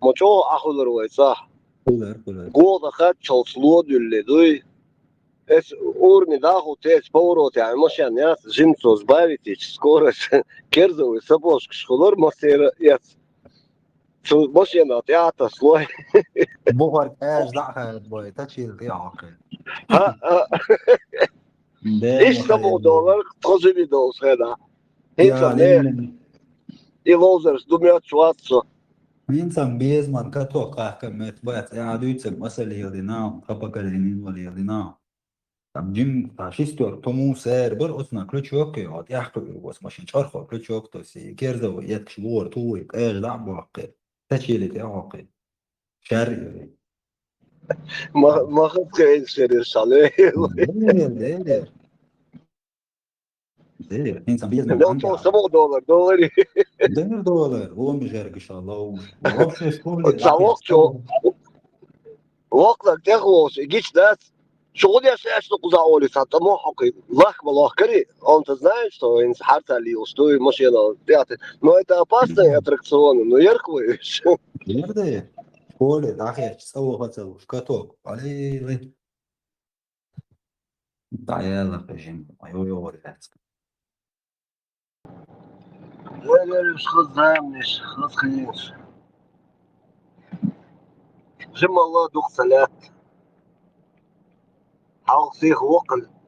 مچو اخولر ويصح كولر قوض اخد شلصلود اللي دوي اس اورني داخو تيس بوروت يعني مش يعني ياس جيمسوس باريتيش سكورس كيرزو يسبوش كشخلور مصير ياس شو مش يعني تياتا سلوي بوغر ايش دعها بوي تشيل دي عاقل ها ده ايش سبو مخيل دولار تخزني دوس هذا يا هينسا مير لين يلوزرز دميات شواتسو insan Biesman katoa كمية بات قاعد يتسق مثلا يلينا خبق الهنين ولا يلينا طب جيم فاشيستو تومو سير برقصنا كلوتشوك يقعد يحكي بس مش نشرخه كلوتشوك توسي كيرزا وياك شبور توي ايه لعب واقع تشيلي تعاقي شرقي ما خد كاين سيرير شالي دير insan Biesman لو عنقع تو سبو دولاري $1 هو مش غيرك ان شاء الله وغبش سكولي لكن تساوقشو وقتك تخلص جيش ناس شغل يا سياش تقزاولي حتى مو حقي لك والله كري انت знаешь что انت حتى اللي يستوي مش يلا بيعطي но это опасный аттракцион но يركويش يرضي سكولي الاخير تسوي غتسوي شكاتوك علي عيالك يا جيم ايوه يوري لا مش خذ زامنش خذ خيش جم الله دوق سلات حاول سيخ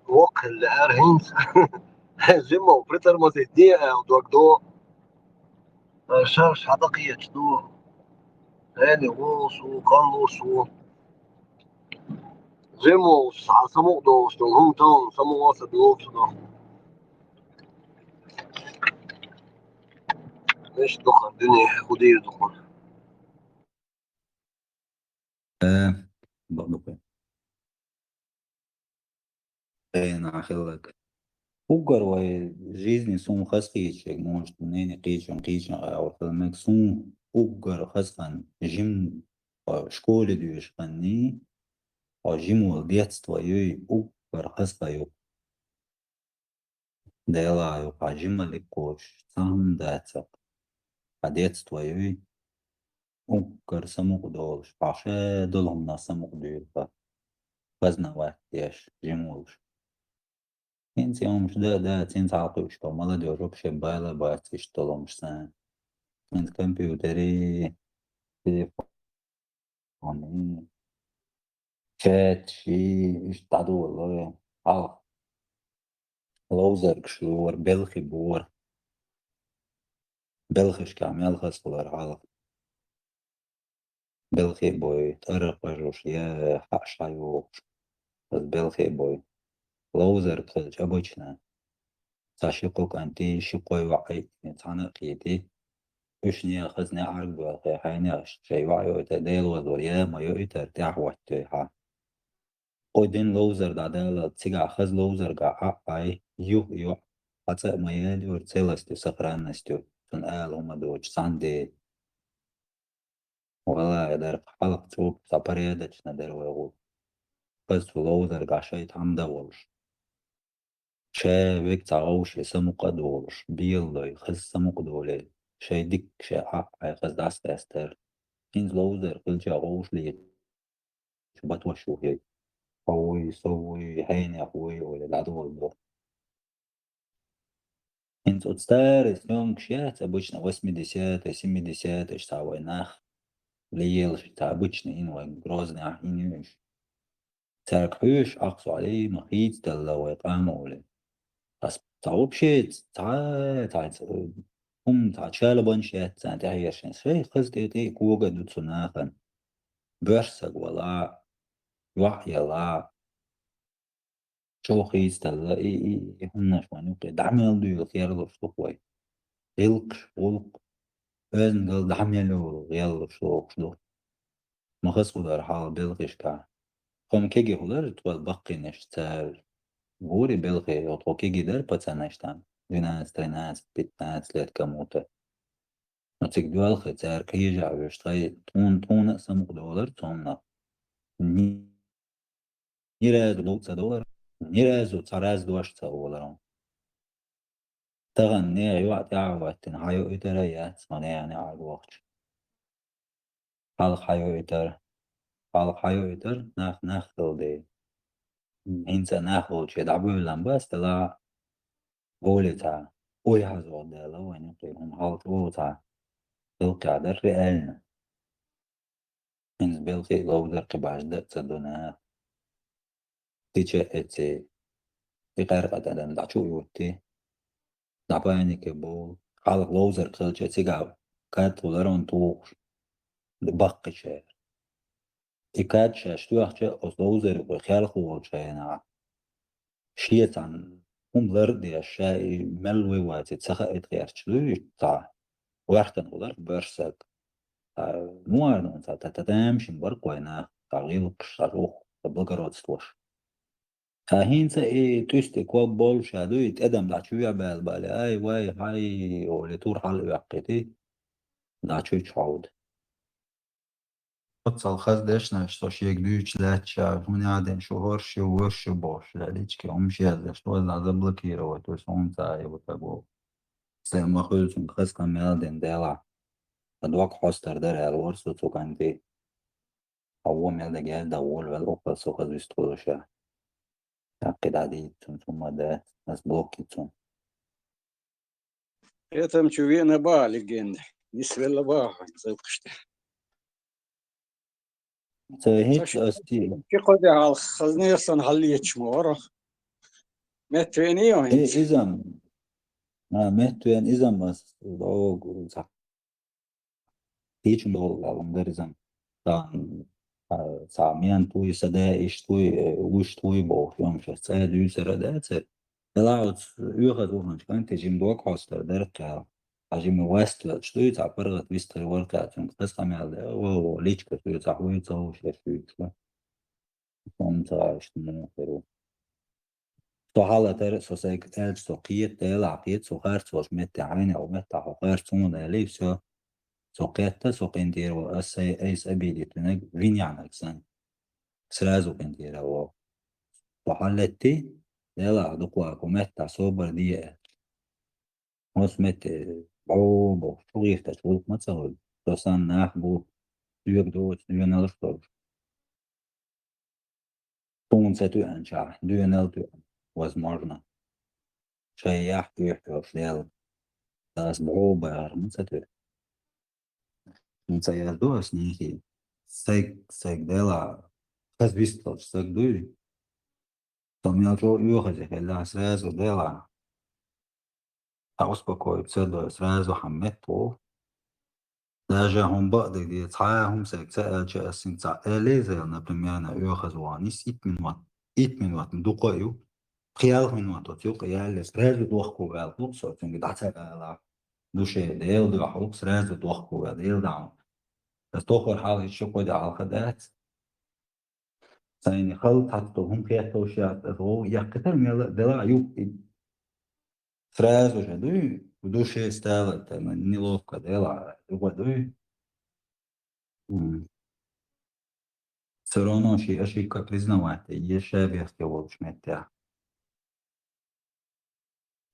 وقل ارهينس جم وبريتر ما تدي دوك دو شاش حدقية دو هاني غوص وقنص جيمو سمو دو شتون هم تون سمو واسد دوك دو ليش دخل الدنيا خدير دخل برضه انا خلك Ugar vai жизни сум хасхичек, может, не кичен, а вот мек сум угар хасхан жим в школе дюш ханни, а жиму детство юй угар хасхаю делаю, а жима ликош сам дацак, а детство юй угар самук долш, паше долом на самук дюйка, познавать еш жимулш. انت يوم مش ده تين تعطوش طب ما ده جربش بالا باتش طلعمش سنة انت كمبيوتري تليفوني شات شي اشتعدو والله عرف لوزر شور بلخي بور بلخش كعمل خسر عرف بلخي بوي تقرق وجوش يا حق شايوش بس بلخي بوي لوزر تخلش обычно сашико канти шикой وعي تعنى قيتي وشني خزني عرق بقى حيني شي وعي وتديل وزوريا ما يؤتر تحوت قدين لوزر دادا تيجا خز لوزر قا اي يو حتى ما يلي ورتلستو سخرانستو تن هما دوش ساندي ولا يدر حلق توب سابريدش ندر ويغو خز لوزر قا شي تامدا ولش شا بيك تعوش يسمق دولش بيلدوي خز سمق دولي شي ديك شي اي خز داست استر كينز لوزر قلت غوش لي شبات وشو هي قوي سوي هيني اخوي ولا العدو البو انت отстаres общаться обычно 80-е, 70-е, что войнах влиял, что обычно инвой грозный ахинюш. Церквюш аксу عليه مخيط دلا ويقاموا له. بس تعوبشيت تعت هم تعشال بنشيت تعيشن شيء خزتي تي كوجا دوتسوناخن بورسك ولا وحي لا شو خيز دلا اي هم نشوانيو دعم يلدو يخير له شوي غلق özün qıl hamyəli olur, yallı şoqlu. Mağaz ular hal belgiş ka. Komkegi ular tuval baqqi neštar. Guri belgi otokegi dar пацанашtan. 12, 13, 15 лет кому-то. Но цик дуал хотяр киежа вештай тун самуq доллар тонна. Ни разу $2, ни разу цараз дуашца оларам. Таган не юат яаваттин хаю итерая смане яни аг вaqt. خلق حيوتر خلق حيوتر نخ دي إنسان ناخد شيء دعوة بس تلا قولتها ويحزون ده لو أن يقيمون حالت قولتها بالقعدة رئالنا إن بلقي لو در قباش در تصدنا تيجي أتي تقرق أدم دعشو يوتي دعباني كبو خالق لو زر قلت تيجاو كات ولرون توش بقى شيء إكاد شاشتو أخشى أصلو زر بخيال خوال شينا شيطان هم ضرد الشاي ملوي واتي تسخى إتغيرتشلو يتطع وقتا ولر برسك نوع تتامش برقوينا تغيير قشروخ تبلغرات سلوش هين إيه تشتي كواب بول شادو يتقدم دعشوية بالبالي أي واي هاي ولتور حال يقتي دعشوية شعود اتصل خز داشنا شتوش يقدوش لاتشا هوني عادين شو هرش وورش بوش لاليش كي أمشي هذا شتو هذا زبلكي روتو سون تاي وتبو سيما خلتون خز كمال دين ديلا أدوك حوستر در الورسو توكانتي هو ميل دجال دول والأوبا سوكا زيستولوشا تعقد عديد ثم ده مسبوكيتون Это мчувена ба легенда. Не свела ба, зелкште. هيت أستي في قد على خزني أصلا حلي يتشمورة ما تويني إيه وهنت إذا مهتوين إذا مس لو صح هيك لو عمدر إذا كان ساميان توي سدائش توي وش توي بو يوم شو ساد يسر داتر طلعت يوخذ وهنش كان تجي مدوك حوستر درك حاجة من وست شتوي تعبرغت بيستر ورقة تنقص كمال وليش كتوي تعوي تصو شيء فهمت اشتمو خيرو تو حالا تر سو سيك ال سو قيت تيل عقيت سو خير سو متى عيني أو متى حقير سون لي سو قيت سو قندير وأسي أيس أبيدي تنك فين يعني كسان سرازو قندير أو تو حالتي يلا دقوا كومتا سوبر دي هوس متى بو شو يفتح شو ما تسوي تو سان ناخبو يوك دوت يونالستور تون ستو أنشاء يونالتو возможно شيء يحكي وفليل تاس بعوبة من ستو Saya dos niki. Seg dela. Kas visto seg dui. To mi altro юхазе хела сразу дела. А успокоить все до сразу حمته. Даже هم بعض دي تعاهم سeg سأل سنتا إليزا نبتميانا يوخز وانيس إيت من وقت دقايو خيال من وقت يوق يال سراج دوخكو بالطوق صوتين قد عتاقا دوشي ديل دو حوق سراج دوخكو بالديل دعم بس توخر حالي شكو دي على الخدات يعني خلط حتى هم كيف توشيات هو يقتل ميلا دلا يوب فراز وجدوي ودوشي ستايل تمام نيلوفكا دلا يودوي سرونو شي أشي كابريزنوات يشابه في وش متاع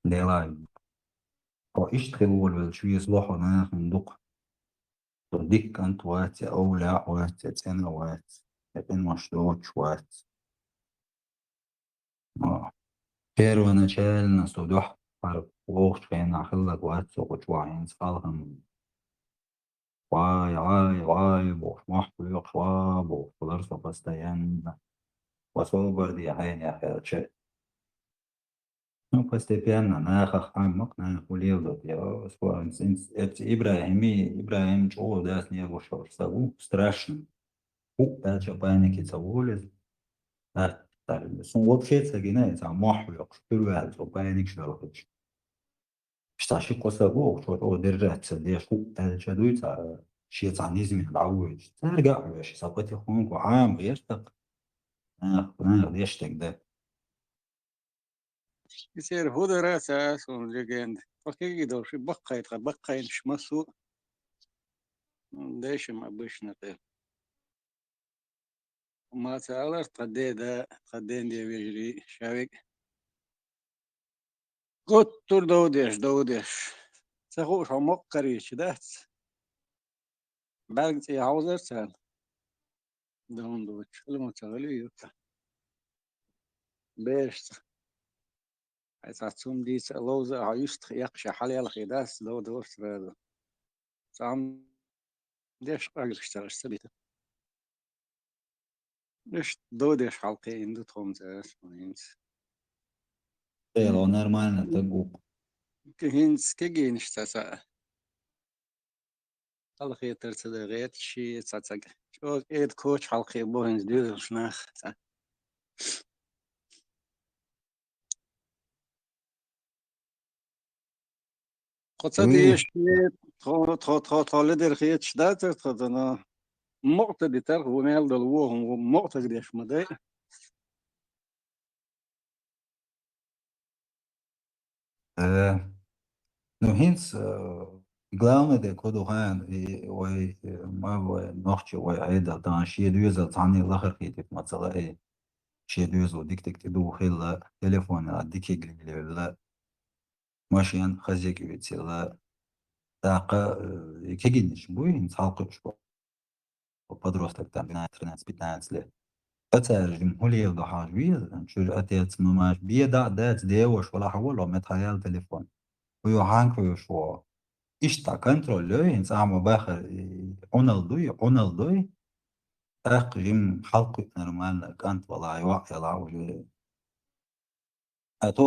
دلا أو إشتغل ولا شو يصلحوا ناخ ندق ديك أنت وات أو لا وات تسنة وات لكن مشروع وات كيرو أنا شال نصدح فرق وقت كان أخلق وات سوق شوائن صالهم واي بوش محبوب بوش فلرسو بستيان وصوبر دي عين يا أخي شيء بستيان ناخخ عمق ناخ وليودو يا سواء إنس إبراهيم جو داس نيجو شور سبو страшно ده شبانك يتسولز вообще цагина за محبوب شروع شبانك شروعش شتاشي قصبو شو درجات ديش الجدوي شيطانيزم العوج ترجع باش صبتي خونك وعام يشتق ناخذ يشتق ده يصير هو دراسة أسون ليجند فكي دوش بقى مش مسو ليش ما بيش نقل ما تعالر قدين دي بيجري شاويك قلت تور دوديش سخوش عمق قريش ده belki yavuzlar sen. Dondu çıkılma çağırıyor yok. Beş. Asatsum diye loza ayust yakşa haliyal khidas do do sırada. Sam deş agışlar sabit. Deş do deş halkı indi tomzas.Elo нормально تقوق. Hins kegin işte sa. Halkı yeterse de gayet şey satsak. Çok et koç halkı bu hins diyor şuna. Kotsa Oui. diye طالع در خیت شده تنا مقطع دیتر ونال دل و هم مقطع دیش مده Ну, Hinz, главное, ده كله هان وي ما هو نحكي وي عيدا طبعا شي دوزة تعني الآخر كيف مثلا شي دوزة ديك تكتبو خيلا تليفون ديك يقلي لا ماشيان خزيك بيتسي لا داقة كيجينش بوي Hinz حلقة شو подросток там 12-13-15 лет. أترجم هو اللي يلقى حاجة بيه شو أتيت مماش بيه دات ديوش ولا حول ولا متخيل تليفون ويو هانك ويو شو İşte kontrollü ama bakır onaldı akrim halkı normal kant vallahi vaqyala ve ato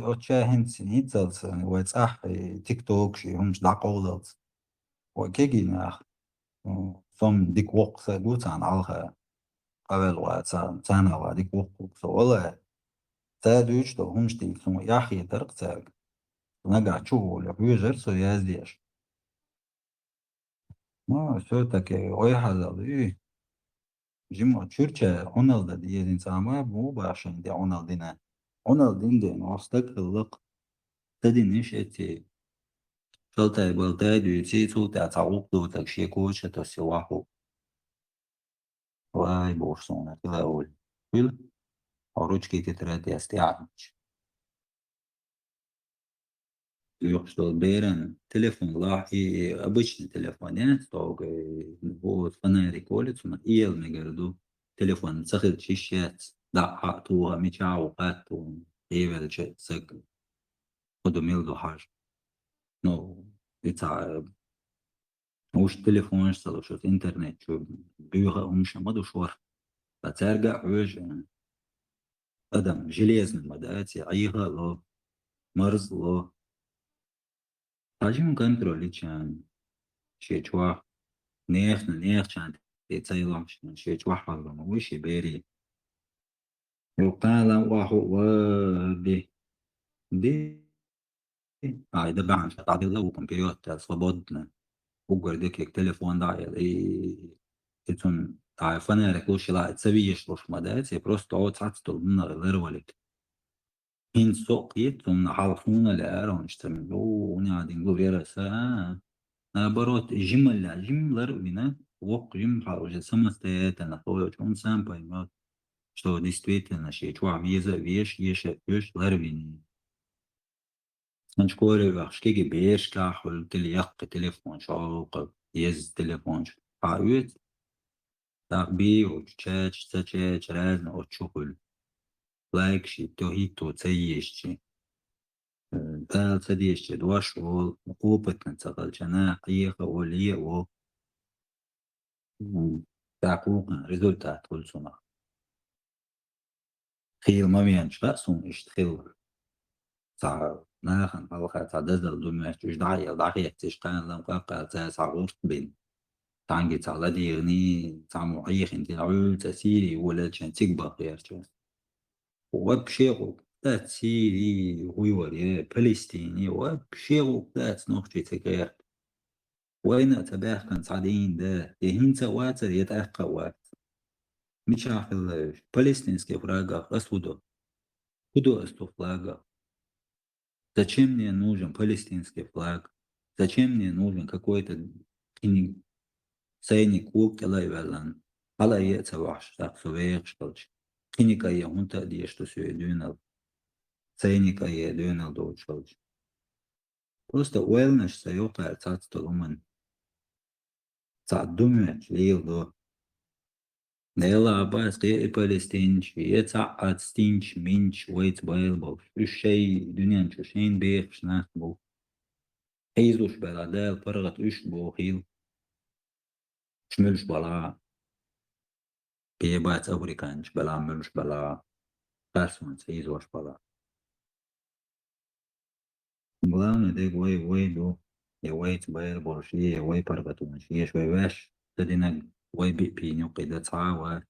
o şahin hitzals ve tsah TikTok şey hums daqolat ve kegin som dik waqsa gutan alha قبل وسنة وهذيك وقت والله تادوش تو همش ديك ثم يا أخي ترق تاك نقع تشوف ولا بيجر سو يازديش ما شو تك وي هذا Jim Türkçe Onal'da diyelim ama bu başında Onal'dine. Onal'dinde nostalgılık dediğiniz eti. Şaltay baltay düğütü tuğda tavuklu takşiye koçu da sivahu. Vay boşsona kila ol. Bil, ручки тетради استيعابش. Yok что берем телефон лахи обычный телефон, не? Что вот фонарик колется, и ел мне говорю, телефон сахар чищать, да, то меча وقت ويبل شيء سك قدوميل دو حاجة. Ну, это وش تليفون شو شو إنترنت شو بيوها ومش ما دوشور. فترجع وش أدم جليزن مداتي عيها له مرز له. حاجة كنترول كان شيء شوا نيخ كان تيتايلام شيء شوا حاجة ما وش يبري. يقال واحد وبي بي ده بعد تعديل له كمبيوتر صبودنا وقردك التليفون ده يتون تعرفنا لك وش لا تسويش وش مدات просто عود ساعات تطلبنا غير ولك هين سوق يتون حالفونا لأرون اشتملوا ونعدين نقول يا رسا بروت جملة بنا وق جم حاجة سمستيت أنا خوي شون سامباي ما что действительно شيء شو عبيزة يش لربيني نشكوري بخشكي بيش كاحول تليق تليفون شوق يز تليفون حاويت تاقبي وتشاتش تشاتش رازن وتشوكل لايك شي توهيتو تسيشتي تال تديشتي دواش وول مقوبت نتسقل جنا قيقة وليه و تاقوقنا ريزولتات كل سنة خيل ما بينش رأسهم اشتخيل صار ناخن حلقة تعدزل دمش دعية تشتغل لم قاقة تسعورت بين تانجي تعالى ديرني تعمو عيخ انتي العول تسيري ولا تشان تكبر غيرتو وبشيغو تسيري ويوري فلسطيني وبشيغو تات نوختي تغير وين تباح كان صعدين ده يهين سواتر يتأقى وقت مش عارف فلسطينский флага рассудо художество флага зачем мне нужен палестинский флаг зачем мне нужен какой-то ценник وكلا يبلن على يتبعش تقصوير شتلش كينيكا يهونتا دي что سويدونا ценника يدونا دوتشلش просто wellness سيوقع تاتستلومن تعدمت ليل دو نيلا باس قي بالستينش يتعقد ستينش منش ويت بايلبو الشيء دنيا شين بيخ شناك بو حيزوش بلا دال فرغت بو خيل شملش بلا بيبات أوريكانش بلا ملش بلا قاسون حيزوش بلا Главное, да, до, я байр борщи, я паргатун, я швей ваш, тадина, би пиню, кида цава,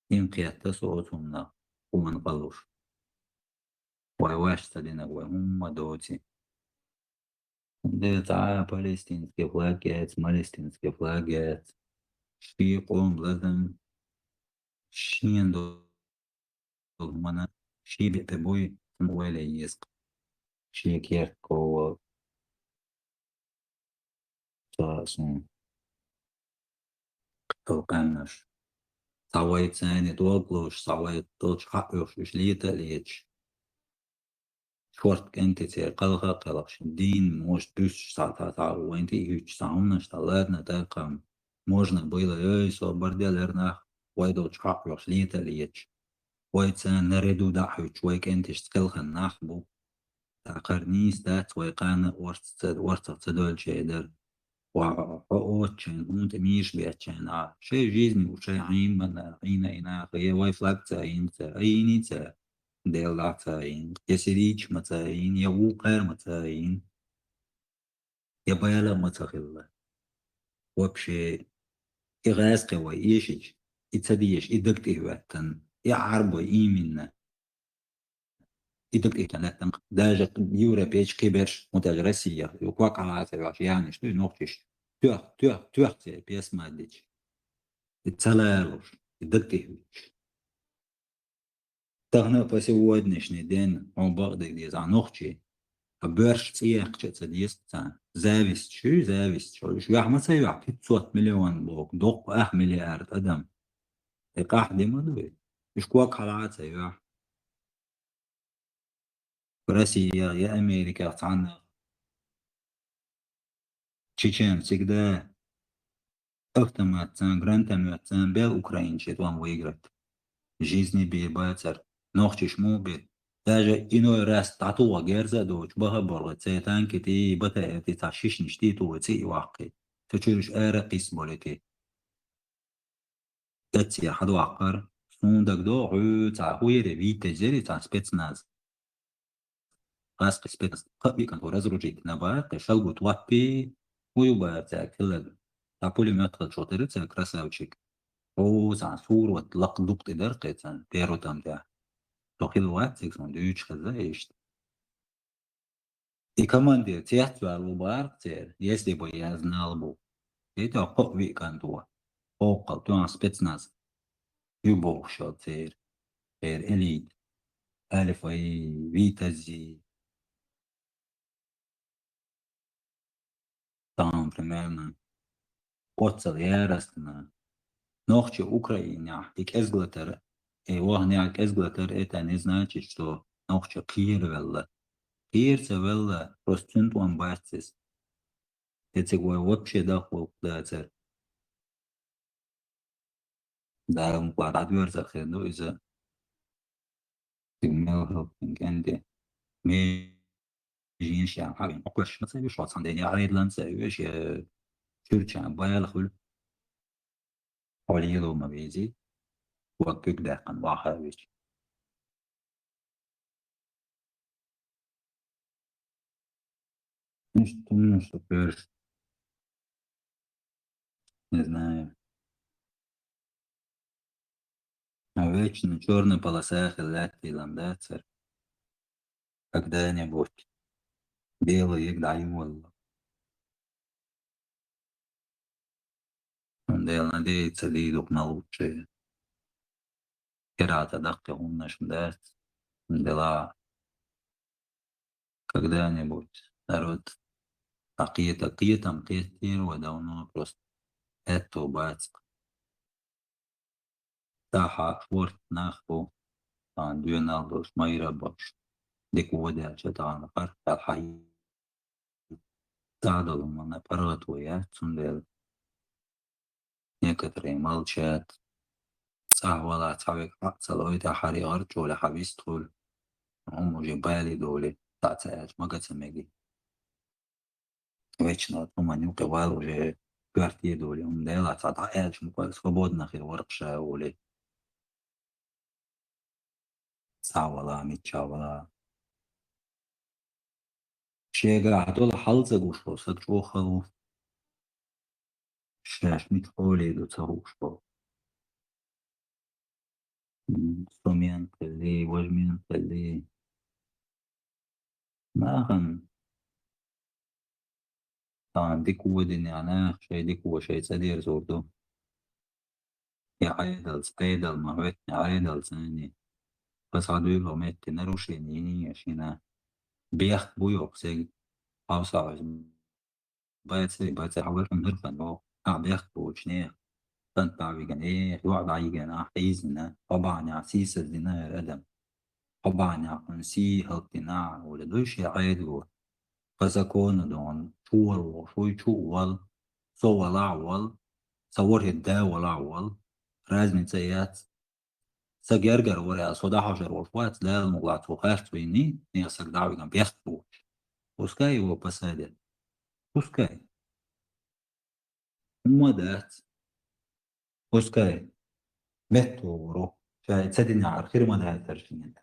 им киата соотумна, уман قلوش, ваш тадина, هم دوتي. ده تعا بالستينسكي فلاجات، مالستينسكي فلاجات، شي قوم لازم شين دول منا، شي بيتبوي ولا يسق، شي كيركو تاسون توقعناش. صويت ثاني دوغلوش صويت دوش حقوش وش ليتا ليتش شورت كنت تير قلقا قلقش الدين موش دوش ساعتا وانتي يوش ساعونا شتالاتنا تاقام можно было يويسو برديالرناخ ويدوش حقوش ليتا ليتش ويت سان نريدو دحوش ويك انتش تكلخن ناخبو تاقرنيس دات ويقانا ورطة تدول شيدر وأوتشن أنت ميش بيتشن شيء جيزني وشيء عين من عين إنا خي واي فلاك تعين تعيني تا ديلا تعين يسريج متعين يوقر متعين يبايلا متخلة وبشي إغاز قوي إيشيج إتديش إدكت إهواتن يعربو إيمنا إدكت إهتناتن داجة يورا بيش كبرش متجرسية يقواق على عسل يعني شنو نوختش تيوخ بيس ماديش التلالوش الدكتيهوش تغنى بسيوادنش ندين عن بغدك ديز عن أختي أبرش تياق تديس تان زاويست شو يحمد سيوح 500 مليون بوك دوق مليار أدم إقاح دي مدوي إش كواك حلعات سيوح روسيا يا أمريكا تعنا تشيشن سيكدا أختمات تان جرانتان تان بيل أوكراين شيطوان ويجرت жизни бейбацар нохчиш мубит даже иной раз татуа герза доч бага борга цетан кити бата эти ташиш ништи туци واقي تشوش ارا قيس بولتي تاتي حد وعقر سوندك دو عو تاع خويري فيتا جيري تاع سبيتسناز قاس سبيتس قبي كان رزروجيت نبا شلغو توابي ويبا تاع كل تاع بوليمتر شوتر تاع كراساوتشيك او تاع صور وطلق دقت درقه تاع تيرو تاع Tokiluat 603 хазаишь. И команде театра лубарте, если бы я знал бы, это хобби кантуа. Около туан спецназ. Юбок шотер. Элит. Альфа и Витази. Там примерно. Оцел яростно. Ночью Украина, и Кезглатер. И вогня Кезглатер, это не значит, что ночью Киевелла. Киевелла просто туан бацис. Это вообще доход дацер. ده مقاطعات بيرزخ إنه إذا تجمعه helping and ميجينش يعني حاجة مقلش مثلا يش واتسان ديني عريض لانسا يش شرش يعني بايا لخل حوالي يلو ما بيزي وكيك داقن باحا بيش مش تبيرش не знаю. А вечно черная полоса хилати ламдацер когда-нибудь белый يجدع والله ده надеется лидук на лучшее Керата дакка умнаш дать дела когда-нибудь народ تقية كتير ودونه просто это бацк تاحا فورت ناخبو عن ديونالدوش ما يربوش ديك ودع شتان قرق الحي تعدل من برغت وياه تندل некоторые молчат. Сахвала цавик целует ахари арчуля хавистуль. هم уже бали доли. Тацаят магацамеги. Вечно туманюка вал уже квартир доли. Дела цатаят шмукал свободно хир воркша ули. Савала мичавала. Шега атол халза гушло сакчо халу. Шаш митхоли до царушпо. Сумян кали, вожмян кали. Нахан. طبعا دي قوة دنيانا شيء دي قوة شيء سدير زوردو يا عيدل سيدل مهوت يا عيدل ساني بس عدو يبقى ميت نروشيني عشان بيخت بويوك سيج أوسع بايت حاول نهرفن بو بيخت بوشنيه تنت بعيجن إيه وعد عيجن حيزنا طبعا يا سيس الدنا الأدم طبعا يا قنسي هالتنا ولدوش يا عيدو فسكون دون شوال وشوي شوال صوال أعوال صور الدا والأعوال رازم سيات سجرجر ولا صدا حجر والفوات لا المغلات وخاف بيني نيسك دعوي كان بيخطبو وسكاي وبسادة وسكاي ومدات وسكاي متو ورو شايد سدني على خير مدات ترشين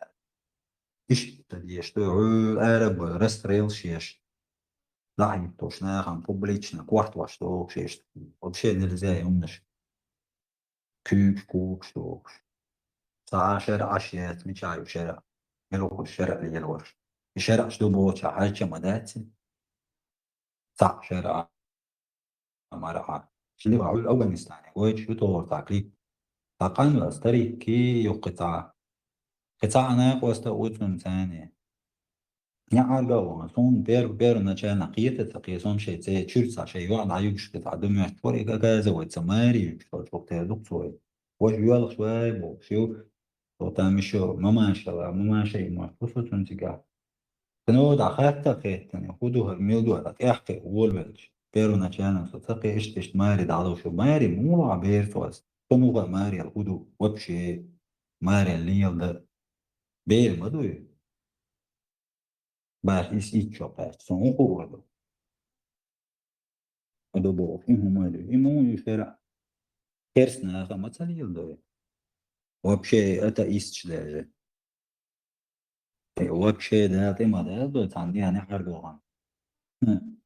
إيش تديش تو عرب رستريل شيش لعيب توشنا خم بوبليتشنا كوارت واش تو شيش وبشي نلزاي أمنش كوك كوك شتوك ساعة شارع عشيات مش عارف شارع ملوك الشارع اللي الورش الشارع شدو بوشا حاجة مدات صح شارع مرعى شلي بعول أول نستعني ويش يطور تعقليد تقان الأستري كي يقطع قطع أنا قوست أوتون ثاني نعرجا وصون بير نجا نقية تقيسون شيء زي تشرسا شيء واحد عيوش قطع دم يحتوري كذا وتسماري وقت هذوك شوي وش يوالق شوي بوشيو وتامشو ماما شيء ما خصوصا تجاه كنود عخاتة خيتني خدوها الميلدو على تحقي وولبلش بيرو نجانا ستقي اشتشت ماري دعضو شو ماري مو عبير فوز كنوغا ماري الخدو وبشي ماري الليل ده بير مدوي باش يسيتشو باش سنوكو ودو ودو بوف إمو مادو إمو يشارع كرسنا خما تليل دوي وبشي أتا إيستش داجي وبشي دا تيما دا دو تاندي هاني حردوغان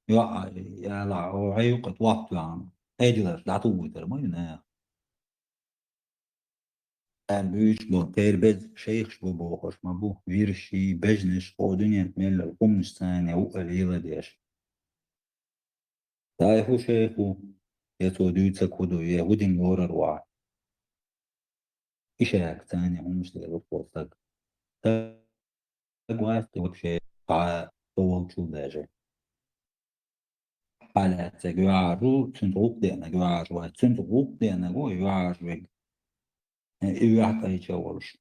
يا لا وعيوقت وقت يعني أجلس لا توتر ما ينا büyük bu terbez şeyh bu hoş ma bu virşi bejniş o dünya mel kummuş sene o alıyla diyor. Tayfu şeyhu yeto düğütse kudu yehudin yorar var. İşe tane olmuş diye bu postak. Tagwast o şey ta طول شو داجي. حالات جوارو تنتوق دينا جوارو تنتوق دينا جو جوارو يوحد أي شغلش.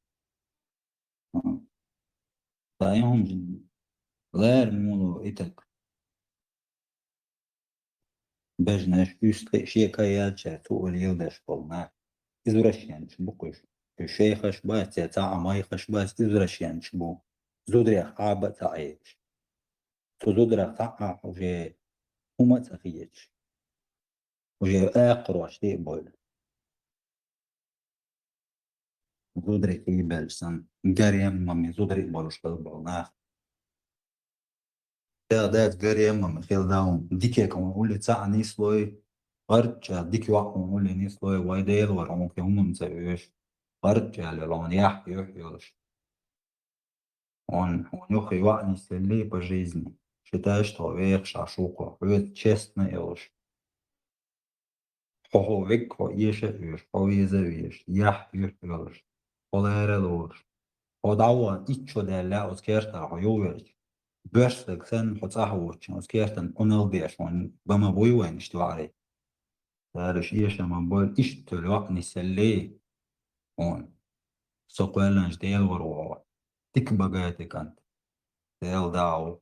طايهم غير مولو إتك بجناش üst şey kayalça tuğul yıldaş olma izvrащенец буквы шейхаш бать это амайхаш бать извращенец бу зудрях аба таиш то зудрях та уже ума тахиеч уже اقرا شيء بول زودري يبلسن قريم مامي زودري بولش بالنا ده قريم مامي خيل داون ديكي كون قول تاعني سلوي أرجع ديك واحد نقول لنيس لوي وايديل ورمو في هم مسويش أرجع للون يحيوش он нюхай вани селей по жизни считаешь что век шашуко век честно елш хо век хо еше юш хо езевиш ях юш елш холера лош ходава ичо дела оскерта хо юверч бешсек сен хоцахоч оскертен онел беш он бама буйвен иштвари دارش إيش لما بقول إيش تلوقني سلي هون سوقلنش ديل وروا تك بقاتك أنت ديل داو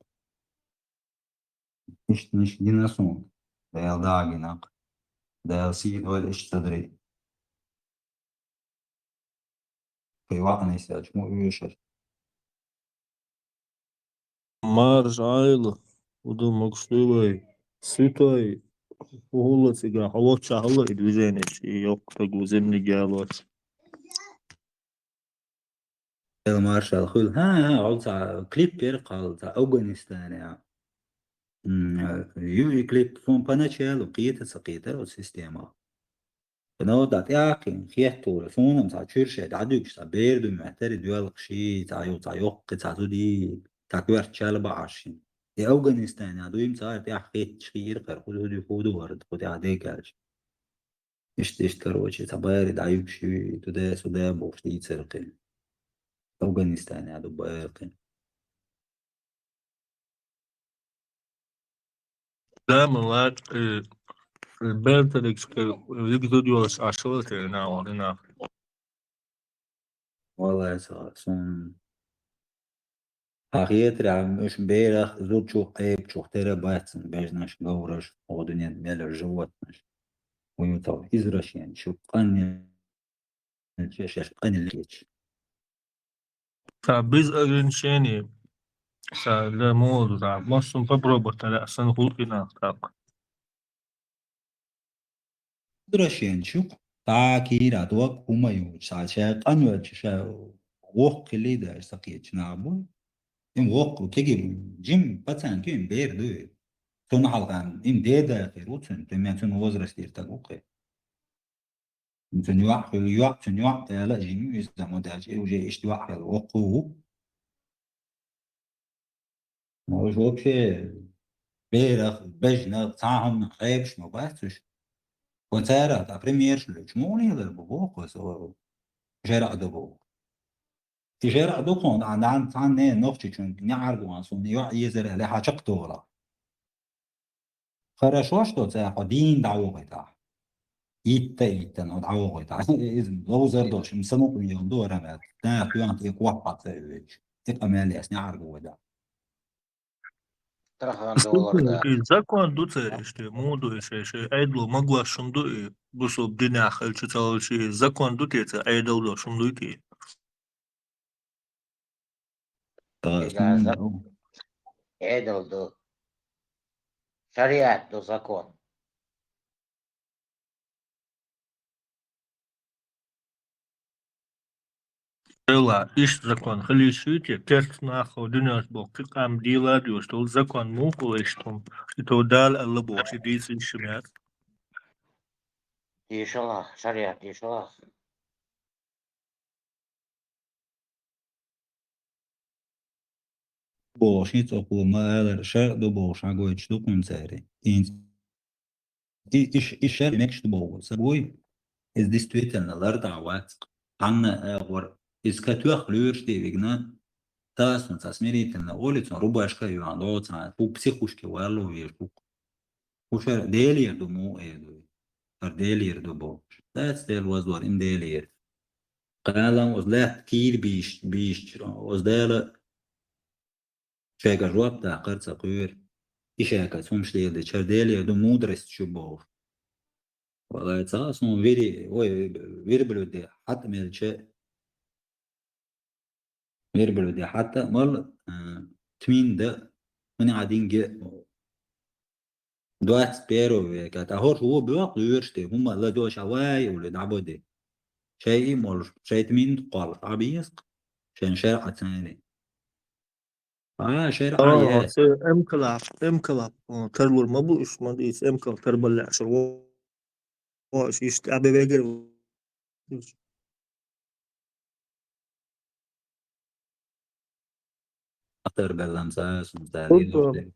إيش نش جناسون ديل داجناق ديل سيد ولا إيش تدري في وقت نسيج مو يوشل. Mars aile, удумал, что вы святой улицы, вот чахло и движение, и ёк, так земли гялот. المارشال خل ها عاوز كليب يرقى أفغانستان يعني يو كليب فون باناتشيل وقيت سقيتر والسيستema. فنو دات ياكين خيحتو فون تاع تشيرشة عدوك تاع بيردو معتري ديال قشي تاع يوق تاع تودي تاع كوارت شالبا عشين. في أفغانستان يعني دويم تاع خيت تشير قر خودو ورد خودي عديكاش. كروشي تاع بارد عيوك شي تودا سودا بوفتي تسرقين. أفغانستان يعني باقي. دائما لاك البلتريكس يقدر يوس عشرة هنا وهنا. والله صون أخيتر عم مش بيرخ زود شو قيب شو اخترى باتن بيجناش قورش ودنيا ميلر جواتناش ويوتاو إزرش يعني شو قاني شاش قاني ليش. فبيز أرنشيني فلا مود دا مصن ببروبة لا أصلا خلقنا تاق. إزرش يعني شو تاكيرا دوك هما يو شاشا قاني شاشا وق اللي دا سقيت نابو إن وق وتجي جيم باتن كين بير دو تون حلقان إن ديدا خيروتن تمين تون وزرس دير تاقوقي تون يوح لا جيمي إذا ما داش وجي إشتواح الوقو ما هوش وكشي بيرخ بجنا تعهم خيبش ما بحثش وتارة تا بريمير شلوش موني غير ببوق وسو جرع دبوق في جرع دقون عن تعني نوختي چون نعرقو عن سوني يوح يزر على حاجق دورا خرشوش تو تاقو دين دعوغي تا إيتا نو دعوغي تا إذن لوزر دوش مسنوق مليون دورا مات تا قيانت إقوى تاويج تبقى مالي أسنع عرقو دا $3 Закон дуце işte modu şey aydlo magla şundu bu sob dina xel çıtal şey zakon dutete aydlo şundu ki. تا إذا اسمون أو عدل دو شريعة دو закон. Ela iş zakon xeli şüte test naxo dünyas bu qam dila diyor işte zakon mu koleştum. İşte dal Allah bu şey değilsin şümet. شريعة شريعة شريعة بوشيت أقول ما هذا شيء دو بوش عقوي تشدو كون ساري إيش شيء ماكش تبوه سبوي إز ديستويت أن الأرض عوات عنا أغور إز كاتوخ لورش دي بيجنا تاس من تسميري تنا أولي تنا ربع أشكا يواندو تنا فوق بسيخوش كوالو ويشوك وشار ديلير دو مو إيدو ديلير دو بوش that's there was what in ديلير قالا وزلات كير بيش وزدالا شاكا جواب تا قرصة قير إشاكا سومش ديل شار ديلير دو مودرست شبوش والله تصاصم فيري فيري بلودي حتى من الشيء فيري بلودي حتى مال تمين ده من قاعدين دوات سبيرو كاتا هو بوقت يرشتي هم لا دو شواي ولا دعبودي شيء مال شيء تمين قال عبيسق شان شارع ثاني شارع يا Se emklap terlur ma bu iş ma değil emklap terballa aşır o işte abi beger. أكتر بلام ساس مستعدي دوشتي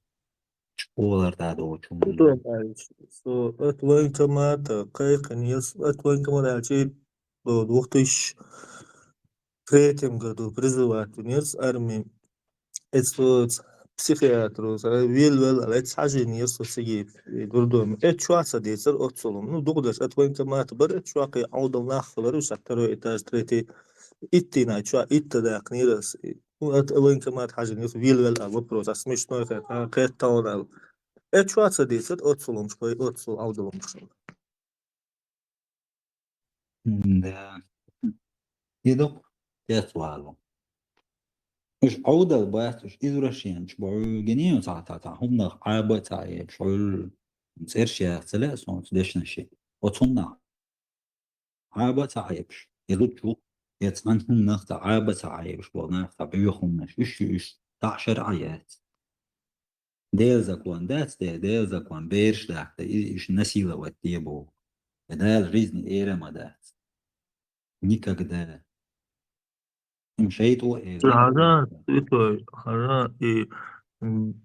شكولر تادو Tudo شون mais. So, atuan kamata, kay kanyas, atuan kamata alçı do doktiş kreatim gado prizvatunias armi esto psihiatros vil alets hajin yaso sigi durdum et şu asa deser ot solum nu dogdaş atuan kamata bar et şu aqi awdal nakhbar usaktaro etaj treti ittina şu itta da kniras atuan kamata hajin yaso vil al process mش no kayt tawdal et şu asa deser ot solum şoy ot sol awdalum ده يدق تسوالو مش عودة بس مش إذرشين مش بعول جنيه تا هم عابة تا مش عول مسيرش يا سلا سون تدشنا شيء وتصنع عابة تا مش يلوتشو يتمن هم نخت عابة تا مش بغنا تبيهم مش إيش تعشر آيات ديل زكوان دات ديل زكوان بيرش دات إيش نسيلة وتيبو دال ريزني إيرا ما دات نيكا كده مشيتو هذا هذا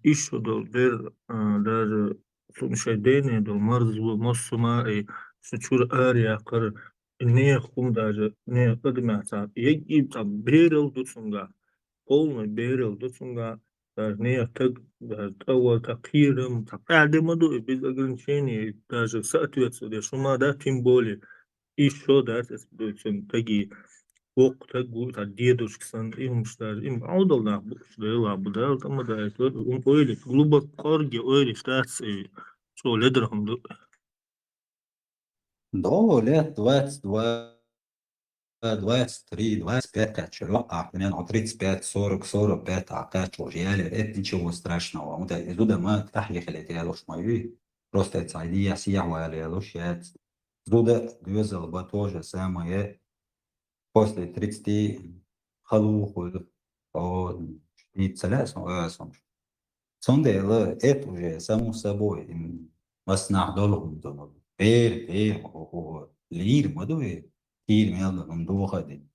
еще der даже сумасшедшие до مرض مص ما سشور أريا قر إني خم даже не قدمت يجي تبرير دوتشونغا полный берел دوتشونغا даже не так даже أول تقييم تقعد مدو без ограничений даже соответствие шума да тем более еще даже دوتشون تجي وقت قلت عديدوش كسان إيهم شتار إيهم عودل ناق بقشديلا بدال تما دا أولي قلوبة قارجي أولي شتاس شو لدرهم دو دو ليت двадцать три, 25 человек, а примерно 35, 40, 45, а как уже это ничего страшного. Вот из туда мы приехали, я луж мою, просто это идея съехала, я луж я туда двигал бы то же самое после 30 халуху, и целясно, Сондела это уже само собой масна долгом доно. Бер лир мадуе тир мелдом دوخدين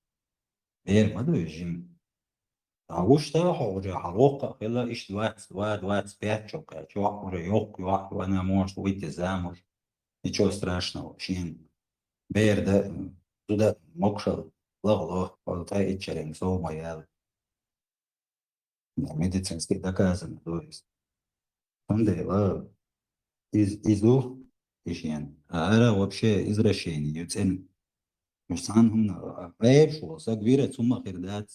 بير مدوي جيم عوش تا حوجة حلوقة خلا إيش دوات بيتشوك شو أحمر يوك وأنا موش ويت زامر نичего страшного شين بير ده تуда مقشل لغلو والتا إتشرين سو ميال медицински доказано то есть сондела изу ишен ара вообще извращение юцен مش عنهم عيب شو سكبيرة ثم خردات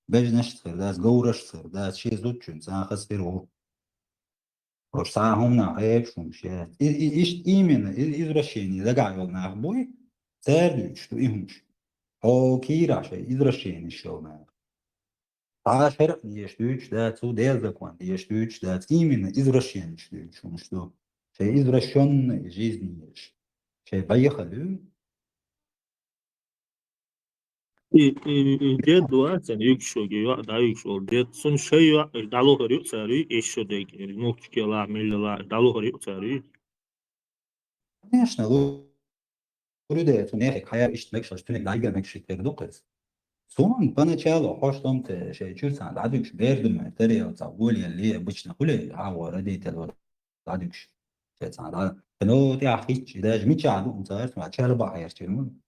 باش نشت خردات جورش خردات شيء زوجين سان خسروا وش ساهم نا عيب شو مشات إيش إيمن извращение دقع يوم نعبوي سردو شو إيهمش أو كيرا شيء извращение شو ما عاشر يشتوش دات سو ديل زكوان يشتوش دات إيمن извращение شو شيء извращенный жизни شيء بيخلو ديت دوات يعني يكشو جيوا دا يكشو ديت سن شيء دالو هريو ساري إيشو ديك نوت كيلا ميلا دالو هريو ساري конечно люди тунех хая иштмек шаштунек дайгамек шитердукес сон поначалу хоштом те шей чурсан дадукш бердум материал цагули اللي обычно хули هاو родитель дадукш шейсан да но ти ахич даже мичаду унцарс мачал бахайрчун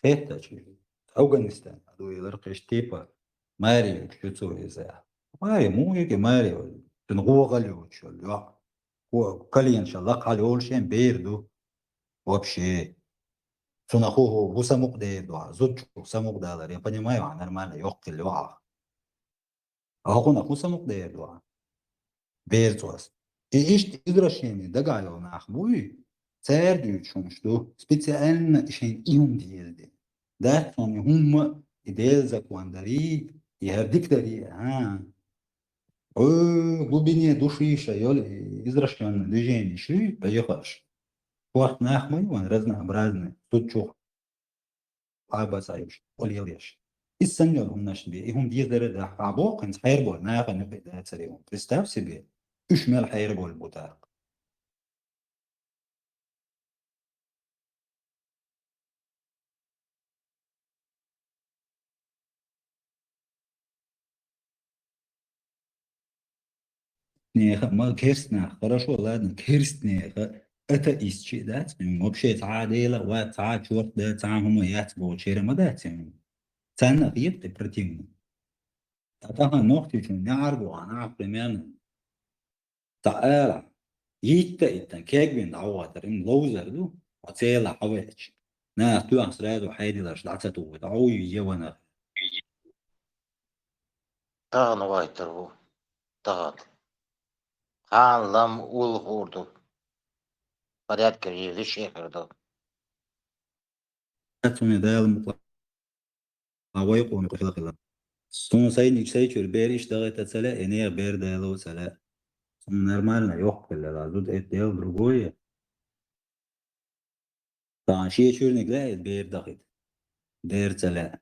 это чули Афганистан аду иларкеш типа Марио чуцу иза Марио муйки Марио тнгугалю чул я калин шалла калюлшен берду вообще Сунаху гусамук де дуа, зудчук самук далар. Я понимаю, нормально, ёхти льва. А хакуна гусамук де дуа. Берцуас. И ишт извращение дагало нахбуй. Цердю чумшту. Специально шейн иум диелди. Да, сон хум идея заквандари. Я диктари. В глубине души шайол извращенное движение ши, поехаш. Кварт нахмуй, он разнообразный. Зудчук. Абасайш, Олиеш. Иссаньор هم нашли, и هم дизеры да або кан хайрбол, на я не беда царевом. Представь себе, ушмел хайрбол бутар. Неха, ما كيرستنا, хорошо, ладно, كيرستنا, это исчезать, вообще تعادل, وتعاد شورت да, تعهم ياتبو чире мадати. Цена есть противно. Атаха ногти чун не аргу, она примерно. Таэра. Иtta كيكبين دعوة ترين لوزر دو وتسيلا حوالج نا تو أسرادو حيدي لاش دعتو ودعو يوانا Tağın vaytır bu. Tağın. Hanlam ul hurdu. Порядка жили шехерду. تاتوني دايل هو يقوم يقول لك son sayın bir işte gayet ener bir de lo sala нормально yok bile la тут это дело другое там şiye bir dakit der sala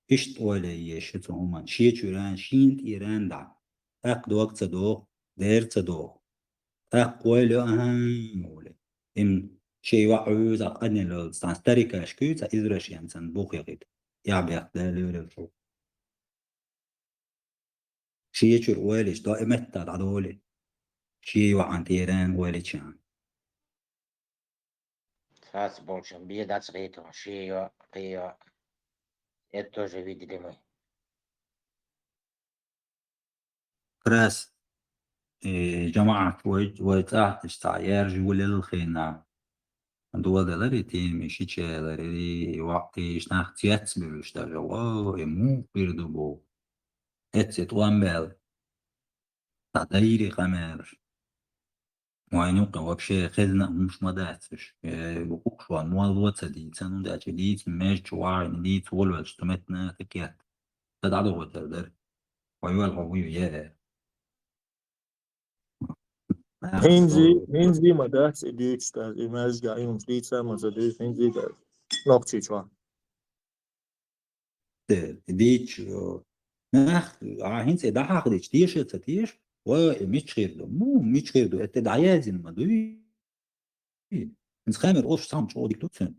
işte öyle yaşıyor zaman şiye çören şint İran da ak doğak sadoq der sadoq ak öyle öyle im şey vauz aqani lo stantarika şküt izraş yansan bu yaqit ya bir öyle شيء يشور ويلش دائما تعدولي شيء وعن تيران ويلش يعني Sas bolşan bir de açıkıydı. Şey yok. Et тоже видели мы. كراس جماعة ويتاحت اشتعيار جول الخينا دول دلاري تيمي شيء دلاري وقتي شناخت يتسبر اشتغل واو مو بيردو بو اتسيت وانبال تعديري خمار وعينوك вообще خزنا مش مداتش وقوش وانوال واتسدي تسانو داتش ديت ماش وعين ديت ولوش تمتنا تكيات تدعو وتردر ويوال هويو يا Hinzi madat ediyor imaj gayim frita mazadu hinzi da nokçi çwa. ديتش ناخ هنسي ده هاخدش تيش تيش ومش خير له مش خير له التدعيازن ما دوي انس خامر اوش سام شو ديك توتسن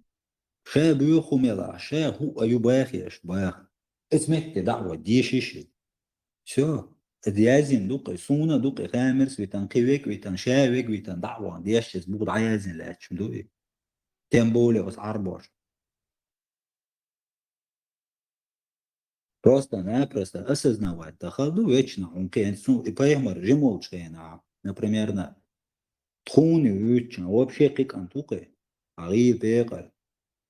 شا بيخو ميلا شا هو ايوباخيش باخ اسمك دعوة ديشيش شو ديازن دوقي سونا دوقي خامر سويتان قيوك ويتان شاوك ويتان دعوة ديشيش بوض عيازن لاتش مدوي تيمبولي وس عربوش Просто-напросто осознавать тахалду вечно он кенсу и поймар жемолчена, например, на тхуни вючна вообще кикантуке, ари бека,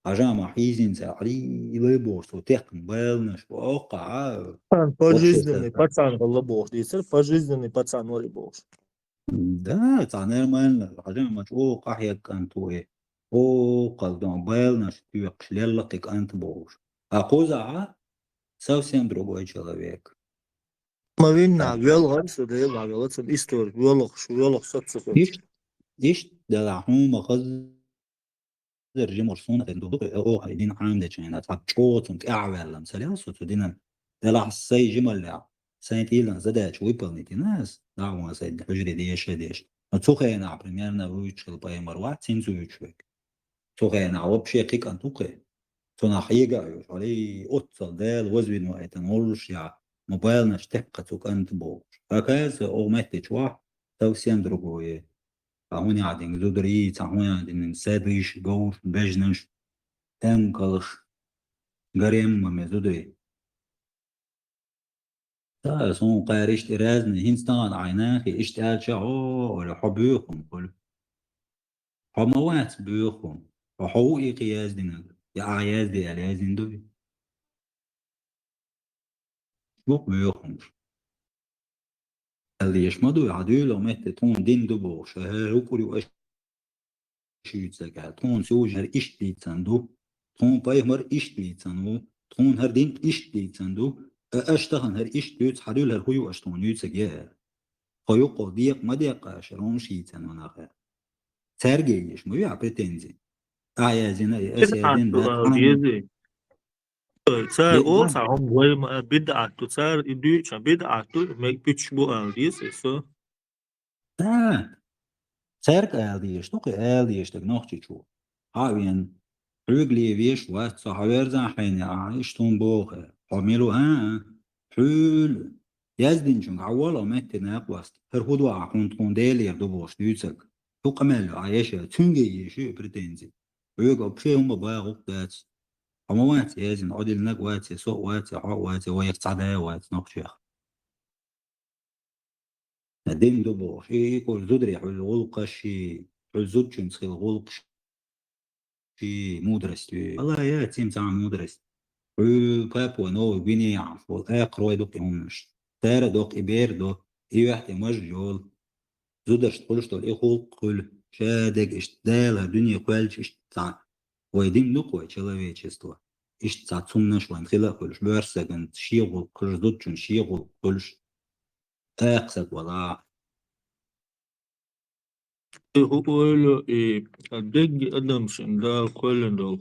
ажама хизинца, ари леборс, утехн белнаш, ока, Пожизненный пацан Allah boş değilse пожизненный пацан var boş. да, это нормально, ажама о кахья кантуе, о калдон белнаш, тюк шлелла кикант бош. А коза совсем другой человек. Mavina yol su da yol var olsun istor yol satsı. إيش ده هم خزر جمر صونة الدكتور أو عايزين عاملة يعني تحطوت أعمل مثلا صوت دينا ده لا سي جمل لا سنتين زاد شوي بلنتي ناس دعوة سيد حجري ديش نتوخي أنا بريميرنا ويش الباي مروات سنزو يشوك توخي أنا وبشي قيك أن توخي تونا حيجا يوش علي أتصل دال وزبين وقتن ورش يا موبايل نشتقة توك أنت بوش هكذا أو مهتش واحد توسيم دروغوي هون قاعدين زودري هون قاعدين نسادش جوش بجنش تنقلش قريم ما زودري تا سون قارش ترازن هنستان عيناخي اشتغل شعو ولا حبيكم كل حموات بيكم وحقوقي قياس دينا يا عياز دي اليازين دوي بوك بيكم اللي يشمدوا يعدلوا مت تون دين دبو شهر وكل شيتسك تون سوجر اشتيتسندو تون بايمر اشتيتسندو تون هر دين اشتيتسندو اشتغن هر اشتيت حدول هر هو اشتون يتسك يا خيو قضيق مديق شرون شيتسن وناخر سرگيش مو يا بريتنزي عايزين اسيدين Diye Sar o sahum boy bid'atu sar idü bid'atu mek piç bu aldiyse so. سرق الديش توقي الديش تجنوختي شو عاوين رجلي فيش وقت صحوير زحين عايشتون بوخة عملوا حول يزدين شون عوالا مت ناقوست هرهدوا عقون تكون ديلي يردو بوش ديوتسك تو قمال عايشة تنجي يشي بريتنزي ويقع بشي هم باغوك دات هما وقت يزين عدل ناك وقت سوق وقت عاق وقت ويك تعدا وقت نقشيخ دين دبو شي كل زدري حل غلق شي حل زدشن سخيل غلق شي مدرس والله يا تيم تاع مدرس حل بابو نو بيني يعرف والآخر ويدوك يهمش تارا دوك إبير دوك واحد مجول زدرش تقولش تقول إيه خلق كل شادق اشتدال الدنيا كوالش اشتاع ويدين نقوى человечество إيش تعطونش وين خلا كلش بورسة شيغل كرزوتشون شيغل كلش أقصد ولا هو الدق أدمشن ده كله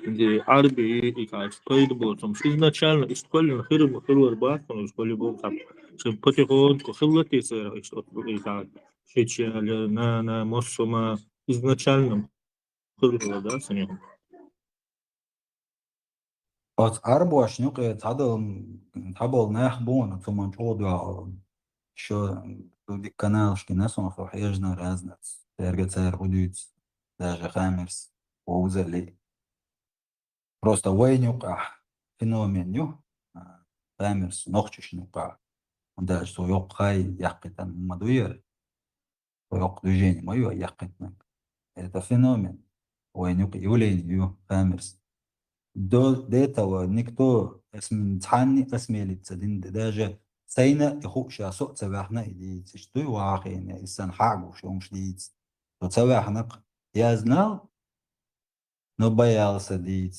دي عربي إيكاش كويد بوتم شيزنا تشالنا إستقل خير مخلو أربعة كانوا إستقل بوم خم سبتي هون كخلتي سير إستقل إيكاش شيء نا مصوما إزنا تشالنا خلو ده سنيهم أت أربعة شنوق تحبل نخبون ثم نشوض شو دي канал شكناسون في حيجنا رازنت ترجع سير حدود даже خامرس ووزلي просто وين يقع فينومين يو خامرس نوختش نقع وده شو يقعي يقتن مدوير ويق دوجين ما يو يقتن это феномен وين يقع يولين يو خامرس دو ديتا ونكتو اسم تحني اسمي لتسدين داجة سينا يخوشا سوء تباحنا إلي تشتوي واقعين إسان حاقو شو مش ديت تباحنا يازنال نبايا سديت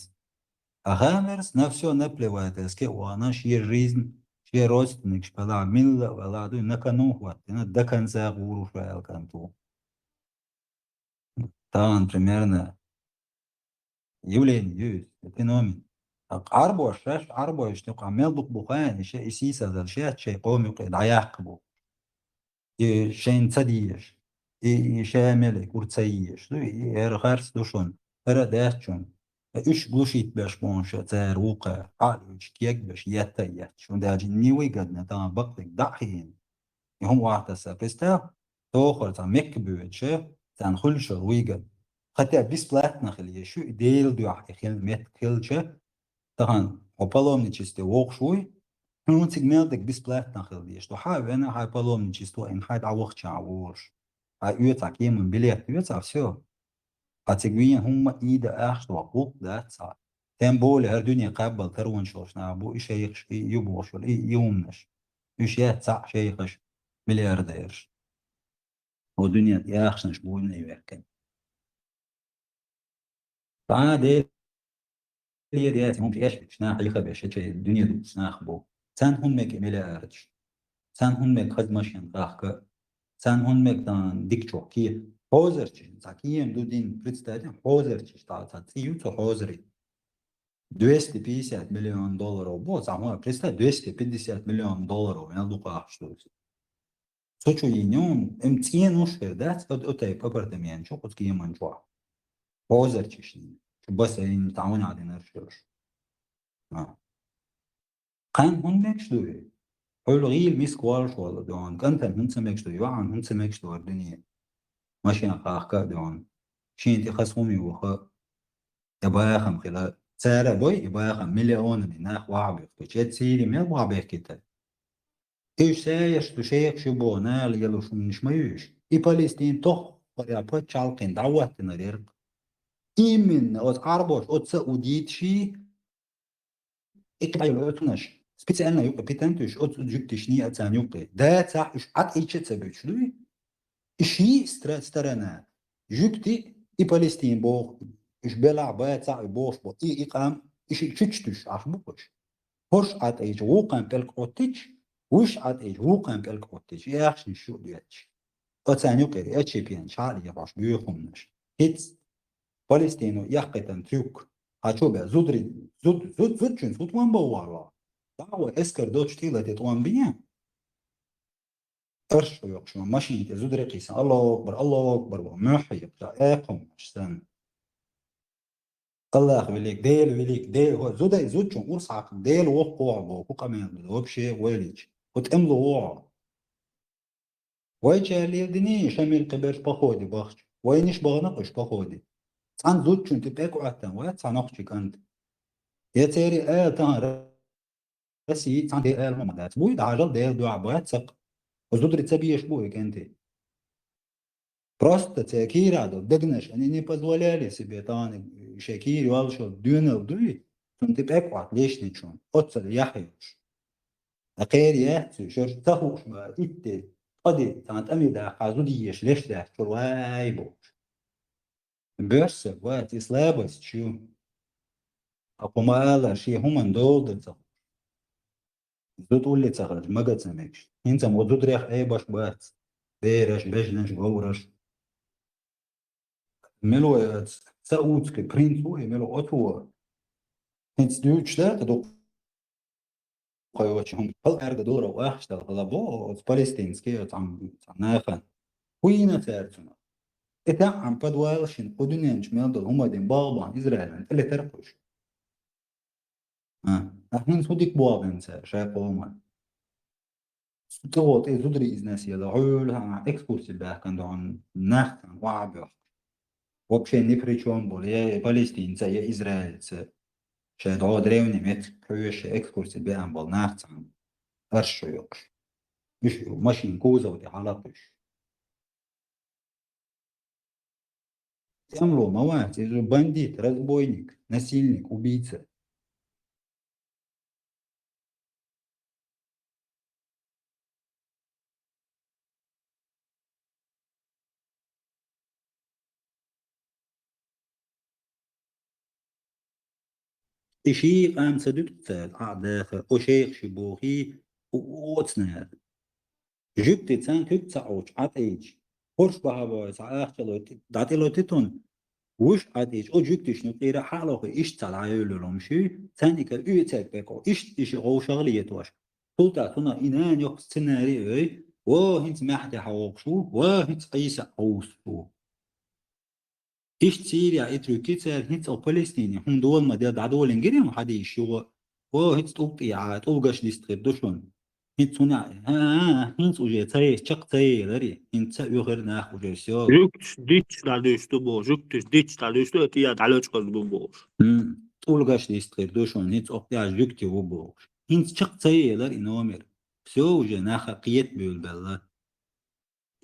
أغامرس نفسه نبلوات اسكي وانا شي ريزن شي روست نكش بلا ملا ولا دو نكنو واتنا دكان زاغورو فايل كانتو طبعا примерно يولين يوز فينومين عربو الشاش عربو يشتق عمال بقبقان شيء سيسا ذا شيء قومي قيد عياقبو شين تديش شامل كورتسيش دو غارس دوشون داشون إيش بوشيت باش بونش تار وقع عالي كيك باش يتا شون داجي نيوي قد نتا بقلك دحين هم واحدة سابستا توخر تا مكبوت شا تان خلش رويقد حتى بس بلاتنا خليه شو ديل دو حكي خل مت كلشة طبعا وبالوم نشيستي ووق شوي هون تجمعتك بس بلاتنا خليه شو حاب أنا هاي بالوم نشيستو إن هاي عوق شعورش هاي يوتك يمن بليت يوتك شو هتجوين هم إيدا أخذ وقوق ذات ساعة تنبول هر دنيا قبل ترون شوش نابو إيش يخش يبوش ولا يومنش إيش يتسع شيخش مليارديرش ودنيا ياخشنش بولنا يوكل بعد دياتي هم في إيش شنا حيخة بيش الدنيا دو سناخ بو سان هم مك ملياردش سان هم مك خد ماشين قاخك سان هم مك تان ديك شوكي حوزرش زكيم دو دين представьте حوزرش تا تيوتو حوزري 250 مليون долларов бо само представь 250 миллион долларов я лука что сочу инём эмтиен уж дать от этой апартамент شو قد كيما نجوا حوزرش بس إن تعاون علينا رشوش قان هناك شو حلو غير ميس كوارش ولا دون كنت هنسمك شو يوعن هنسمك شو الدنيا ماشي نقاق دون شين تخصمي وخ يبقى خم خلال سعره بوي يبقى خم مليون من ناخ وعبي كتشت سيري ما وعبي كده إيش سايش تشيك شو بونا ليلو شو مش مايوش إي بالستين توخ يا بتشالقين دعوة نرير إيمن أو عربوش أو تسعوديت شي إكبايو أتناش سبيتسالنا يوقع بيتنتوش أو تجيبتش نية تان يوقع ده صح إيش عاد إيش تسبيش لوي إشي سترانا جبتي إي بالستين بوخ إيش بلع بات صح بوش بو إي إقام إيش تشتش عشبوش هوش عاد إيش وقام بالقوتش وش عاد إيش وقام بالقوتش يا أخي شو بيتش أتان يوقع إتش بيان شعلي يباش بيخمنش هيتس بالستينو يقتن تروك هاتشوبه زودري زود شن زود وان بوارا دعوة اسكر دوتش تيلا تتوان بيان أرش يوق شو ماشي زودري قيسا الله أكبر ومحي اقم أشتن الله وليك ديل هو زود شن ورصعك ديل وقوع بو كمان وبشي ويليج وتأمل وقوع ويجي اللي دني شامل قبش بخودي باخش وينش بغنقش بخودي عن زود شن تبقى قعدتن ويتصنقش كانت يا تيري تان رسي عن دي ما مدات بوي عجل دي دو عبوات سق وزودري تسبيش بوي كنتي просто تاكيرا دو دقنش اني не позволяли себе тан شاكير والشو دون دوي كنت بقعد ليش نشون اتصل يحيش غير يحسو شر تخوش ما إتي قدي تانت أمي دا قازوديش ليش دا شرواي بوش بس وات إسلابس شو أقوم آلا شي هم دول دلتا زود أولي تغرج ما قد سميكش إنت موجود ريح أي باش بات بيرش بجنش غورش ملو تساوتك برينتو ملو أتو إنت دوش ده تدو قيوتشهم هل أرجع دورة وأحشتل غلبو فلسطينسكي تعم نافن وين ثارتنا إذا عم بدوالشين قدنيان شمال هما دين بابا إسرائيل اللي تركوش أحين صديق بابا شايف هما تغوط زدري إزناس يلا عولها إكسكورس باه كان دون نخت وعبه وبشي نفريشون بولي فلسطين يا إسرائيل شايد عود ريوني مت كويش إكسكورس باه بول نخت أرشو يوكش مش ماشين كوزا ودي علاقش Самло, мала, ты же бандит, разбойник, насильник, убийца. Иши ам садут عادة أشيخ شبوخي ووتسنا جبت تان كيف تعوج عتيج خرش بها بايس عاختلو دعتلو تتون وش عتيج أو جبتش نقيرة حالوخ إيش تلعيلو لمشي تاني كالأيتك بكو إيش غو شغلية واش قلتا تنا إنان يوك سيناريو وهنت محتي حوقشو وهنت قيسة عوسو إيش سيريا إترو كتير هنت أو فلسطيني هم دول ما دول إنجليهم حدي يشوا وهنت توقيعات أوجش ديستريب دوشون هنت صنع هنت وجه تري شق تري لري هنت يغير ناخو جيسيو Жуктиш, дичтар düştü bu. Juktiş, dичтар düştü. Ötüye dalöçkaz bu bu. أوجش ديستريب دوشون هنت أوقيع جوكتي وبو هنت شق تري لري نومر سو وجه ناخا قيت بيول بلا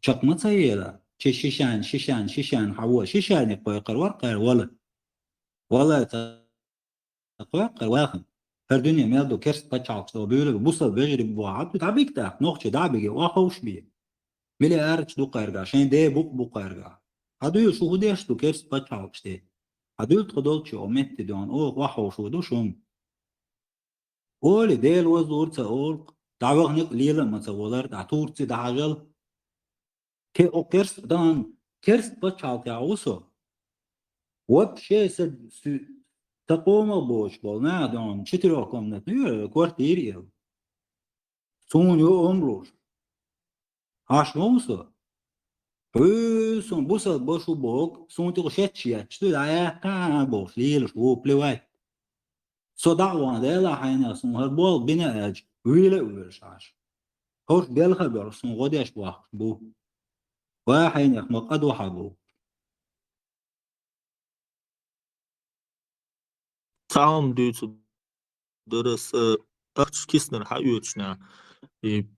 شق ما تري لا شيشان حوا شيشان يقوي قروار قر ولا تقوى واخد فالدنيا ميادو كرس بتشعب سو بيقولوا بوصل بيجري بوعد تعبيك تا نوخش دعبي واخوش بيه ملي ارتش دو قرقا عشان ده بوك قرقا هادو شو هديش دو كرس بتشعب شتي هادو تقدرش اومت دون او واخوش ودو شوم اولي ديل وزور تقول دعوغنك ليلة ما تقولر دعتور تدعجل كي او كرس دان كرس بتشعب يعوسو وبشي تقوم بوش bolna don četiri komnatnu kvartiriju. Sunju omruš. Aš mūsu. Pösun busal bošu bok, sunti šetšija, čtu da je kā boš līliš uplivai. So da'wan dela hayna sun har bol bina aj, vile uveršaš. Hoş belha bel sun godiaş vaqt bu. Wa hayna maqad wahabu. Sağım düçü dırıs ırç kisner ha üçna.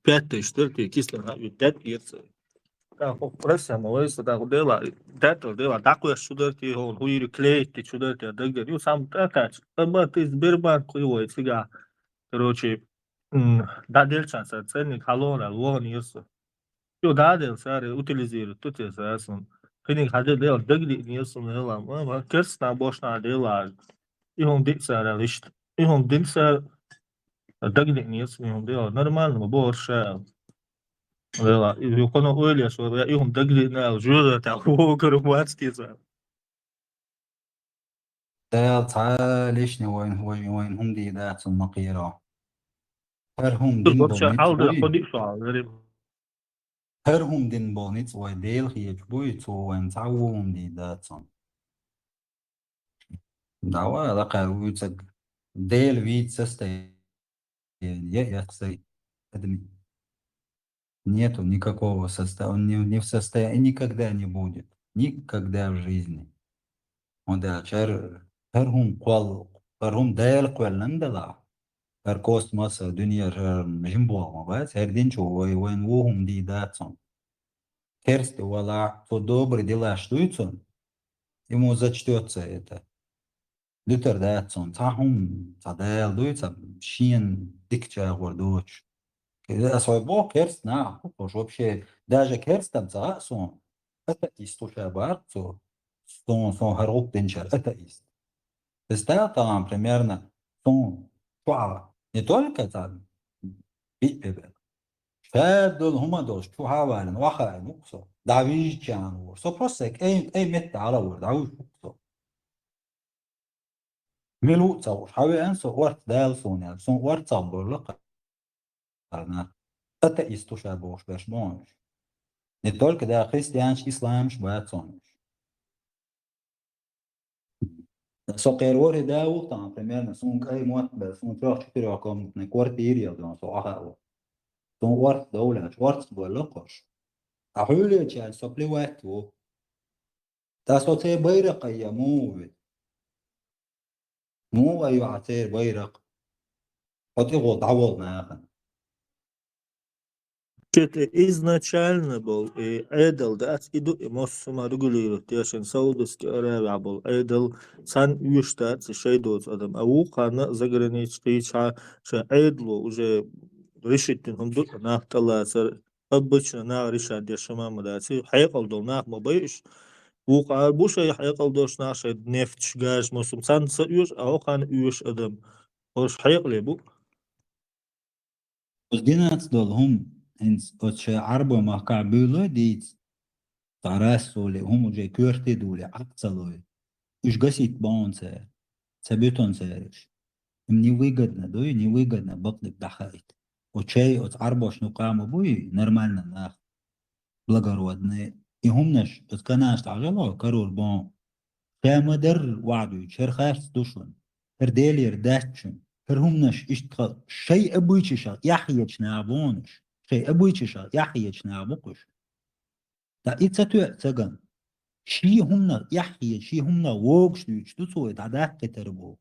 Pette iştir kisner ha ütet yırtsı. Da presa moysa da dela dato dela dakle şudur hol huyru kleyt şudur da geliyor sam taç. Ama tiz birban koyu siga. Короче, да делчанса ценник халора лон йосу. Yo da del sare utiliziru tutte sasun. Kini hade del dagli niyosu nela ama kersna boşna dela. İhon dik sare list. İhon dik sare dagli niyosu ihon dela normal mı borşa. Dela yukono öyle sonra ihon dagli ne juda ta o kuru watstisa. دايل تعالشني وين هم دي ذات المقيرة هرهم دين Borşa بونيت aldı بوي kodik sual. هرهم دين بونيت وديل هيج بوي تو وين تعوهم دي ذاتهم دعوة لقى ويتسك ديل ويت سستي я кстати, нету никакого состояния, он не в состоянии, никогда не будет, никогда в жизни. Он да هرهم دايل قوالندلا هر كوسموس دنيا جنبوهم بس هردين شو وين وهم دي داتهم Керст вала то добрые дела штуются, ему зачтется это. Лютер датсон, тахум, тадел, дуется, шин, дикча, гордоч. А свой бог керст, на, уж вообще, даже керстом засон, это ист уже барцу, сон харук денчар, это ист. Está там примерно сон, шуава. Не только там бит-бебек. فدول هما دول شو هاوالن واخا نقصو دعويش جان ور سو بروسك اي مت على ور دعويش نقصو ملو تصور حاوي انسو ورت دال سونيا سون ورت صبر لك انا اتا استو شابوش باش بونش не только да христианш исламш бацонш só quero ور دا وقتا примерно سون اي موت بس سون تروح تشتري كم من كوارتيريا دون سو اخا سون ورت دولة ورت بولقش احولي تشال سوبلي وقت تاسو بيرق يا مو أيوة عتير بيرق حط يغوض عوض ناخن Что-то изначально был Эдел, да, иду и моссума регулирует, я сейчас Саудовский Аравия был, Эдел сан юштат, шейдот адам, а ухана заграничный ша Эдлу уже решительным тут нахтала, обычно на решать я шамама да, хайкал дол нах мабаиш, уха буша хайкал дош наша нефть газ моссум сан юш, а ухана юш адам, ош хайкал бу. وزدينات دول هم هنس أتش عربو ما كعبولو ديت تعرسوا هم جاي كورتي دولي عقصلوا إيش قسيت بونسا سبيتون سارش مني ويجدنا دوي ني ويجدنا بطلب دحايت وشاي أت عربوش نقام بوي نرمالنا ناخ بلغر ودنا يهمنش اتكناش تعجلو كارول بون كما در وعدو شر خاش دوشون هر ديلير داتشن هر همنش اشتغل شيء ابويتشا يحيج نابونش شيء ابويتشا يحيج نابوكش تا اتساتو تسغن شي همنا يحيج شي همنا ووكش دوش دوسو تعداك تربو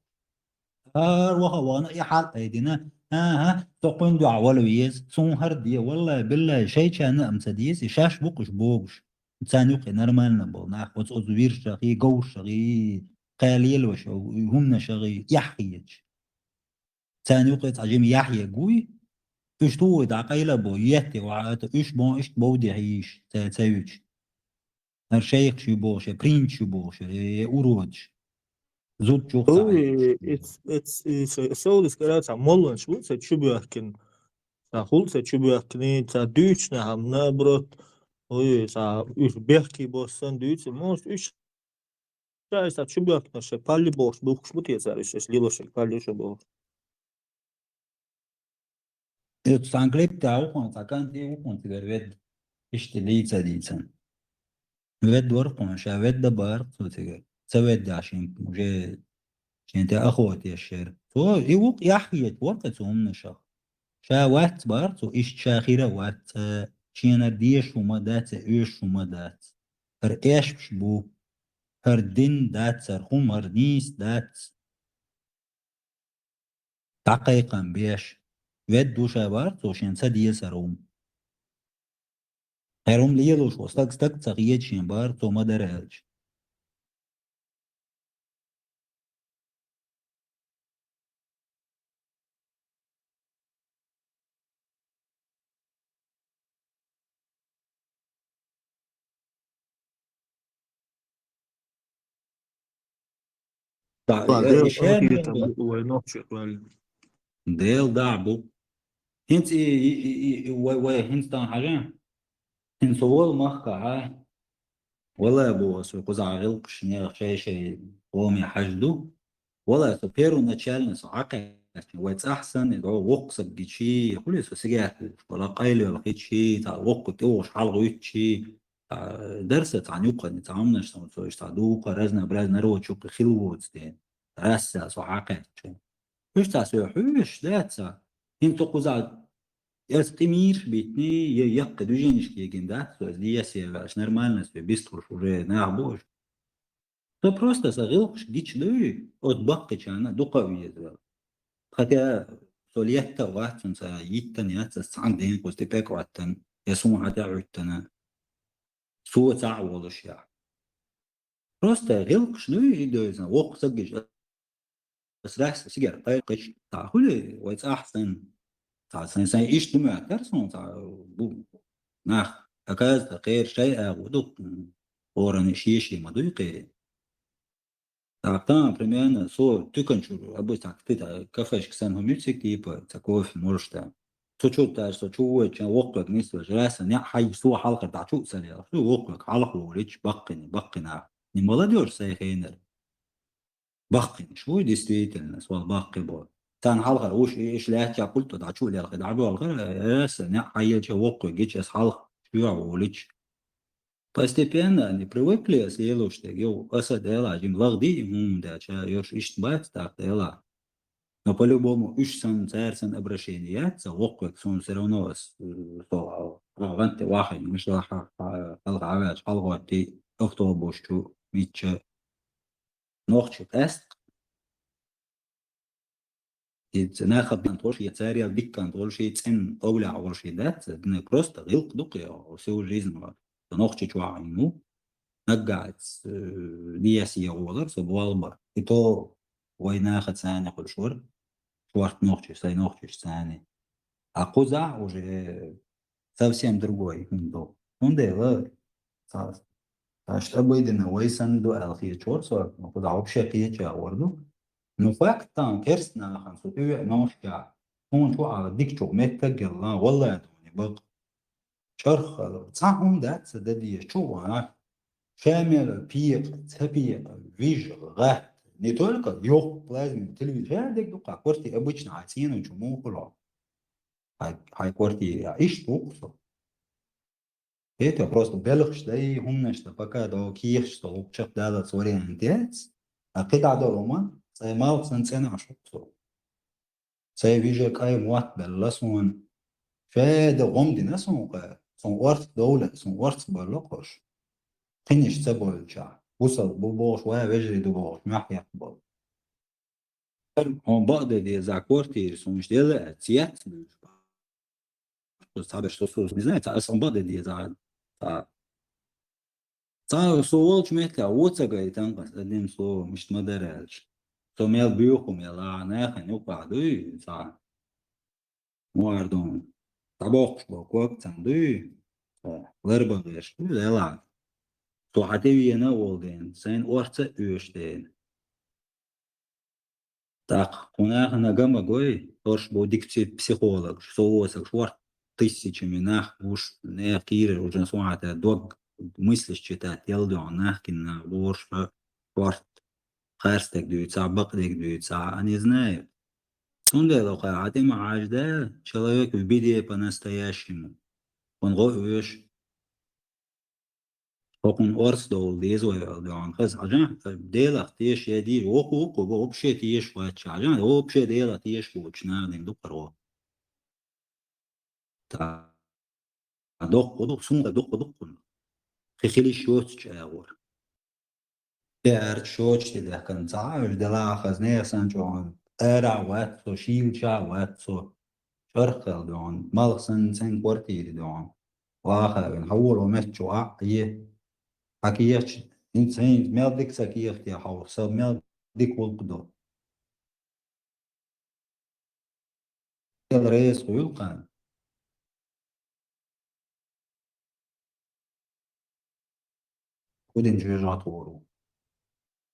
هار وها وانا يحال ايدينا ها تقوين دو عوالو يز سون هر دي والله بالله شيء كان امسديس شاش بوكش بوكش تسانيوقي نرمالنا بول ناخ وتزوير شغي قوش شغي قليل وش هم شغي يحيج تسانيوقي تعجم يحيى قوي ايش تو دعقيلة بو يهتي وعاته ايش بو ايش بودي هيش تساويج هر شيخ شي بوش برين شي بوش اوروج زود جوق Ой, it's Saudовская Аравия, молон швуца чубяхкин. Хулца чубяхкин, та дючна хам наоборот. Ой, та уж бехки боссан дюц, может, уж та чубяхкин, ше палли бош, бух шмутия цариш, лилошек палли ше бош. تسانكليب تاعو كون تاكان دي وكون تغرد ايش تليتsa ديتسن ود ورقون شا ود دبار تسوتيغر سويد عشان مجي انت اخوتي الشير تو يوق يحيى ورقتهم نشخ شا وات بارتو ايش شاخيرة وات شينا ديش وما دات ايش وما دات هر ايش بشبو هر دين دات سرخوم هر نيس دات دقيقا بيش ودو شا بارتو شين سدي سروم هروم ليلوش وستاك ستاك تغييت شين بارتو ما دراج Padel, إشان tam وينوتشي قال. ديل دعبو هنت هنت تان حاجة هنت صوال مخكعة ولا أبو سوق زعغل قشنير شيء قومي حجدو ولا سبيرو نتشالن صعقة ويتس أحسن إذا وقصك جيشي كل سجات ولا قايل ولا قيت شيء تاع وقت توش حلقة شيء درست عن يوقع نتعاملش سويش تعدوق رزنا برزنا روت شوك خلوت تين راسا صعقة مش تاسو حوش داتسا انتو قزاد يستمير بيتني يق دوجينش كي جندا سو دي يسي باش نورمالنا سو بيستر شوري نعبوش تو بروستا سغلقش ديش دوي اتبقى انا دو قوية زال خاطر سوليتا واتن سا يتن ياتس ساندين قوستي بيكو عتن يسمو حتى عتنا سو تعوضش يعني بروستا غلقش دوي دوزن وق سجش بس راح سيجار طايقش تاع كل ويت احسن تاع سنة ايش دمع كرسون تاع بو ناخ اكاز غير شيء ودوق ورا نشيشي ما دوقي Так, там примерно тыканчу, обычно так, ты кафешки сан хомюцик, типа, кофе, можешь там. Чуть-чуть, чуть чем вокруг не слышится, не хай, халка, да, чуть салил, вокруг, халку, речь, баккина. Не молодежь, сайхейнер. Баккин, что действительно, свал бакки был. Тан халка, уж إيش لا تقول تدعوا لي الخدعة والغير не хай, чем вокруг, гечес халк, шпио, речь. Постепенно они привыкли, съели, что eu ăsta de la jim lagdi, de aceea eu și băieți, так de la. Но по-любому, уж сам царь обращение, он все равно аванте واحد مش راح الغاوات الغوتي اختوبوشتو ميتش نوختش است ناخد نطولش يتساري بيكان طولش يتسن أولى أول شيء ده просто غلق دقيقة وسوي جيزن نوختش توعينو نقعد دياسي غولر سبوالبر إتو ويناخد ثاني كل شهر шварт ногчиш, сай ногчиш сани. А коза уже совсем другой был. Он делал, что обыденно, войсан до алхи чорсо, но куда вообще пьеча орду. Но факт там керсна хан сутуя ногча. Он شو على ديك شو متى قال والله يعني بق شرخ صاحهم ده سددي شو أنا شامل بيق تبيق فيج غه не только ёх плазме телевизор дек дука корти обычно оцену чему было хай корти и что это просто белых что и умно что пока до киев что лучше дала сориентец а когда до рома саймал сенсена что сай вижу кай муат белласун فهذا غمدي ناس son ورث دولة son ورث بلقش قنيش سبول شع وصل بوش وها وجري دبوش ما يقبل On bada za kvartīras un šķielē ciets. Sabes, что не знаю, он bada за солч метля, оцага и там одним словом, мишт мадерельш. То мел бюху, мела, неха, не упаду, за муардон. Табок шло, кок цанду, лербагеш, лела. То хатевиена олден, sen орца öşten. Так, у нас на гамагой тоже был психолог, что шварт тысячами нах уж не киры уже смотрят дог мысли читать дело нах кина уж шварт харстек дуется бакдек дуется они знают. Он делал хатим ажда человек в беде по-настоящему. Он гоешь Hokun ors dol dezvoyal devam kız ajan dela tiyeş yedi oku вообще tiyeş vaç ajan вообще dela tiyeş voçna den do pro ta dok sunga dok khili shoch chawor der shoch de kan zaal de la khazne san jon era wat so shil cha wat so sharqal don mal san kwartir don واخر نحول ومشوا عقيه حكيش إنسان مالدك سكيخ يا حور سو مالدك والقدر الرئيس ويلقان ودين جيجات ورو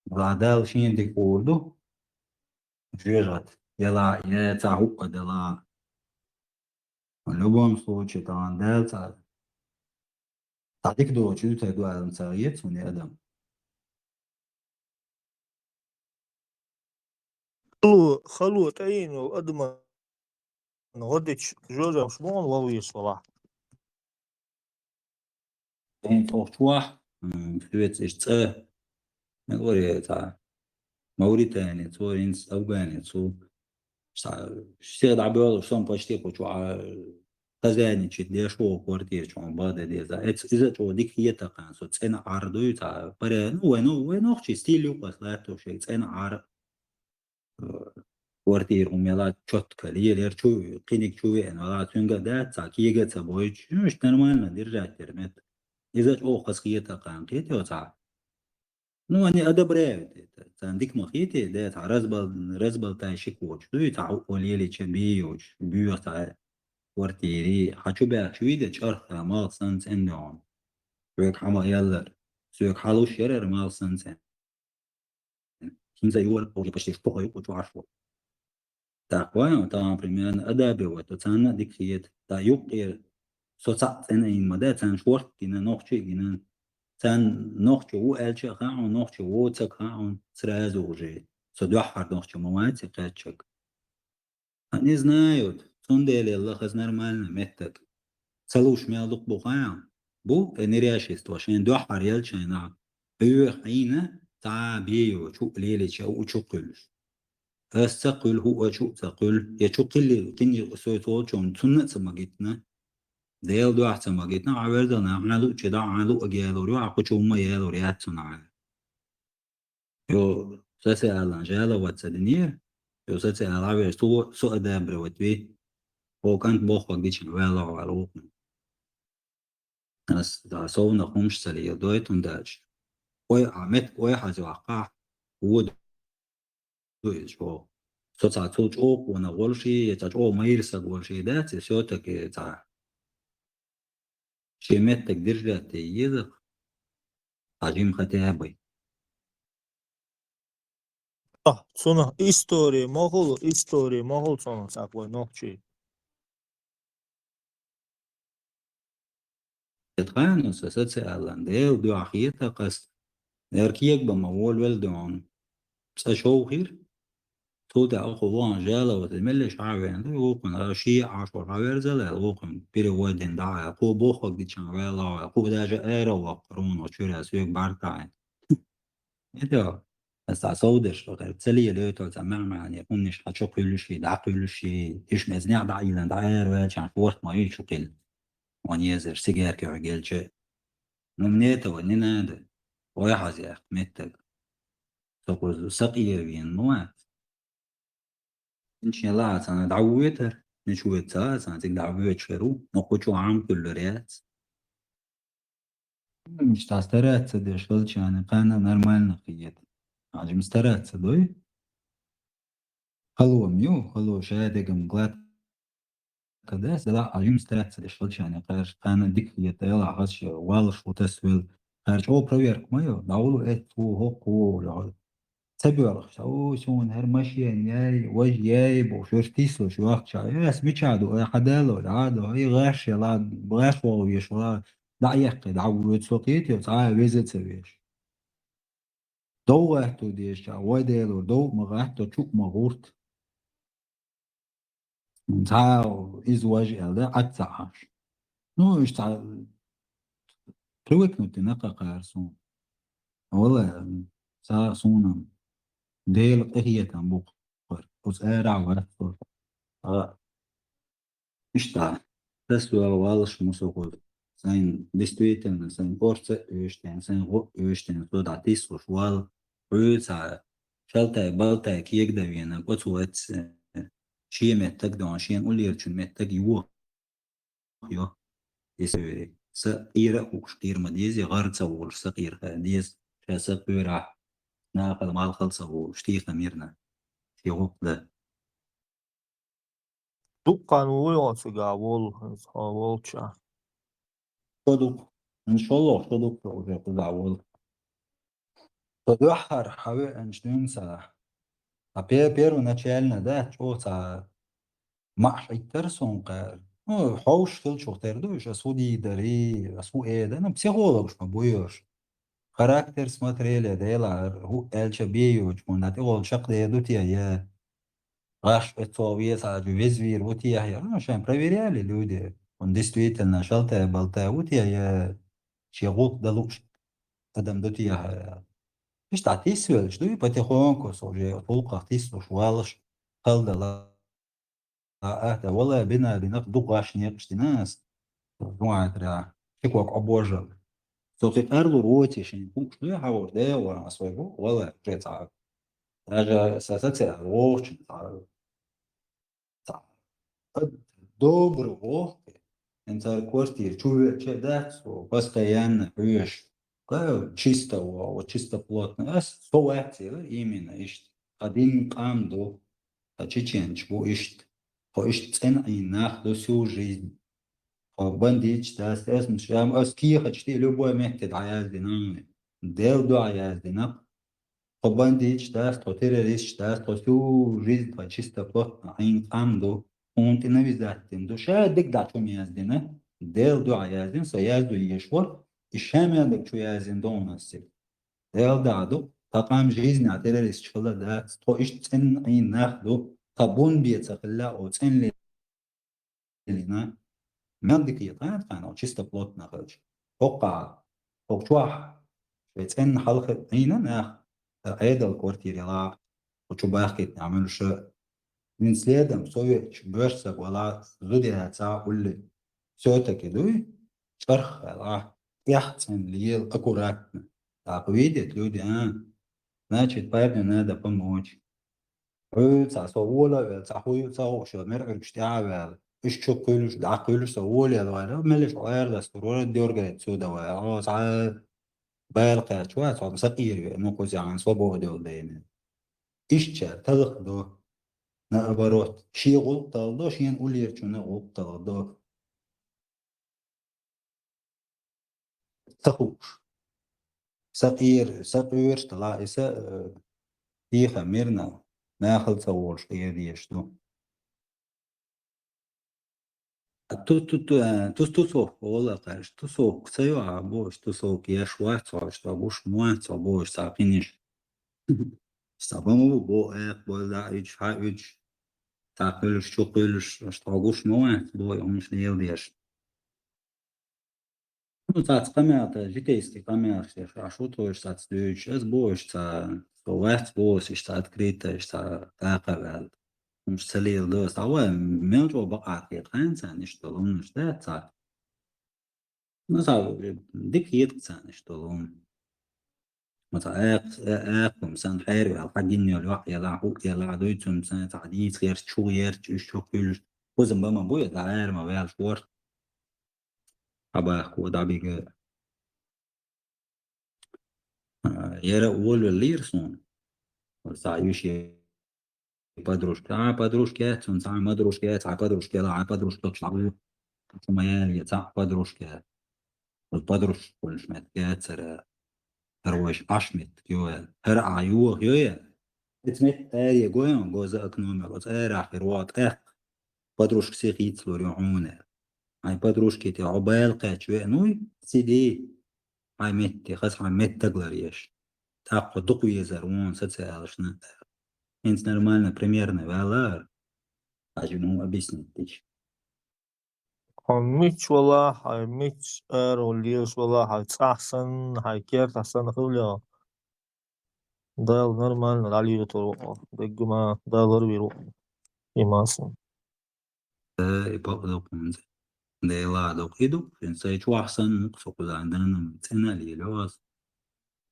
بعدال شين ديك وردو جيجات يلا يتعوق دلا в любом случае там дельта تعطيك دو شو تدو على مساويات وني أدم خلو تعين وأدمى غدش جوجا شمون وويش والله بين توشوح فيت إشتاه نقولي تاع موريتانيا تورينس أفغانيا تو شتير عبيال شلون باشتي كوشوا خزاني شد ليشوا كوارتير شلون بعد ديزا إذا تو ديك هي تقان سو تسنا عرضو تاع برا وين أختي ستيليو بس لا تو شيء تسنا عرض كوارتير وميلاد شوتكا لير شو قينك شو يعني ولا تونجا ده تاع كيجا تبويش مش نورمال ندير ترمت إذا تو خسقية تقان قيت يو تاع Ну, они одобряют это. Цандик махите, да, это разбал тайши коч. Ну, это олели чабиоч, бьёта квартире. Хочу бях швиде чарх мал сансен дон. Сюк хама яллар. Сюк халу шерер мал сансен. 15 يورو أو يبقى شيء يقول عارفه تقوى طبعا بريمير أدابي وتتسنى ديكيت تا يقير صوت إن مدة تان شورت جنا نوخشي جنا تان نوخشي هو ألشي خاون نوخشي هو تكاون سرازو جي صدوح نوخشي مواد تقاتشك они знают сондели الله خز нормально متك سلوش ميالوك بوخايا بو نرياشيست شين دوحر يلشينا بيو حينا تا بيو شو ليلي شو تشقلش استقل هو شو تقل يشقل كني سويتو شون تنة سماجتنا ديل دو أحسن سماجتنا عبردنا عملو كدا عملو أجيالوري وعقو شو ما يالوري هاتسنا يو ساسي ألان جالا واتسدنير يو ساسي ألعب سو أدابر وتبي هو كانت بوخ وقديش ولا على وقنا ناس دا صونا خمش سلية دويت ونداج وي عمت وي حاجة وقع هو دويت شو صوت صوت أوق وانا غولشي يتاج أو ما يرسل غولشي ده تسيوتك تا شيمتك درجة تيجي عجيم ختابي Sonra история могул sonra такой ночи. تتخانو ساسات سألان ديل دو عخيتا قست نركيك بموال والدون ساشو خير تودا أخوان جالا وتملش عاوين وقن شيء عشر عوير زلا وقن بيري ودين داعي قو بوخك دي شنغالا قو داجا ايرا وقرون وشوري اسويك بارتاين إذا بس عصودش غير تسلية ليتو تمام يعني يكونش هتشوف كل شيء دع كل شيء إيش مزنع دعيلا دعير ويش وقت ما يشوكل ونيزر سيجار كعجل شيء نمنيتا وننا ده ويحز يا متك تقول سقير بين موات إن شاء الله أنا دعوتها نشوتها أنا تدعوت شرو نقوشو عام كل ريات مش تسترات صدق شغلش يعني قانا نورمال نقيت عادي مسترات صدق خلوة ميو خلوة شادق مقلات كده لا عادي مسترات صدق شغلش يعني قارش قانا ديك يطلع غش والش وتسويل قارش أو بريرك مايو دعولو إيه هو هو سبيل أو شون هرمشي يعني وجاي بوشوش تيسو شو أخشى ياس بيشادو حدالو العادو هي غاش يلا بغاش ويش ولا لا يقد عود سوقيت يتعا بيزت سبيش دو غاحتو ديش وديلو دو مغاحتو شوك مغورت تعاو إزواج ألا عتعاش نو إيش تعا ترويك نتنقى قارسون والله سا صونا ديل قهية تنبوق بس أرع ورثو İşte tesla varış musuqul sen действительно sen orta öşten sen o öşten so da tisur wal rüsa şalta balta kiyek da yana qotwat شيء محتاج ده عشان قول لي يرشن محتاج يوه يو يسوي سقيرة وكتير مديز يغرد سوول سقير ديز شاسقيرة ناقل مال خلصة وشتي خميرنا في غقدة Dukkan uyosuga volcha. صدق إن شاء الله صدق وجاء أول تدحر حوي أنشتون سا первоначально да чоца маш итерсон قال ну حوش كل شو تردوش أسودي دري أسو إيه ده أنا психолог ما بويش характер смотрели дела هو الشبيه وجمنا تقول شق ده دوتي يا غاش اتوبيه ساعة везвир вот я ну шем проверяли люди он действительно шалта болта вот я شيغوك دلوش قدم دوتي يا مش تعطيس ولا شنو потихоньку уже طوق تيسو شوالش قال لا أهدا والله بنا بناخدو غاش نيقش ناس نوع ترى شكوك أبوجل صوتي أرلو روتي شين بوك شنو يحاول ده ولا أسويبو والله جيت عارف أجا أساسا روش добрый вовк انت квартир чувствуешь да постоянно пьешь чистого вот чисто плотно соуатил именно ишт один камду чеченч бу ишт ишт цен и нахду всю жизнь бандич да اسم شام اسكي خشتي любой метод عياز دينام ديل دو عياز دينام То бандит считает, то террорист считает, то всю жизнь твоя чисто плотно, عنده وانت نویزدین دو شاید دک داتو میازدینه دل دو عیازدین سیاز دو یشور işeme dek şu yazında olması. Del dado tapam жизнь а террорист çıkıla da to iş sen ayın nahdu tabun bir tsakilla o sen lina مندك يطان كان чисто плотно خرج وقع وقتوح بتسن حلقة هنا ناخ عيد الكوارتير لا وشباخي نعمل شو من سليدم سوي بورصة ولا زودي هتسا كل سوتا كدوي شرخ لا يحسن لي الأكورات تعقيدة لودي значит поэтому надо помочь صوولة صحوي صوش مرعب اشتعب إيش شو كلش دع كلش صوولة ولا ملش غير دستور الدور سودا ولا صار بالقى شوية صار مسقير نقص عن صبوا دول دين إيش شا تذكروا نعبرت شيء غلط الله شيء نقول يرجعنا غلط الله تخوش سقير طلع إسا هي خميرنا ناخذ صور شيء ديشتو tu soğuk ola karşı tu soğuk sayıyor aboş tu soğuk yaş var çarşı aboş muat aboş sapiniş sabamı bu bu da üç ha üç takılış çok ölüş işte aboş muat bu olmuş değil diyor. Ну так камера житейский камера а что то есть отстаешь сейчас бош та совет бош ist открыто ist так مش سليل دوست هو ملجو بقى في خانسة نشتغلون مش ده صار مثلا ديك يتسان نشتغلون مثلا مثلا حيري على حاجين يلا يلا حوك يلا دويتهم مثلا تعديد غير شو يرج شو كل وزن بما بويا تعير ما بيعرف شور أبا أخو ده بيجي يرى أول الليرسون وسايوشي подружки, он сам подружки, подружки, шлагу, моя лица подружки, вот подружки, кольш мет, гецер, روش أشمت يوه هر عيوه يوه اتمت آري جوين جوزا أكنومي بس آخر وقت بدروش كسيخيت لوريعونه هاي بدروش كتي عبال قاتشوه نوي سيدي هاي متي خاص هاي مت تقلريش تاقو دقوي زرون ستسألشنا انت нормально примерно валар ажну объяснить тыч ميتش والله هاي ميتش وليش والله هاي أحسن هاي كيرت أحسن خليا دال نورمال عليه تو دقما دال غربي يماسن يبقى منزل ده لا دوقيدو فنساي شو أحسن نقصق عندنا نمتنا ليلوز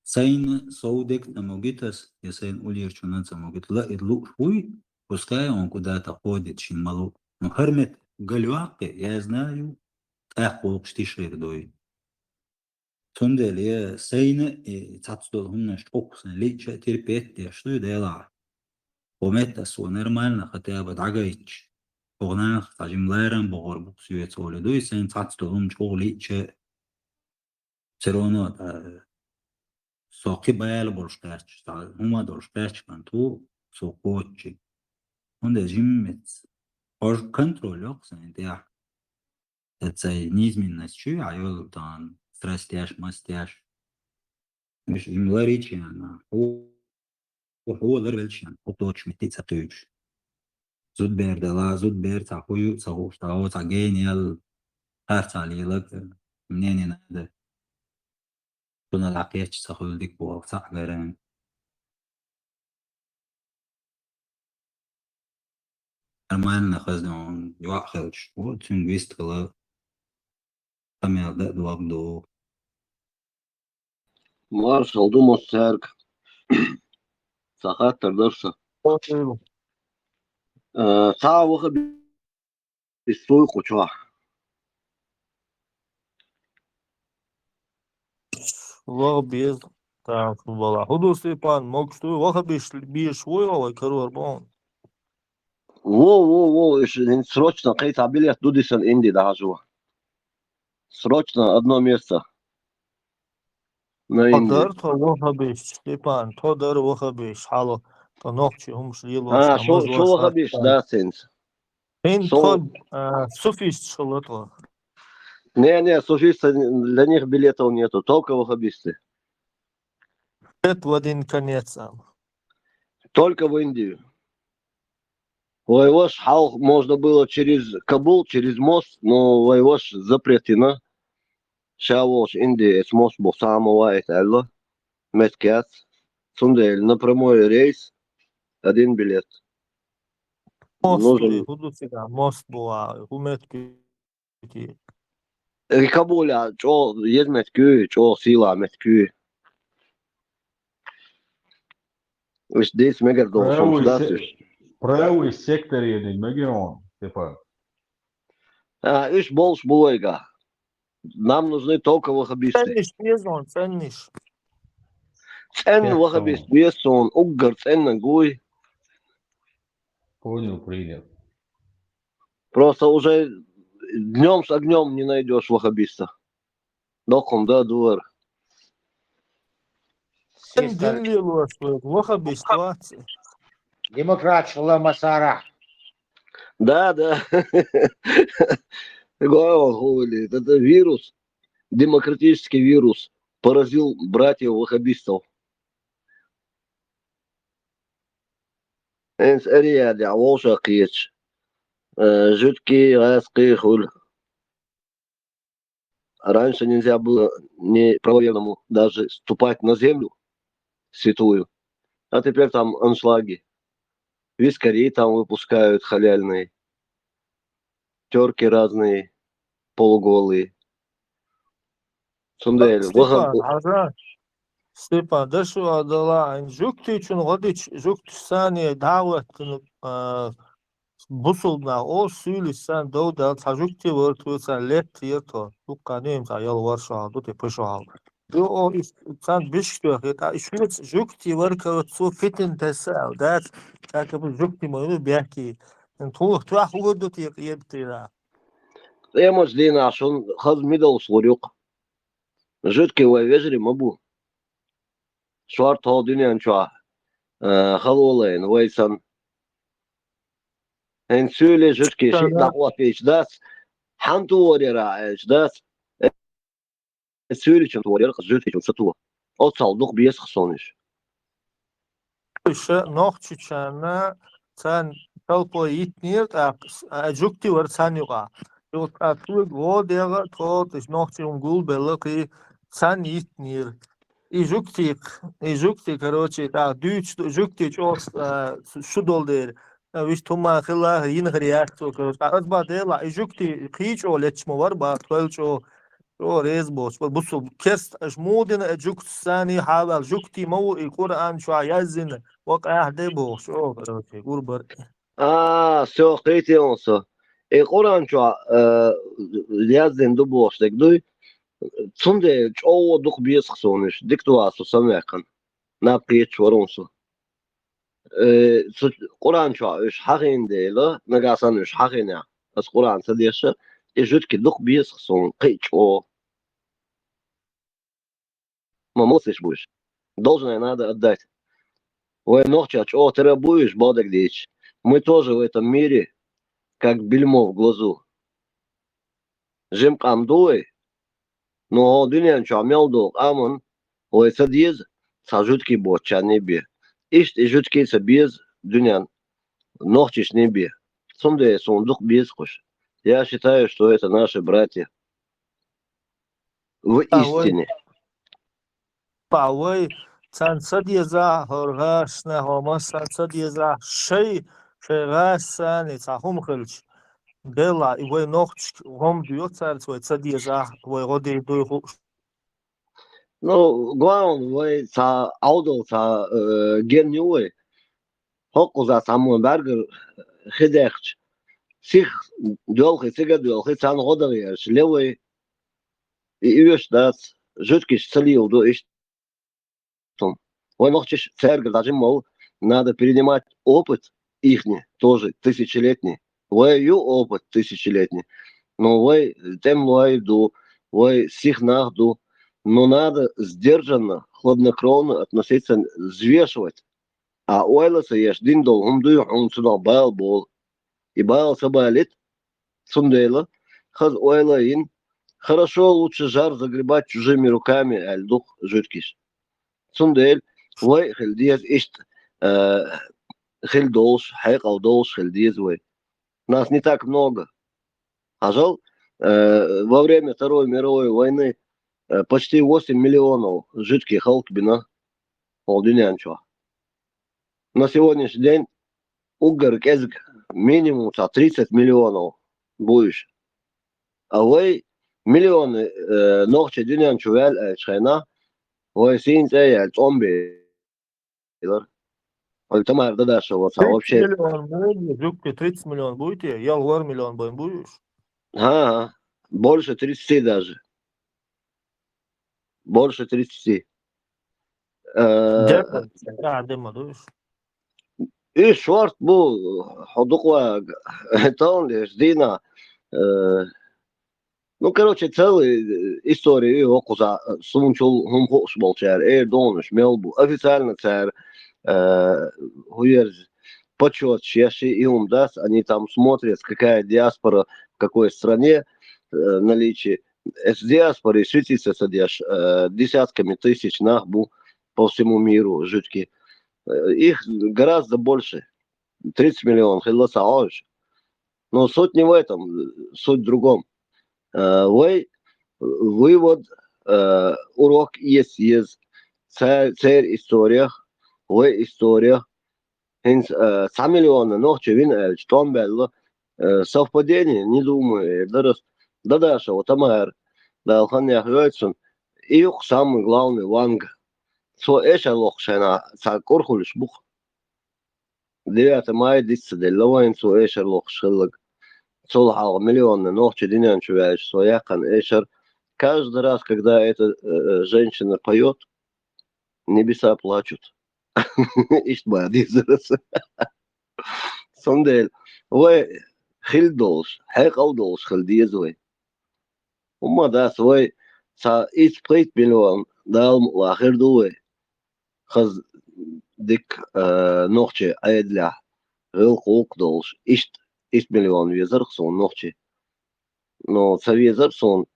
سين صودك نموجيتس يسين أولير شنان سموجيت لا إدلو شوي пускай он куда-то ходит шинмалу но хермет галюаке я знаю أخو штишер дой Tundeliye seyne tatstol hunnaş oksan liçe terpet ya что дела ومتى سو نرمال хотя бы дагайч Огнах тажимлайран богор буксует соле дой сен татстol хун чог liçe цероно соки байал боршкарч ума доршкарч kan tu sokochi онде жиммет ор контроль оксан я это неизменность чу айол там страстяш мастяш مش جملاريتش يعني هو غير يعني اوتوتش متي تساتوش زود بير دلا زود بير تاخويو تاخوش تاخو تاجينيال هارت علي لك منين هذا كنا العقيتش تاخو ديك بو صح غيران المال خزنون يواخلش وتنجويست كلا تميل ده دوابدو Marshall Dumos Serg سخاطر درسة ساعة وقت بالسوق وشوح والله بيز تعرف والله هدو سيبان موكستو واخد بيشوي والله كرور بون во срочно какие-то билет Дудисон Инди даже срочно одно место на Индии. Тодар то вахабиш, Степан, тодар вахабиш, хало, то ногчи хумш лилош, намаз Шо ваш вахабиш, да, сенс. Ин Со... то суфист шалото. Не, суфисты, для них билетов нету, только вахабисты. Это в один конец сам. Только в Индию. Воевош хал можно было через Кабул, через мост, но воевош запретено. Шавош Индия, с мост был самого это, Меткят. Сундель, на прямой рейс, один билет. Мост, Нужен. худу сега, мост была, уметки. Кабуля, чо есть меткю, чо сила меткю. Здесь мегер должен сдаться. Правый сектор едет, Мегион, типа. Иш больше буйга. Нам нужны только вахабисты. Ценниш, пьезон, ценниш. Цен вахабист, весон, угар, цен нагуй. Понял, принял. Просто уже днем с огнем не найдешь вахабиста. Доком, да, дуэр. Цен Систер, дилли лош, вахабиш, твацы. демократ Шула Масара. Да. Это вирус, демократический вирус, поразил братьев вахабистов. Энс Ариади, Аволша Кич, жидкий раских. Раньше нельзя было не правоверному даже ступать на землю святую, а теперь там аншлаги. Вискари там выпускают халяльные, терки разные, полуголые. Сундель, Степан, ага. Степан, да что адала, жукти чун годич, жукти сани дават, бусулна, о сүйли сан доуда, тажукти вортуца лет тирто, тукканем та ялварша, дути пышал. О, сан бишкто, это ишвиц жукти варка цу фитин тесал, да, как бы жукти мою бяки. Туах угодут ебтира. Эмоч дина, шун хаз мидал слурюк. Жидкий вайвежери мабу. Шварт холдинян чуа. Халолайн, вайсан. En сүйли жидкий шит дақуа пейч дас. Ханту орера эч дас. Сүйли чун туорер, жидкий чун сатуа. От салдук биес хсониш. Нохчи чана, цан талпо итнир, жукти вар цанюга. Туг водега, тот, нохчи унгул белки, цан итнир. И жукти, короче, дүйч, жукти чос, шудолдер. Виш тума хила, инхриятсо, короче. Азба дела, и жукти, хичо лечмо вар, ба, твелчо, ريز بوش بصوا كيرست مودن جوك ثاني حاول جوكتي مو القرآن شو عايزين وقع ده بوش قربر Все, хейте он со. И Коран чуа, язен дубош, так дуй. Цунде чоу дух биес хсониш. Диктуасу самяхан. На печ воронсу. Коран чуа, уж хагин дела, нагасан уж хагиня. As Коран садеша, и жутки дух биес хсон. Кичо. Мамосиш будешь. Должное надо отдать. Ой, ночью, о, ты рабуешь, бодок дичь. Мы тоже в этом мире, как бельмо в глазу. Жим камдуй, но дуньян чамелду амон, ой, садиз, сажутки боча небе. Ишт и жутки сабиз дуньян, ногчиш небе. Сунде сундук без хуш. Я считаю, что это наши братья. В истине. Павой, цансадьеза, хоргашна, хома цансадьеза, шейгасан, цахум хилч. Бела, и вой ногч, хом дьёцар, свой цадьеза, вой годи дуйху. Ну, главное, вы са аудо, са гернюй. Хоку за саму бергер хидехч. Сих дёлхи, сига дёлхи, цан годовеш, левый. И ивеш дас, жуткиш салил до иш. Ой, ногчиш цергер, даже мол, надо перенимать опыт ихний, тоже тысячелетний. Ой, ю опыт тысячелетний. Но ой, тем лой ду, ой, сих нах ду. Но надо сдержанно, хладнокровно относиться, взвешивать. А ойласа еш дин дол хумду он сюда бал бол. И бал сабалит сундейла. Хаз ойлаин. Хорошо, лучше жар загребать чужими руками, альдух жуткиш. Сундейл, вой хельдиез ишт хель долш, хайкал долш хельдиез вой. Нас не так много. А жал, во время Второй мировой войны почти 8 миллионов жидких халкбина холдинянчо. На сегодняшний день угар кезг минимум 30 миллионов будешь. А вы миллионы ногче динянчо вел шайна, вы синте зомби. Ультамар да даша вот 30 вообще. миллион будет, жуки, 30 миллион будете? Ялвар миллион будешь? Ага, больше 30 даже. Больше 30. Дякую. Дема, будешь? И шорт был ходуква тон лишь дина. Ну, короче, целая история его куза сумчул хумхош болчар, донуш мелбу официально царь хуерз почет чеши и умдас, они там смотрят, какая диаспора в какой стране наличие. С диаспорой светится садишь десятками тысяч нахбу по всему миру жутки. Их гораздо больше. 30 миллионов, но суть не в этом, суть в другом. Вывод, урок есть цель историях, в историях. 100 миллиона, но чевин, что было совпадение, не думаю, да даже вот Амар, да Алханя Хвельсон, и самый главный Ванг. Со эша лохшена, са корхулиш бух. 9 мая 10 деловайн со эша лохшелаг. Солхал миллионы, но чединян чувяешь, своякан эшер. Каждый раз, когда эта женщина поет, небеса плачут. Иштба дизерс. Сондел, вы хилдолш, хекалдолш хилдизвей. Ума да свой са испрейт миллион, дал лахер дуэ. Хаз дик нохче айдля. Гыл кулкдолш. Ишт миллион визер сон нохче. Но са визер сон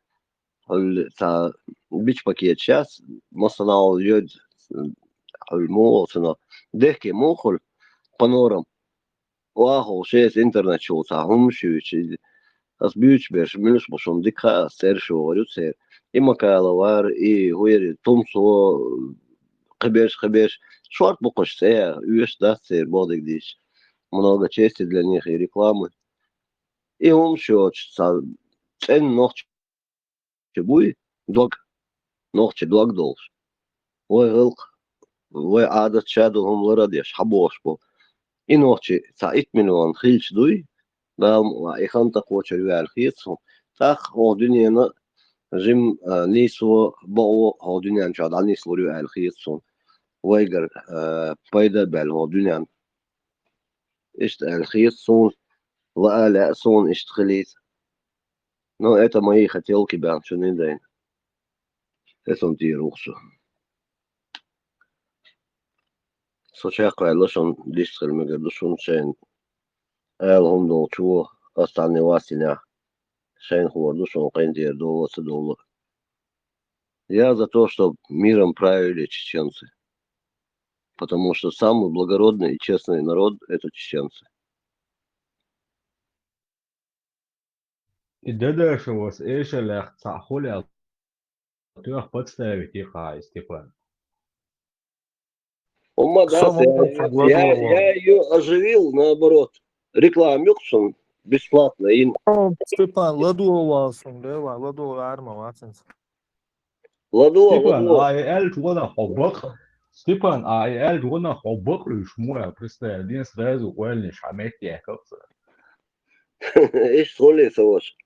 та бич пакет час, масанал йод الموصنة دهكي موخل панорам. Вахо, шесть интернет шоуца, хумши, as бьючберш, милш бошон дикха, сершо, варюцер, и макалавар, и хуери, тумсо, хабеш, шорт букош се, юеш дастер, бодик диш. Много чести для них и рекламы. И хумши, цен нохче буй, дог, нохче дог долж. Ой, гылк, ой, адат шаду хум ларадеш, хабош бо. И нохче, 1 миллион хильч дуй, да, и ханта хоча юал хитсу. Так, о дуньяна, جيم نيسو بقو هو دنيا شاد على نيسو ريو الخيصون ويجر بايدا بال هو دنيا اشت الخيصون وآلا صون اشت خليت نو اتا ما يختيل كبان شنين دين اسم تيروخسو سو شاقع لشون ديستخل مقردشون شين هم دول شو أستعني واسنا شين خوردشون قين دير دول وسدول Я за то, чтобы миром правили чеченцы. Потому что самый благородный и честный народ – это чеченцы. И дальше вас эшелех цахуля тёх подставить их Степан. Умадас, я ее оживил, наоборот. Рекламюксон бесплатно. Степан, ладу оласың, да, ладу арма ватсынсың. Степан, Ладуа. АЭЛ жуана хоббак. Степан, АЭЛ жуана хоббак лишь муя представь, один сразу уэльни шамет якобса. Ишь, солица ваш.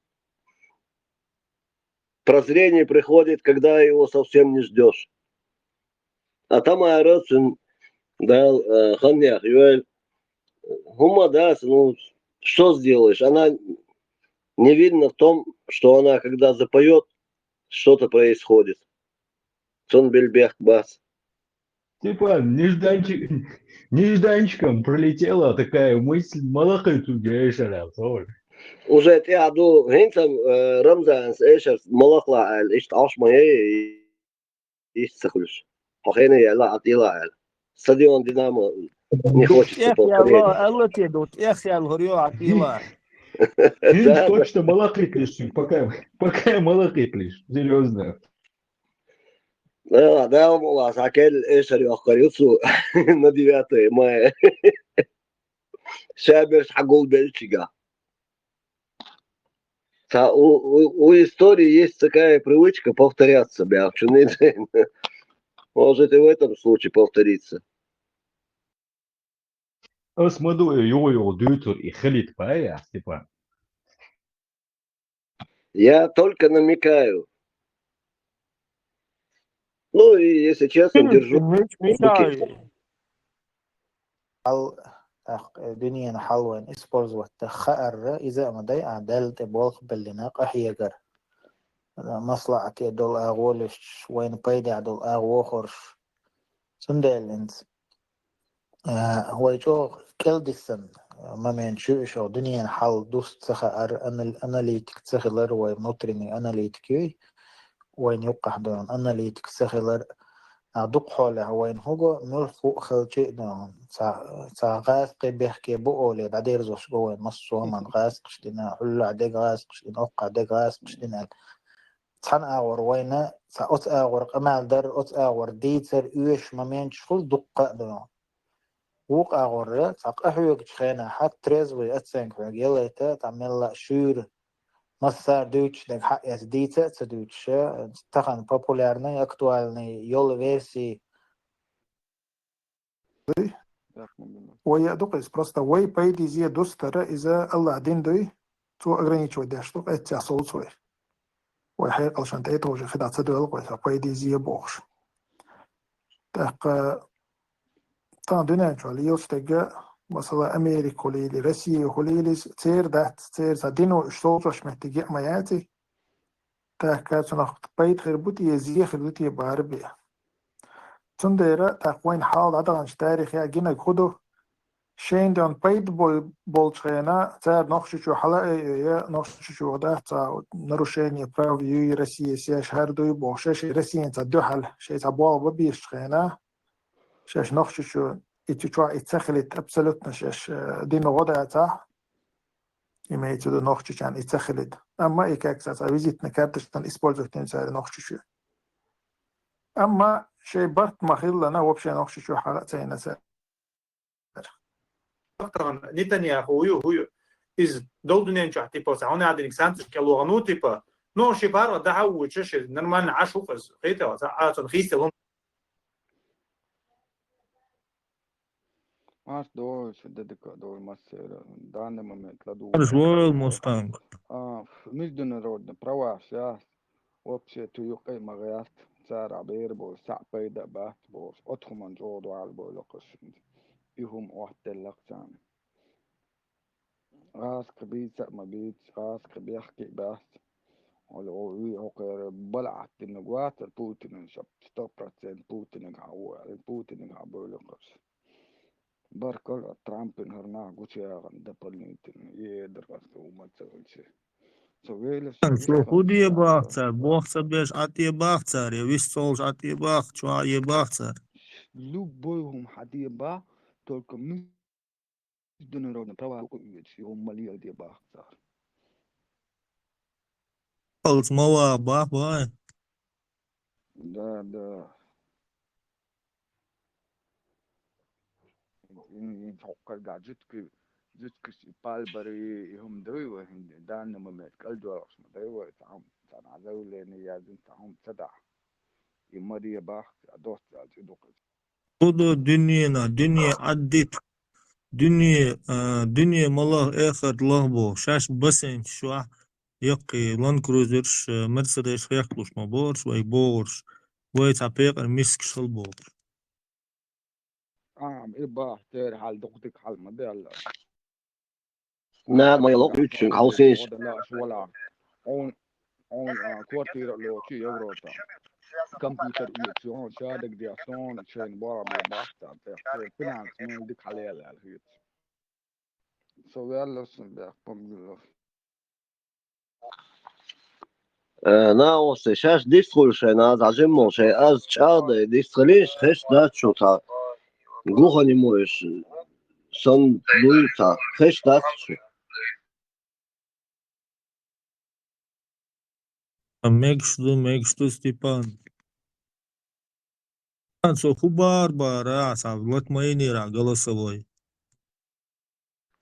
Прозрение приходит, когда его совсем не ждешь. А там аэросин дал ханьях, юэль. Умадас, ну, что сделаешь? Она не видно в том, что она, когда запоет, что-то происходит. Сон бельбех бас. Степан, нежданчиком пролетела такая мысль, малахай тугейшара, тоже. Уже те аду хинтам Рамзанс эшер малахла ал ишт аш мае يستخلص حقيقة لا أطيلا стадион Динамо не Дут хочется эх я повторения. эллати, дут эх я алгорьо атила. Хинт Да, да. точно малахай лишь, пока малахай лишь, серьезно. Да, да, والله ساكل ايش يأخر يوصو на 9 мая. Шаберс حقول Бельчига. У истории есть такая привычка повторяться, бявчуны. Может и в этом случае повториться. Осмодуя йо дютер и хелит пая, Степан. Я только намекаю. Ну и, если честно, держу в руке. دنيا حلوة إسبورز والتخأر إذا مدي عدالة بولخ باللناق أحيقر مصلحة دول أغولش وين بيدي دول أغوخرش سندالنز هو يجو كيلديسن ما من شو دنيا حل دوست تخأر أناليتك تخلر ومطرني أناليتكي وين يوقع دون أناليتك تخلر دق حوله وين هو ملفو خلشي دون غاز قبيح كي بقولي بعدين رزوش جوين مصو من غاز قشتنا حلو عدي غاز قشتنا أوقع عدي غاز قشتنا تحن أور وينا أت أور قمال در أت أور ديتر إيش ما مين شغل دقة دون وق أور تاق أحيوك تخينا حق ترزوي أتسنك يلا تعمل لا شور مسار دوتش دك حق يس ديتا تدوتش تخن بوبولارني أكتوالني يول فيرسي ويا دوقس просто وي пойди зе достара إذا الله دين دوي تو ограничивать да что это солцой وي حقيقة عشان تأتي وجه خدعة تدوي القوي пойди зе بوخش تاق تا دنيا شو اللي يستجا مثلا أمريكا وليلي روسيا وليلي تير ده تير سدينو اشتوش محتاجة ما ياتي تاق تناخد بيت خربوتي يزيه خربوتي باربي تنديرة تقوين حال هذا عن تاريخ يا جينا خدو شين دون بيت بولشينا تار نخش شو حلقة يا نخش شو ده تا نروشين يبراو يو روسيا سياش هردوي بوشش روسيا تدو حل شيء تبوا ببيش خينا شاش نخش شو إتشوا إتسخلت أبسلوت نشاش دين وضع تا إما يتدو نخش كان إتسخلت أما إكاكسات ويزيت نكارتش تن إسبولزك تنسى نخش شو أما شيء برت ما خلنا وبشي نخش شو حلقة تينا سا طبعا نتنياهو هو из долдуненча типа он один экзамен кело ну типа но шибаро дау чеше нормально ашухас это а хистел Mas doğru dedika doğru masera. Данный момент ладу. Royal Mustang. Международно права сейчас вообще туюкай магаят цар абер бо сапайда бат бо отхуман жоду ал бо локос ихум оттелак сам. Ras كبيت ما بيت ras كبيحكي بس ولو يوقر بلعت النجوات البوتين شب 100% بوتين عوال بوتين عبو لقص بركل ترامب هرنا قوتيا دبلنيتن يدرس وما تسويش سويلس شو خودي باختر باختر بيش عطيه باختر يا ويش صولش عطيه باخت شو عطيه باختر لو بوهم حدي با تلك مجدنرون توا قويتش هم مليال دي باختار قلت موا باخ باي ده يفكر دا جتك سيبال بري هم دوي هند دان ما كالدو اسم دوي تعم انا زول يازن تعم تدع يمري باخ دوست دوق خدو دنيا عدت دنيا مالله آخر لهبو شاش بسن شو يقي لان كروزرش مرسيدس يخلوش ما بورش وي بورش وي تعبيق المسك شل بورش باخ تير حال دوقتك حال ما دال ما يلوق يتشن حوسيش لا شو ولا اون كوارتير لو شي يوروتا كمبيوتر إيديون شادك دياسون شين بارا بيباستا تحتي فينانس مين ديك عليها الهيت سوي لسن بيحكم ناوس شاش ديسخول شي ناز عجمو شي از تشاد ديسخليش خش دات شو تا غوخني موش سن دويتا خش دات شو Мекшто Степан. Соху Барбара, вот мои нера голосовой.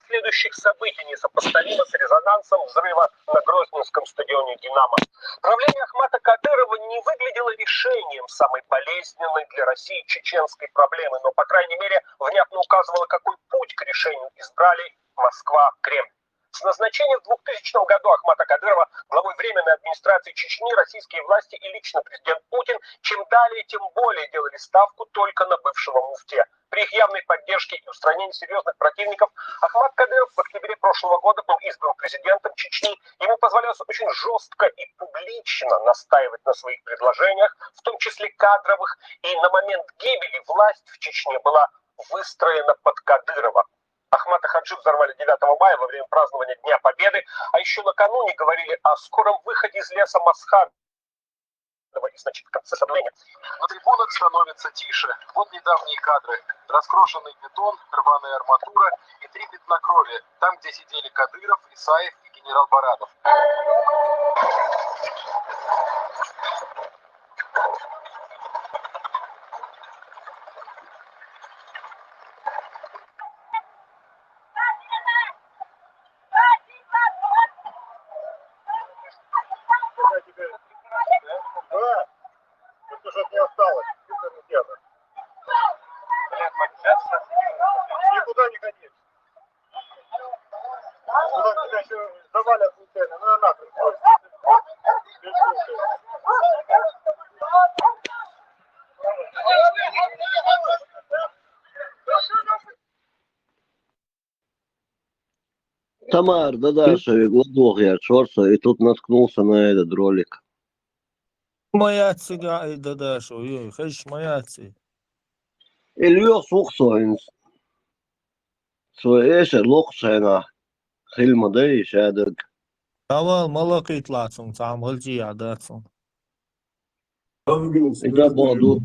Следующих событий несопоставимо с резонансом взрыва на Грозненском стадионе «Динамо». Правление Ахмата Кадырова не выглядело решением самой болезненной для России чеченской проблемы, но, по крайней мере, внятно указывало, какой путь к решению избрали Москва-Кремль. С назначением в 2000 году Ахмата Кадырова главой Временной администрации Чечни российские власти и лично президент Путин чем далее, тем более делали ставку только на бывшего муфтия. При их явной поддержке и устранении серьезных противников Ахмат Кадыров в октябре прошлого года был избран президентом Чечни. Ему позволялось очень жестко и публично настаивать на своих предложениях, в том числе кадровых, и на момент гибели власть в Чечне была выстроена под Кадырова. Ахмата Хаджи взорвали 9 мая во время празднования Дня Победы, а еще накануне говорили о скором выходе из леса Масхадова и, значит, конце сомнения. На трибунах становится тише. Вот недавние кадры. Раскрошенный бетон, рваная арматура и 3 пятна крови. Там, где сидели Кадыров, Исаев и генерал Баратов. Никуда не ходи. Куда тебя еще завалят случайно? Ну, нахрен. Тамар, Дадашевик, Ладох я чёрца, и тут наткнулся на этот ролик. Моя цига и Дадашо, хеш моя ци. Ильё сухсоинс. Суэшер лохшена. Хильма дэй шадык. Давал малакит лацун, там гальджи ядацун. Ангел Это смерти. буду.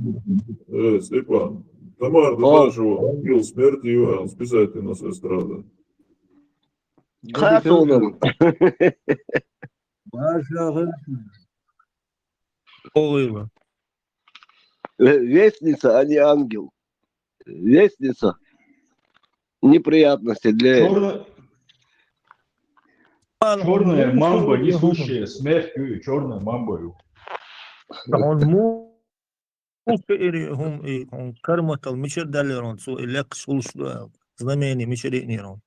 Степан. Тамар Дадашева, ангел смерти Иван, списательна сестра. Хатуным. Огыла. Вестница, а не ангел. Вестница. Неприятности для... Черная мамба, несущая смертью, черная мамбою. Он мو هم هم كرمة المشر داليرون سو إلك شولش знамение мишеринирон.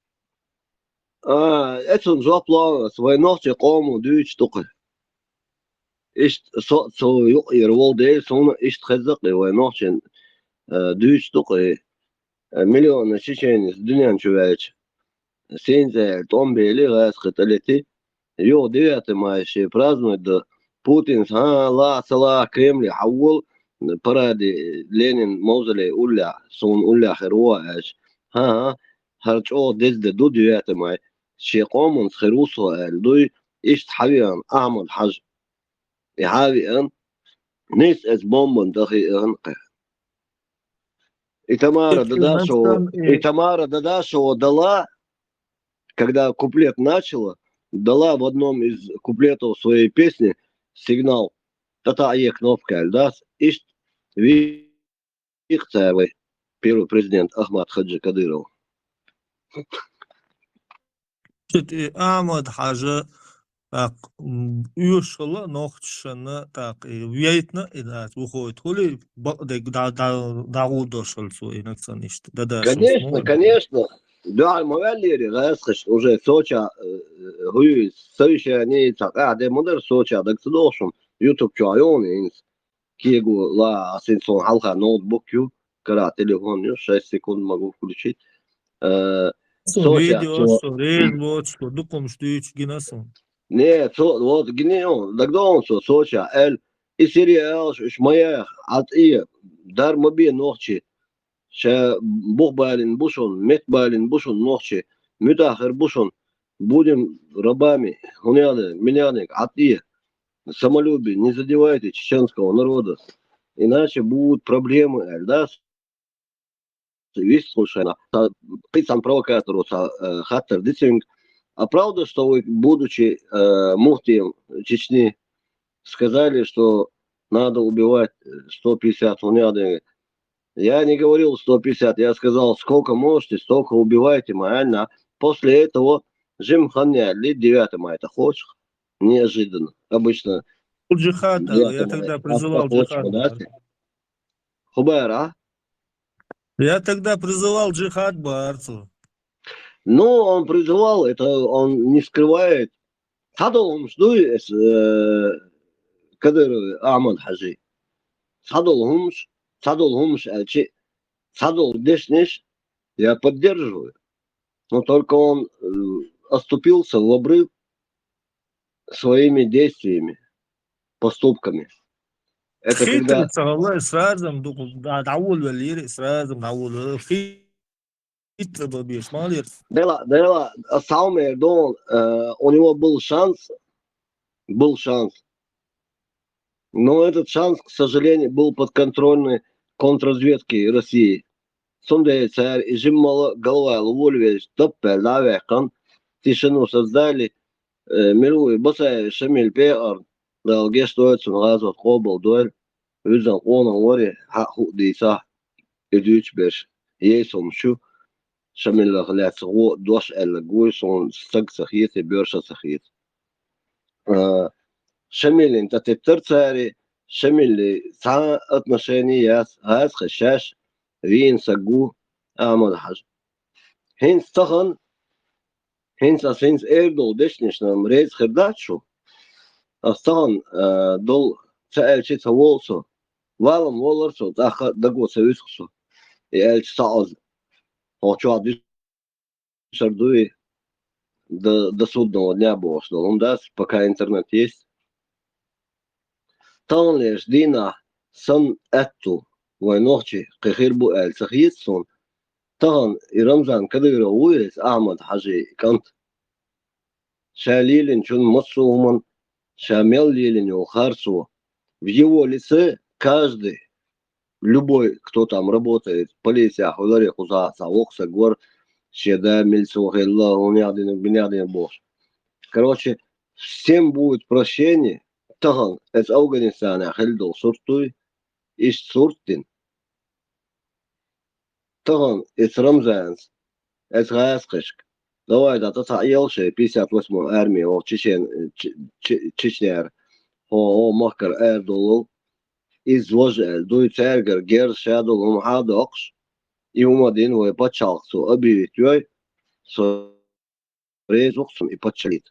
Это он заплал свой ночи кому дюч только. Ишт со يروال ده سون اشت خزق وي نوچن دюч только مليون شيشين دنيا شويش سينزل تومبيلي غاس قتلتي يو ديت ما شي празднует Путин ла сала Кремль حول паради Ленин موزلي уля сон уля хероаш هرچو دزد دو ديت ما شي قومن خروسو دوي اشت حبيان احمد حج يحاوي ان نيس اس بومبن دخي انقه Итамара Дадашева дала, когда куплет начала, дала в одном из куплетов своей песни сигнал «Тата кнопка, да, ишт Викцаевой, первый президент Ахмат Хаджи Кадыров». Ахмад Хаджи уюшла нохчана так вейтна идат выходит хули дагудошел свой наксаништ. Конечно. Да, мовалери расхш уже Соча хуй Соча не так, да модер Соча так сдошум YouTube чайон инс кигу ла асинсон халха ноутбук ю кара телефон ю 6 секунд могу включить. Соча рейд вот что дуком что гинасан. Нет, вот гнеон, тогда он Соча, إسرائيل شو مياه عطية دار مبين نوحشي شا بوغبالين بوشون متبالين بوشون نوحشي متاخر بوشون будем рабами миллионник عطية самолюбие не задевайте чеченского народа иначе будут проблемы да весь слушай писан провокатору хаттер дисинг а правда что вы будучи муфтием Чечни сказали что надо убивать 150 унядых. Я не говорил 150, я сказал, сколько можете, столько убивайте, реально. После этого Жим Ханяли 9 мая, это хочешь? Неожиданно. Обычно Джихад, 9 я тогда мая. призывал джихад. Хубайра? Я тогда призывал джихад Барцу. Ну, он призывал, это он не скрывает. Садол мждуй Кадыровы Ахмад Хаджи. Садол Хумш, Садол Дешниш, я поддерживаю. Но только он оступился в обрыв своими действиями, поступками. Это когда... Дела, Салмер Дон, у него был шанс, но этот шанс, к сожалению, был подконтрольный контрразведки России. Сондай царь и Жиммала Галвай Лувольвич Топпель Давекан тишину создали мировой басай Шамиль Пеар Далге стоит Сунразот Хобл Дуэль Визан Она Вори Хаху Диса Идюч Беш Ейсом Шу Шамиль Лагляц Го Дош Эль Гуй Сон Стаг Сахит и Бёрша Сахит Шамиль Интатиптер цари Шамиль Ца отношения Хаз Хашаш Вин Сагу Ахмад Хаж. Хинс Тахан Хинс Эрдол Дешнишнам Рейз Хердачу. Астан Дол Цаэльчица Волсо. Валам Воларсо Таха Даго Сависхсо. И Эльч Сааз. Хочу Адиш Шардуи до судного дня Бошно. Он даст, пока интернет есть. Тан лишь Дина Сан Эту. ونوحشي قخير بو آل سخيصون طهن رمضان كدير ويس أحمد حاجي كانت شاليلين شون مصومن شامل лилин ухарсу в его лице каждый любой кто там работает полиция хулари хуза саокса гор щеда мильцу хилла унядин бинядин бош короче всем будет прощение таган из Афганистана хилдол суртуй иш суртин طبعا اس رمزانس اس غاسقشك لو إذا تطع يلشي 58 أرمي أو تشيشنير هو مكر أردولو إز وجه دوي تارجر جير شادول هم هذا أقش يوم دين ويبتشالك سو أبي توي سو ريز أقسم يبتشليت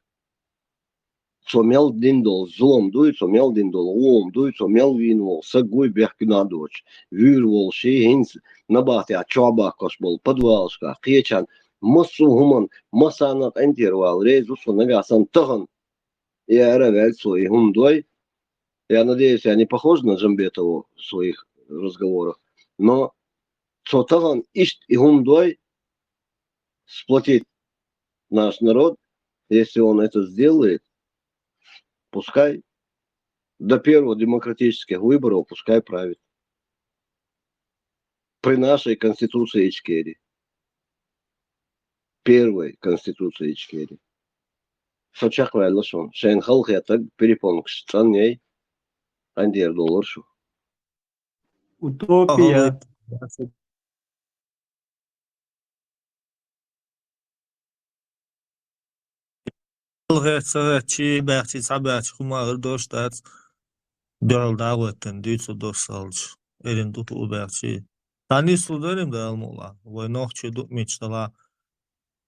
سو ميل ديندول زوم دوي سو ميل ديندول ووم دوي سو ميل وينول سقوي بيحكي نادوش وير والشي هينس نباتي عشابا كشبول подвалшка قيچان مسو همن مسانات انتروال ريزوسو нагасан таган я равель свои хум дой я надеюсь я не похож на Джамбетову в своих разговорах но что таган ишт и хум дой сплотить наш народ если он это сделает пускай до первого демократических выборов пускай правит при нашей конституции Ичкери. Первой конституции Ичкери. Сочах вайлашон. Шейн халхетак перепонк странней. Андер доллар шу. Утопия. Чи бахти сабач хумагыр доштат. Дөрл дагыттын дүйсө досалж. Эрин туту бахти. Тани сударим да алмула. Вой нохчи дук мечтала.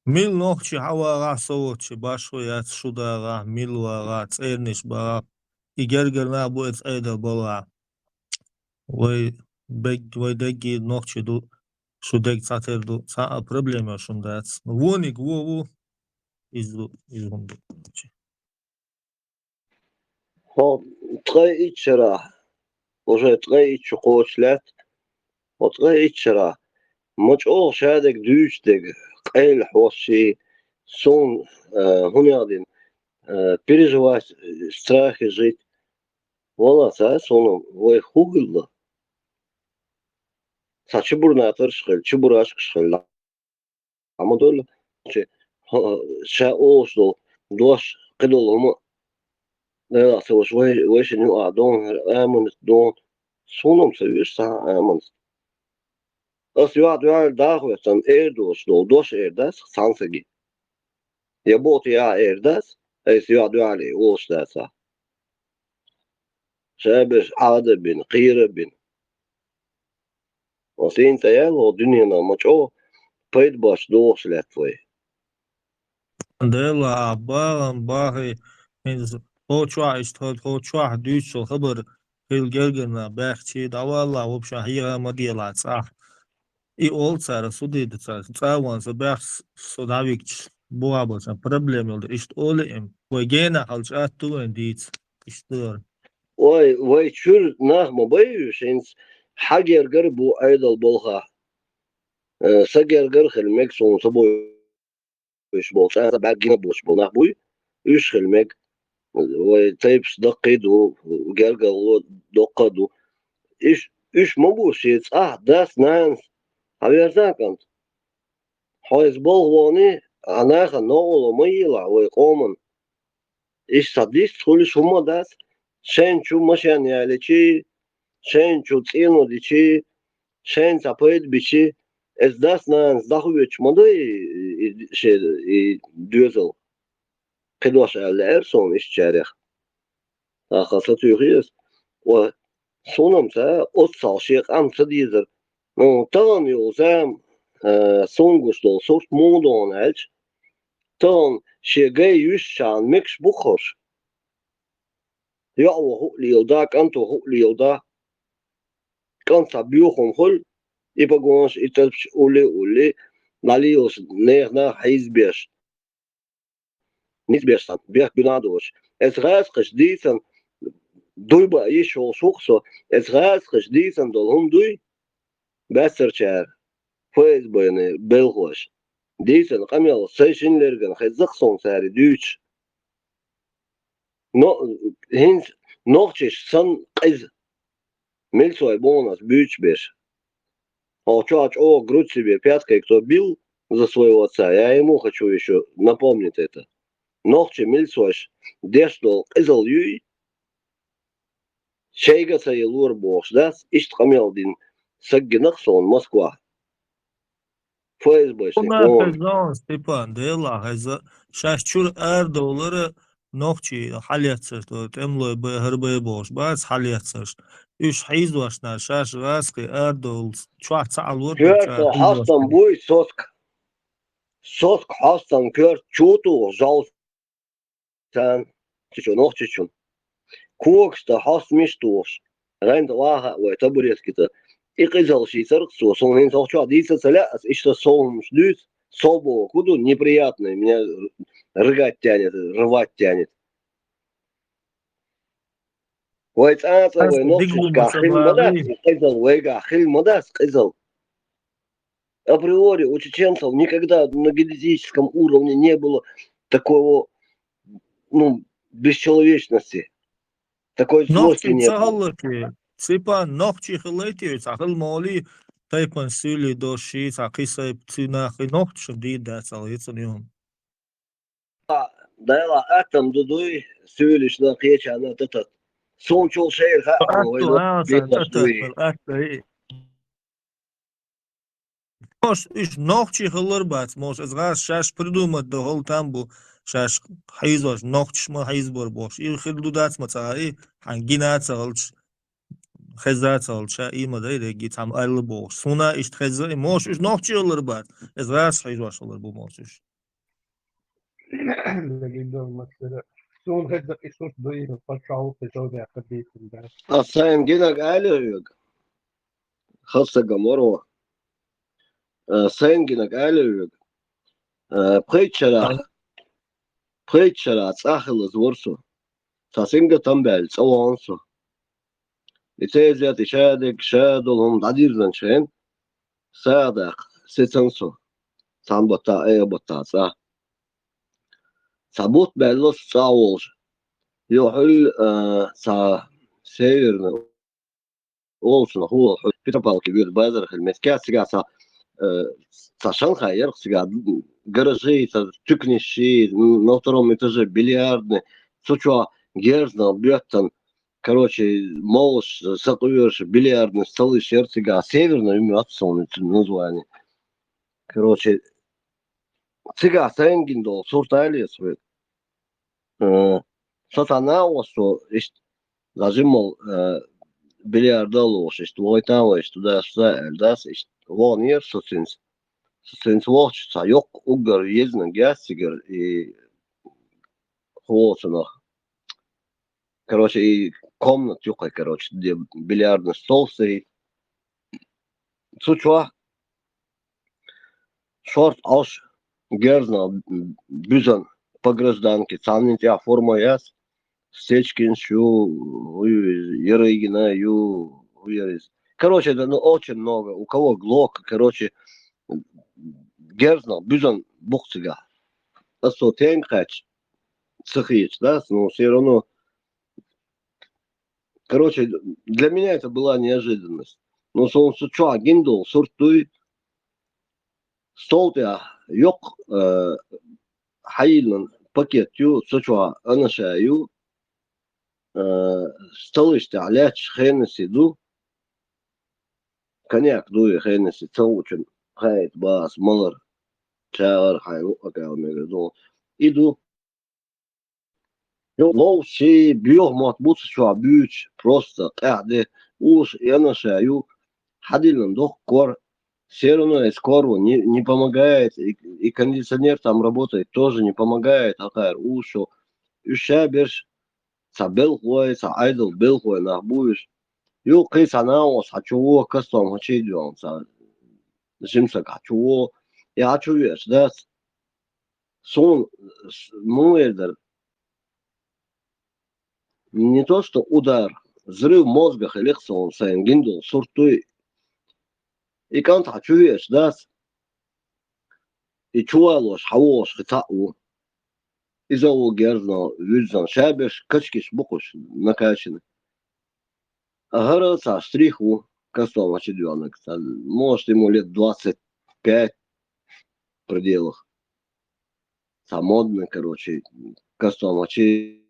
Мил нохчи хавага совочи башоят шудага милвага церниш бага. Игергерна буэц эйдал бола. Вой деги нохчи ду шудег цатерду ца проблема шундац. Воник вову изду. هو تغي شرا وجا تغي شقوشلات وتغي شرا مش أول شادك دوشتك قيل حوشي سون هنيادين переживать страхи жить вала са сону ой хугылла sa чебурна тыршкыл чебурашкыл ama dolu şa oldu doş qidol mu ne asıl şoy şunu adon amın don sonum seviyor sa amın as ya dual dağısan erdos doş erdas sansagi ya bot ya erdas es ya duali olsa شابش عادة بين قيرة بين وسين تيال ودنيا مچو بيد باش دوش لاتوي ديلا باغن باغي من هو شوا اشتهد هو شوا دوش الخبر خيل جلجنا باختي دوالا وبشا هي ما ديلا صح и олцара судида цаван забахс судавикч буабаса проблем oldu işte öyle ve gene halca tuğen diç işte وي شور نغمة بيش انس حاجر قربو ايضا بولها سجر قرخ المكسون سبو ايش بولش انا باقينا بوش بولنا بوي ايش خلمك وتايبس دقيدو وقالقا دقدو ايش ما بوش يتس داس نانس هبيرتان كنت حيث بولواني انا نوغلو ميلا ويقومن ايش صديش تقولش هما داس شنچو مشان يالچي شنچو تينو ديچي شنچ apayt biçi ez das nan zdahuç modu şey düzel kedoş eller son işçerek akasa tüyüz o sonumsa o salşık amsa dizer no tan yolsam songusto sort modon elç tan şegay yüz şan mix bukhor ya o liyoda kanto liyoda kan sabiyuhum hol ipagons italps ule nalios nerna heisbesh nisbestan biak binados es rasqish disan duyba ish o suqso es rasqish disan dolhum duy basarchar faiz boyne belgosh disan qamel seshinlergan khizqson sari düç no hins nochchish san qiz milsoy bonus büyüç bir Молчач, грудь себе пяткой, кто бил за своего отца, я ему хочу еще напомнить это. Ногче мильсош, дештол, изал юй, шейга сайылур бош, дас, ишт камелдин, саггинахсон, Москва. ФСБшник, onlar он. pezon Stepan dela heza şaşçur erdoğları nokçi halyatsır to temloy be herbe boş bas halyatsır üç hiz başlar şaş raski erdoğ çuat sağlur Kört hastan buy sosk hastan kört çutu zal sen çiço nokçiçun. Kuoksta hasmiş tuos. Rent vaha ve taburetkita. İqizal şey sarıksu, son hen soğçu adıysa salas, işte soğumuş düz, собо куду неприятно, меня рыгать тянет, рвать тянет. ويتعاطى وينقش كاخل مداس قزل ويقع خل مداس قزل. Априори у чеченцев никогда на генетическом уровне не было такого, бесчеловечности. Такой злости не было. Stepan nokçi hıleti sakıl mali Taypan sili doşi sakisa ptina nokçu değil de salıyetsiniyorum. Dayla atam duduy söylüşle geçen tatat. Son çok şehir ha. Moş iş nokçi hılır bat moş az gaz şaş prидумать до hol tam bu şaş hayız var nokçma hayız bor boş. İl xildu dat matai hanginat salç خزات salça ima da regi tam ayrılı boş. Sona iş xezı moş iş nokçi hılır bat. Az gaz hayız var olur bu moş iş. Asayım gene geliyor. Hasta gamoro. Sayın gene geliyor. Preçara tsahılı zorsu. تاسينجا تنبال صوانسو إتازيات شادك شادلهم دادير زنشين صادق سيتنسو سان بطا إيه بطا صح سابوت بلوس صاولش يوحل سا سيرنا أولسنا هو بيتر باو كبير بازر خدمت كاس سا شنغهاي يرق سا гаражи та тюкниши на втором этаже бильярдный сучва герзна бьёттан короче молш сакуёрш бильярдный столы сердцега северный имя название короче цыга сенгиндол суртали свой сатана осо зажимал бильярдал ош лойтава туда-сюда эльдас вон ер Sinds watch yok ugar jezna gassiger и холодно. Короче, и комнат юкай, короче, где бильярдный стол стоит. Сучва шорт аш герзна бюзан по гражданке. Самнин тебя форма яс. Стечкин шу, Ерыгина, ю, короче, это ну, очень много. У кого глок, короче, герзна бюзан бухцига. Асо тенкач. Цехич, да, но все равно, короче, для меня это была неожиданность. Но сон суча гиндол суртуй столтя yok haylan paket yu суча анаша ю столыште аляч хенеси ду коньяк дуй хенеси цаучин хайт бас малар чагар хайну акал мегаду иду لو شيء بيغمض بص شو بيوش просто قاعدة уж я нашаю ходил до кор все равно скоро не помогает и кондиционер там работает тоже не помогает акар ушу üşәбеш сабел хой са айдл бел хой на буш ю кис ана о сачуо кастом хочи дюан са жимса качуо я чуешь да сон муэдер не то что удар, взрыв мозга хеликсон сайн гиндол суртуй и кант чуешь, да? И чуалош хавош хитау. И зову герзно вюзан шабеш качкиш букуш накачаны. Агара штриху кастом очедёнок. Может ему лет 25 в пределах. Модный, короче, кастом очи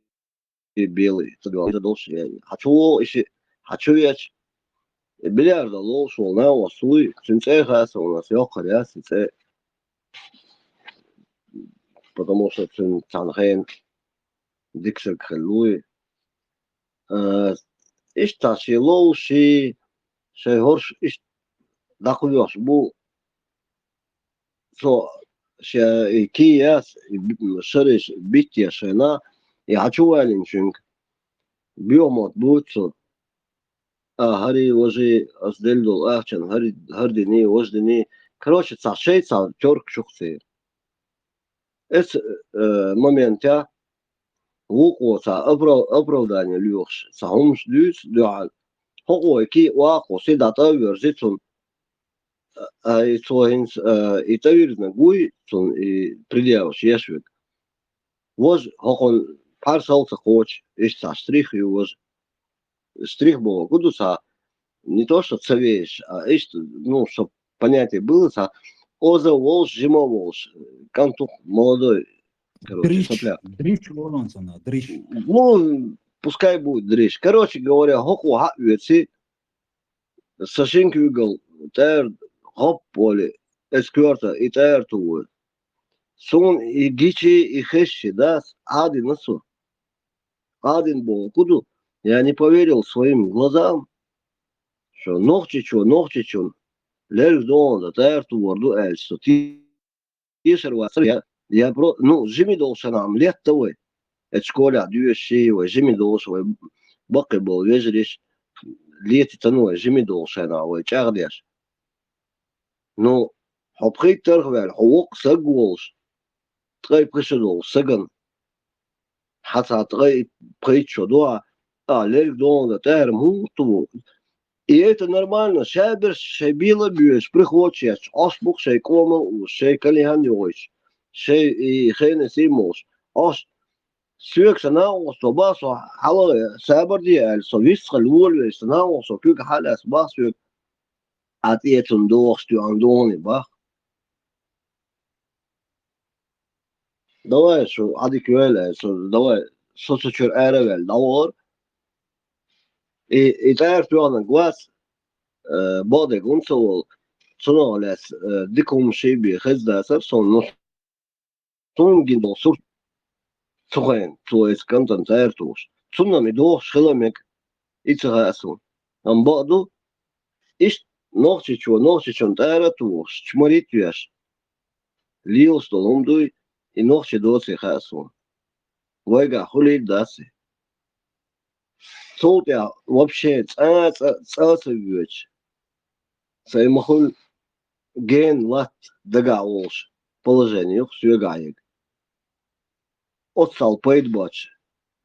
и белый, это должен хочу я бильярда лошел на осуй цинцехаса у нас ёхаря цинце потому что цинцанхен диксек хелуй ишташи лоши шейхорш иш дакуёш бу со ше кияс шериш битья шена и хочу валенчинг биомот бутсо هاري وجي أصدلو أحسن هردني وجدني короче цашей тёрк шухсе эс момента вуко оправдание люш саумш дюс дуал хого ки вако седата верзитун и соинс и тавирна гуй тун и предъявш яшвик вож хогон парсалса коч иш стрих и вож стрих был кудуса не то что цевеешь, а ну, чтобы понятие было, оза волш, зима волш, кантух молодой, короче, сопляк. Дрищ Лоренсона, дрищ. Ну, пускай будет дрищ. Короче говоря, хоку хавицы, сашинки угол, тер, хоп поле, эскверта и тер тует. Сон и гичи и хещи, да, один насу. Один был, куду? Я не поверил своим глазам, что ногчичун, лишь донда, терту ворду эльсу, я про, ну, жими должен нам, лет того, это школа, дюши, жими должен, баки был, вежериш, лет тану, жими должен, а чардяш. Ну, хопхит торгвел, ховок сагволш, трой пришедол, саган. حتى تغير بريتشو دوا ليرك دون تار مуту. И это нормально. Шабер шабила бьешь, приходишь, ашбук шей комал, шей калиганёш, шей и хейнес имош. Аш سويك سناو صباصو حلا سابر ديال سويس خلول سناو سو كيك حلا صباص سويك عطيتون دوخ عندوني باخ دواء شو عاديك ولا شو دواء شو تشير أربع دور إيه تعرف أنا قواس بعد قنصل صنع لاس ديكم شيء بخز داسر صن نص صن جندو صور صغين تويس كنتن تعرفوش صنع مدوخ شلمك إتغاسون أم بعدو إيش نوختي شو تعرفوش شمريت وياش ليوس دولهم دوي إنوختي دوسي خاسون ويجا خلي داسي صوت يا вообще цацевич саймахул ген лат дагауш положение сюгаек отсал пейдбач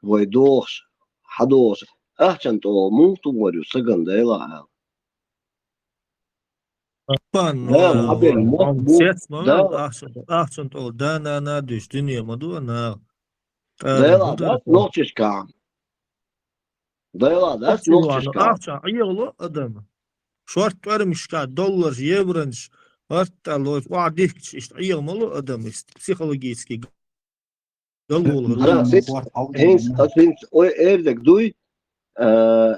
войдош хадош ахчан то мунту говорю сагандайла Пан, да абел мот сец да ахшан то да на düş dünya madu na да да ночечка да да ночечка ахшан ayılı adam. Şort vermiş ka dolar евронш hatta lo vadik işte ayılmalı adam işte psikolojik да hens o erdek duy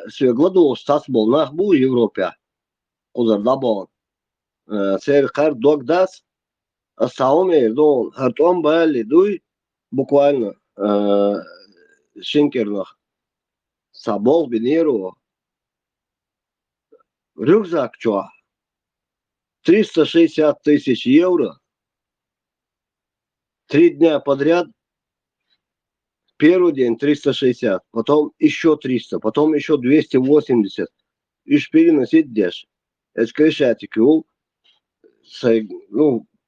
söglados tas bol nach bu Европе кузар дабон ser kar dogdas asaum erdon hartom bali duy буквально шинкернах sabol binero рюкзак чё 360 тысяч евро 3 дня подряд. Первый день 360, потом еще 300, потом еще 280. И переносить дешь. Это крешатик, ну,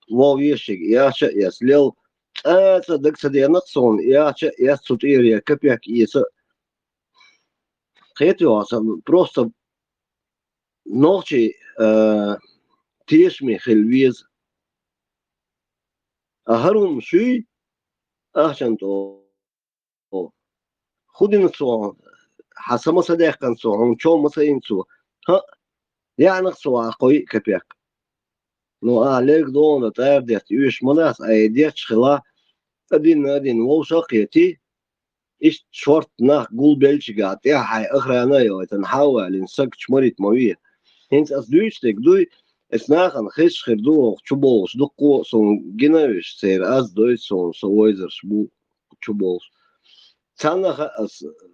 вол вещик. Я слил. Это дексадианат сон. Я тут ирия копяк. Просто ночи тишми хельвиз. Агарум шуй. عشان خدين الصوان حسب ما صدق كان صوان شو مثلا ينسوا ها يعني صوان قوي كبيك لو عليك دون تعرف يوش مناس أيديك خلا أدين وشقيتي إيش شورت ناخ قول بلش قاعد يا حي أخرى أنا يو تنحاول نسك شمرت موية هنس أصدويش تقدوي اسناخن خش خردو شبوش دقو صون جناوش سير أصدوي صون سويزر شبو شبوش Цанах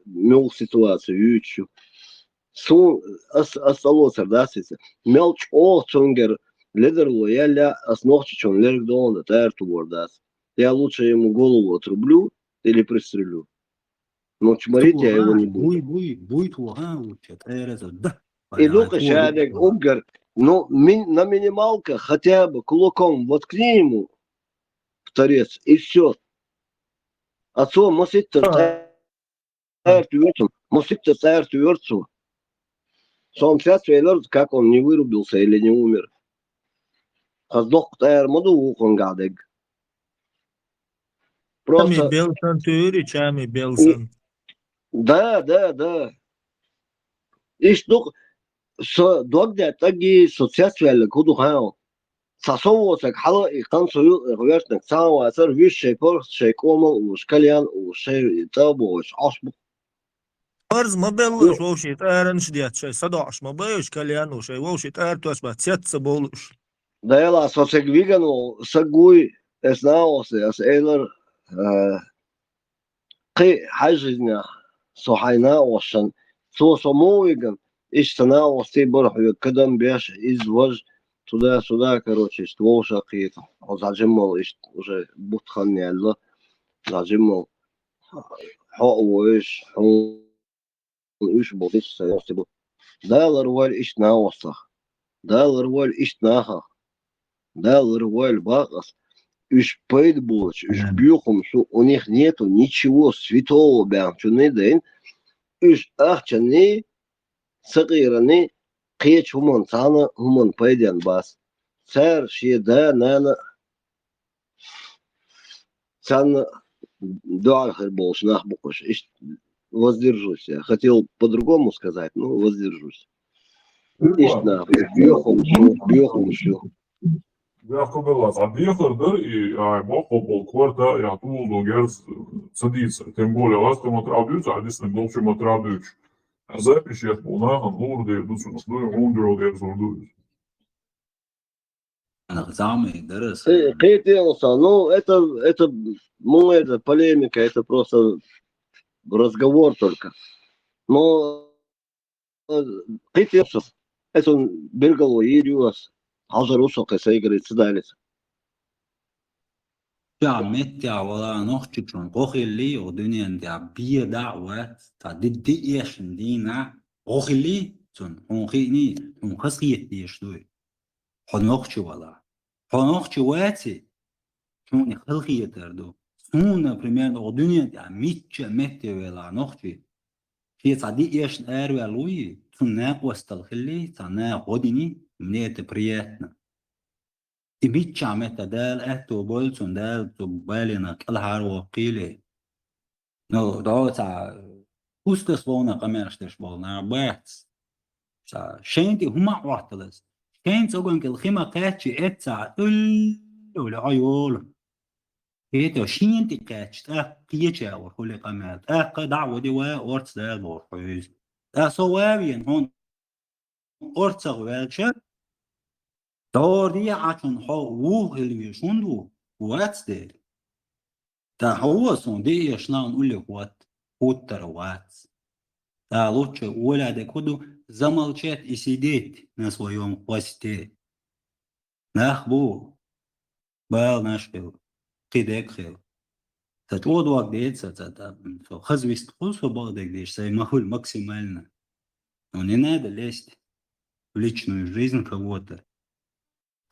мел ситуацию ючу. Сун осталось дасится. Мелч цунгер лидер лояля основчичон лерк донда тарту вордас. Я лучше ему голову отрублю или пристрелю. Но чморить я его не буду. Буй учат. Да. И ну-ка шадек угар. Но на минималках хотя бы кулаком воткни ему в торец и все. Отцом мосит тверцу. Сам сейчас трейлер, как он не вырубился или не умер. Хаздох тайр моду он гадег. Просто... Белсон тюри, чами Белсон. Да. И что, догда таги социальные куду хао. Сасовосак хала и консую реверсник сауа сэр вишей порс шей комал уж кальян уж шей табу уж ашбу. Арз мобилуш вообще тайранш диат шей садаш мобилуш кальян уж шей вообще тайр туас бацетса болуш. Да ела сосек вигану сагуй эснаосе эс эйлер قي حاجزنا صحينا وشان سو مويغن إشتنا وستي برح يقدم بيش إزواج сюда, короче, ствол шакит. Он зажимал, уже бутхан ялла, зажимал. Хоуиш, он иш бодис саясти. Далар валь иш наосах. Далар валь иш наха. Далар валь багас. уж пойдбоч, уж бьюхом, что у них нету ничего святого, бям, что не день, уж ахчаны, сагираны, кеч хуман цана, хуман пойден бас. Цар, шеда, нана, цана, дуархер больше, нахбукуш. Воздержусь. Я хотел по-другому сказать, но воздержусь. Степан, Бьёхом шо. Jāskatās, atdiehardır, мохо кварта, я тулду герц садится. Тем более, ластом отравлюсь, а здесь не должен отравлюсь. А запись я полнахан, лурды, идут на слой, рундеру, герц урдуюсь. Ну, это, ну, это полемика, это просто разговор только. Но это бергало ириус, hazır sayıgırı çıdalız. يا متى ولا نخشون قخلي ودنيا دي بيه دعوة تدي إيش دينا قخلي تون هنخيني هنخسيت ديش دوي هنخش ولا هنخش واتي شون خلقية تردو سونا примерно ودنيا دي متى ولا نخشي في تدي إيش أروي تون ناقوس تلخلي تنا غديني منيت برياتنا تبيتشا متى دال أتو بولسون دال تبالينا كلها وقيلة نو دوتا أستس بونا قمرشتش بونا باتس شينتي هما وقتلس شين تقول كل خيمة قاتشي إتسا ولا عيول هيتو شينتي قاتش قيتشا وخلي قمات دعوة دي وورتس دال بورحوز سوابين هون أورتس غوالشا داري عشان هو اللي يشوندو واتس ده تا هو صون دي يشنا نقول لك وات واتس تا лучше ولا ده كده замолчать и сидеть на своем хвосте нахбу бал нашел кидек хел та тот вак деется та хазвист кусо балдек деш сай махуль максимально но не надо лезть в личную жизнь кого-то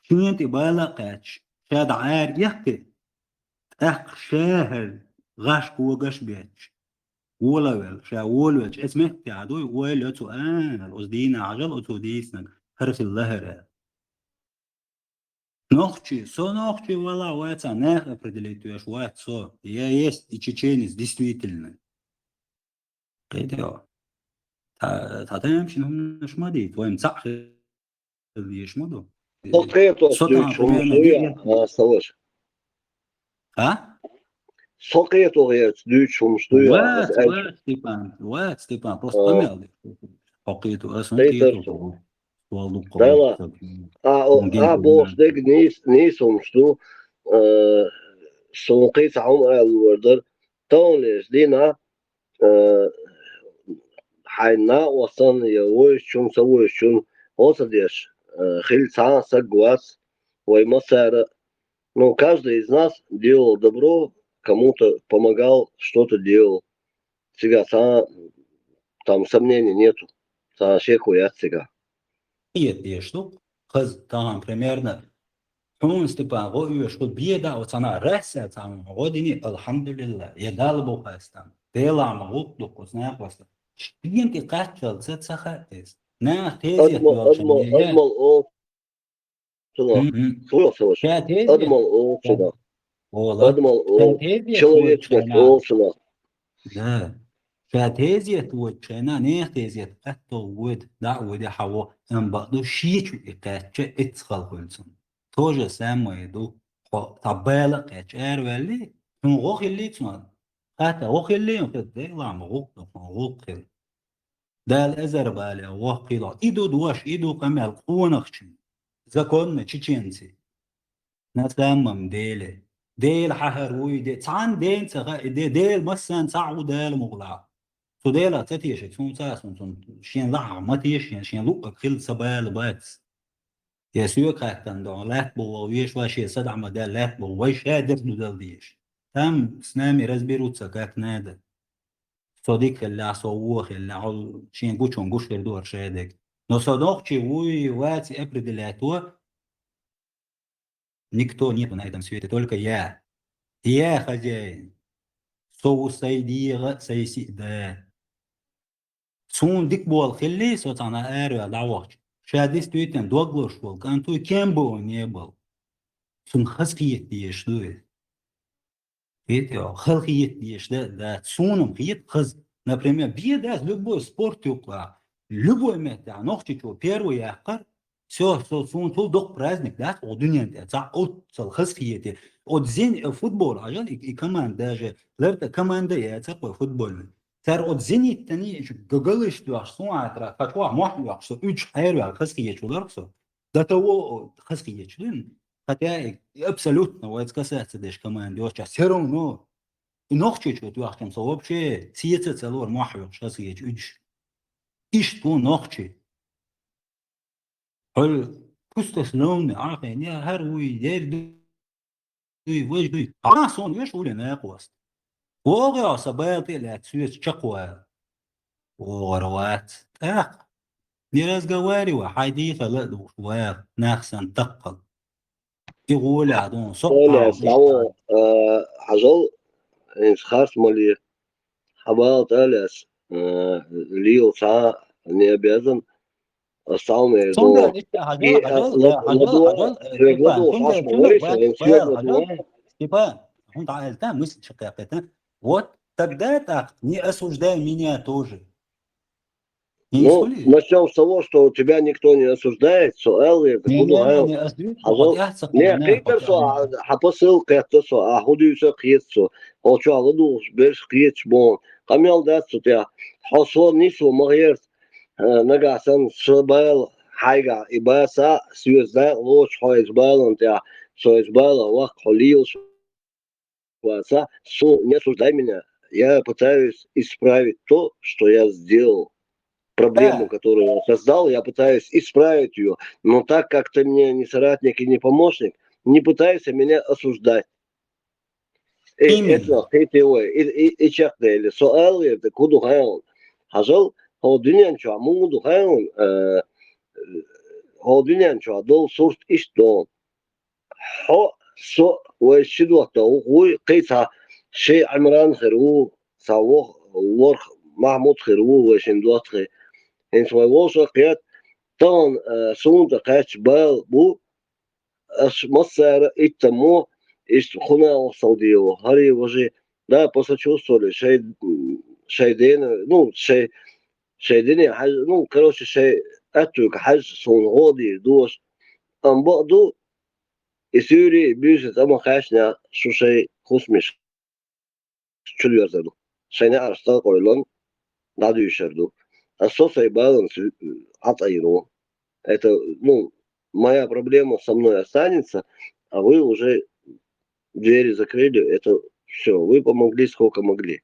شنتي بالقاتش شاد عار يحكي اخ شاهر غاش كو غاش بيتش ولا شا ولوش اسمه تعدو ولا تو الأصدين عجل أتو ديسنا هرس اللهرة نخشي نخشي ولا واتسا нах определить وات со я есть и чеченец действительно كده تمشي هم مش مادي твоим صح يشمدو Степан, просто помял. Покету, Дайла. Boşdaki ne sonuçtu? Sonuqit عم الوردر تونس دينا حينا وصل يوش شون سوي شون وصديش خيل ساعة сагвас وаймасар. Но каждый из нас делал добро, кому-то помогал, что-то делал. Сега там сомнений нету. Шеку я сега. что там примерно Степан, что беда, вот она раса, там, родине, алхамдулилля, я дал Бог там, дела могут, дух, знаю, просто. Клиенты качал, это сахатис. На, тези, Адмал человечность, да. فاتيزيت وتشينا نيختيزيت قطو ود دعوة دي حوا ان بعضو شيچو اقاتش اتخل خلصن توجه سامو يدو طبالة قاتشار والي من غوخ اللي تسمان قاتا غوخ اللي ينقض دي لعم غوخ خل دا الازر بالي غوخ قيلات ايدو دواش ايدو قمال قونخشن زكون تشيچينسي نتلمم ديلي ديل حهروي دي تعان دين ديل مثلا تعو ديل مغلع سوديلا تتيش تون تاسون شين لع ما تيش شين لوق كل سبال باتس يسوع كاتن دولات بوويش واشي صدع مدالات بوويش هادر دول ديش تم سنامي رزبيروت سكاك نادا صديق اللي عصووخ اللي عول شين قوشون قوش لدور شادك نو صدوق شي وي واتي ابردلاتو Никто нету на этом свете, только я. Я хозяин. Соусайдига сайсида. Сундик бол хилли сотана эря давач. Шадис туйтен доглош бол. Канту кем был не был. Сун хаскиет диешлует. Видите, халхиет диешлует. Да, сунум хиет хаз. Например, беда любой спорт юкла. Любой мета. Нохчичу первый яхкар. Все, сун тул док праздник, да, о дуньянте. За от сал хаскиете. От зин футбол, ажал и команда даже. Лерта команда я такой футбольный. Тар от зенит тани гыгылыш дуаш суатра катва мохлуак что 3 айру хаскиечулар все. До того хаскиечулин. Хотя абсолютно вот касается даже команды, сейчас все равно и нохчу что дуахтем со вообще сиется целор мохлуак хаскиеч уч. И что нохчу. هل تستسلمون عارفين يا هروي يردوي وجدوي عاصون يش ولا ناقص وغا صباطي لا تسويس شقوى وغروات نيراز قواري وحديثة لا دوشوار ناخسن تقل يقول عدون Öyle صقع samo حجل إن خاص مالي حبال تالس ليو ساعة نيابيزن الصوم سندر يردو انت هجل لدوا سندر خاص شنو موريش إن سير لدوا Степан, он там мысль какая-то. Вот тогда не осуждай меня тоже. Не Ну, исходи. начнем с того, что тебя никто не осуждает, что Элли, это буду гайл. Не осуждай. Не, Питер, что حبصل قيادته سو أحودي سو قيادته أو شو عضو بيرش قياد شبون قميل دات سو تيا حصول نيسو مغير نجا سن شبال حاجة إباسة سويزا لوش حايز بالن تيا سويز بالا وق حليل шла, не осуждай меня. Я пытаюсь исправить то, что я сделал. Проблему, которую я создал, я пытаюсь исправить ее. Но так как ты мне не соратник и не помощник, не пытайся меня осуждать. Именно. И чахтели. Суалы, это куду хайл. Хажал, хо дюнян чуа, муду хайл, хо дюнян чуа, дол сурт иш дон. Хо سو وشد وقته وهو قيسها شيء عمران خيرو ساوه ورخ محمود خيرو وشندوات خي إن سوى وصل قياد طن سون تقاش بال بو أش مصر إتمو إيش خنا السعودية هري وجه да посочувствовали شيء دين ну شيء دين حاجة ну короче شيء أتوك حاجة سون غادي دوش أم بعضو İsuri büyüsüz ama kaçına şu şey kusmuş çürüyordu. Seni arasında koyulan daha düşürdü. Соций баланс отойду. Это, ну, моя проблема со мной останется, а вы уже двери закрыли, это все, вы помогли сколько могли.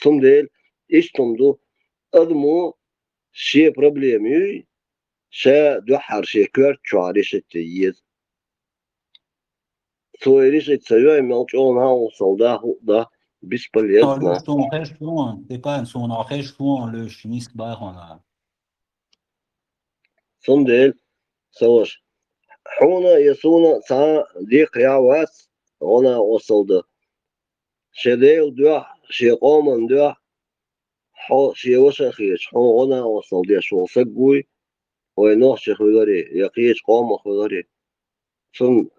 Son değil, iş tundu, adımı şey problemi, şey duhar şey kör çare şekli свой решить свое молчал на солдат, да, бесполезно. Сондел, саваш. Хуна ясуна са дик явас, она осалда. Шедел дуа, шеқоман дуа, хо шевоша хич, хо она осалда, шо сагуй, ой нох шехвигари, яқич кома хвигари. Сон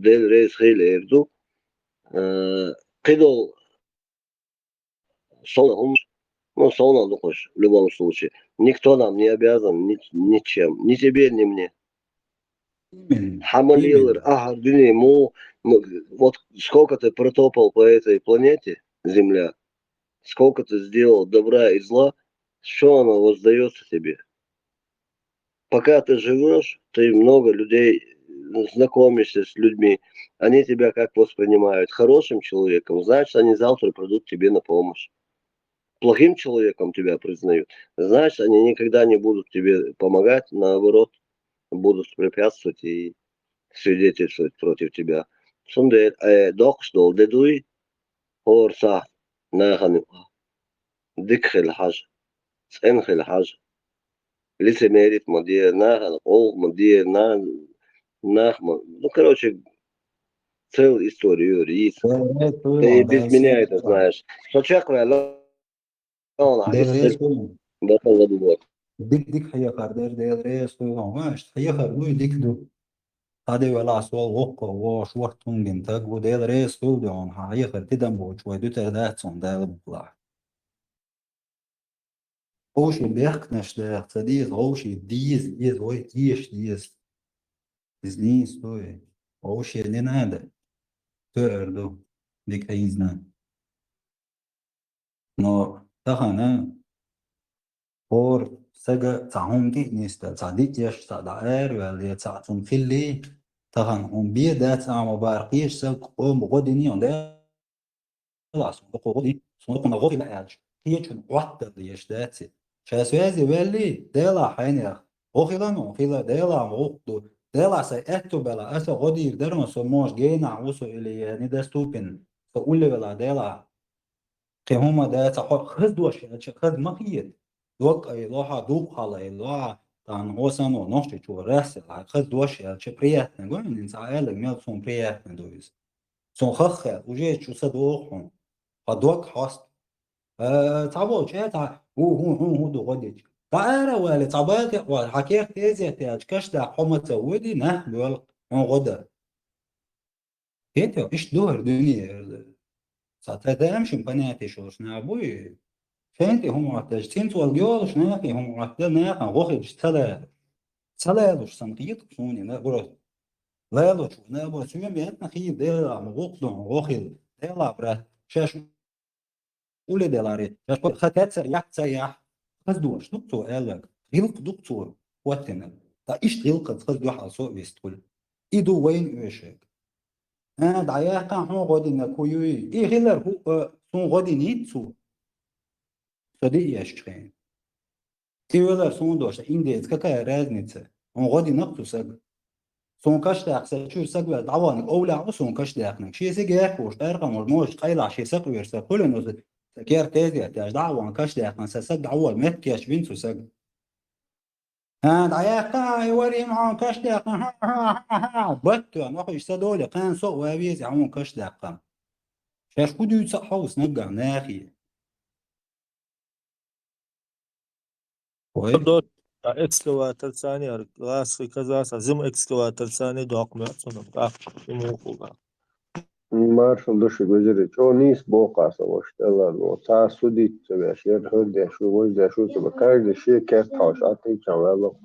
дел рейс хейле эрду. Қидол солнце, ну, солнце духош, в любом случае. Никто нам не обязан ничем, ни тебе, ни мне. Хамалилер, ага, дыни, вот сколько ты протопал по этой планете, Земля, сколько ты сделал добра и зла, что оно воздается тебе. Пока ты живешь, ты много людей знакомишься с людьми, они тебя как воспринимают? Хорошим человеком, значит, они завтра придут тебе на помощь. Плохим человеком тебя признают, значит, они никогда не будут тебе помогать, наоборот, будут препятствовать и свидетельствовать против тебя. Сунде докшдол дедуй хорса нахану дикхел хаж сенхел хаж лицемерит мадир нахан ол мадир на Нахма. Ну, короче, целая история, Юрий. Ты без меня это знаешь. Сочеквая, لا ديل يسخر ريس كلهم بطل الدور. ديك هيا كاردر ديل ريس كلهم ماش هيا كاردو ديك دو هذا ولا سوال وقة واش وقت تونجن تاج وديل ريس كلهم هيا كارد تدم بوش ودو تردات صن ديل بقلا اوشي بيحكنش ده تصديق اوشي ديز وي ديز نيس توي اوشي نادا تردو ديك هيزنا نو تخنا اور سجا تعهم دي نيستا تعديت يش تعدعير ولا تعتم خلي تخن هم بيدات عم بارقيش سق قوم غدني عند خلاص غدي صندوق غدي لا يعني هي شن وقت اللي يشتاتي شاسوازي بالي دلا حين أخيرا خلا دلا وقت دلا سأتو بلا أسا غدي درما سموش جينا وصل إلى يعني ده ستوبن فقول بلا دلا كهما ده خذ دوش خذ ما هي دوك أي لوها دوب على لوها تان وسانو نوشي شو راس خذ دوش بريات نقول إن سائل ميل صون بريات ندويس صون خخ وجيت شو صدوقهم قدوك حاست تعبوا شيء هو دو غديش تعالى ولا تعبات والحكي تيزي تاج كشدا حمى سودي نه بيول غدا كيتو إيش دور دنيا ساعتها أمشي بناتي شوش نابوي فانتي هم تجتين والجول شناقي هم عتلنا غوخي سلا لوش سنقيت صوني لا برو لا لوش نا برو سوي بيتنا خي ديلا مغوقلو غوخي ديلا برا شاش ولي ديلاري شاش خاتات سريح سياح خز دوش دكتور قالك غيلق دكتور واتنا تا ايش غيلق خز دوح على سوق بيستقول ايدو وين ايشك دعياقا هو غادي نكويوي ايه غير هو سون غادي نيتسو صديق يشتغل تيولا سون دوش إنديز كاكا رازنيتسا on غادي نقطو ساق سون كاش تاقسا شو ساق دعوانك أولى عوسون كاش تاقنك شي سيجاك وش تارقم والموش قيلع شي ساق ويرسا كل نوز سكير تازي تاج دعوان كاش تاقن ساق دعوان مهتياش بنتو ساق دعياقا يوري معون كاش تاقن بطو نوخو يشتا دولي قان سوق وابيزي عمون كاش تاقن شاش كودو يتصحوس نقع ناخي دوت اكسكافاتر ثاني راس كذا زم اكسكافاتر ثاني دوق ما صنم مو خوبا مارشال دوشي گوزري چو نيس بوقاسا واشتلا نو تا سودي تبع شير هردي شو وجدا شو تبع каждый شي كيرتاش اتي چاولو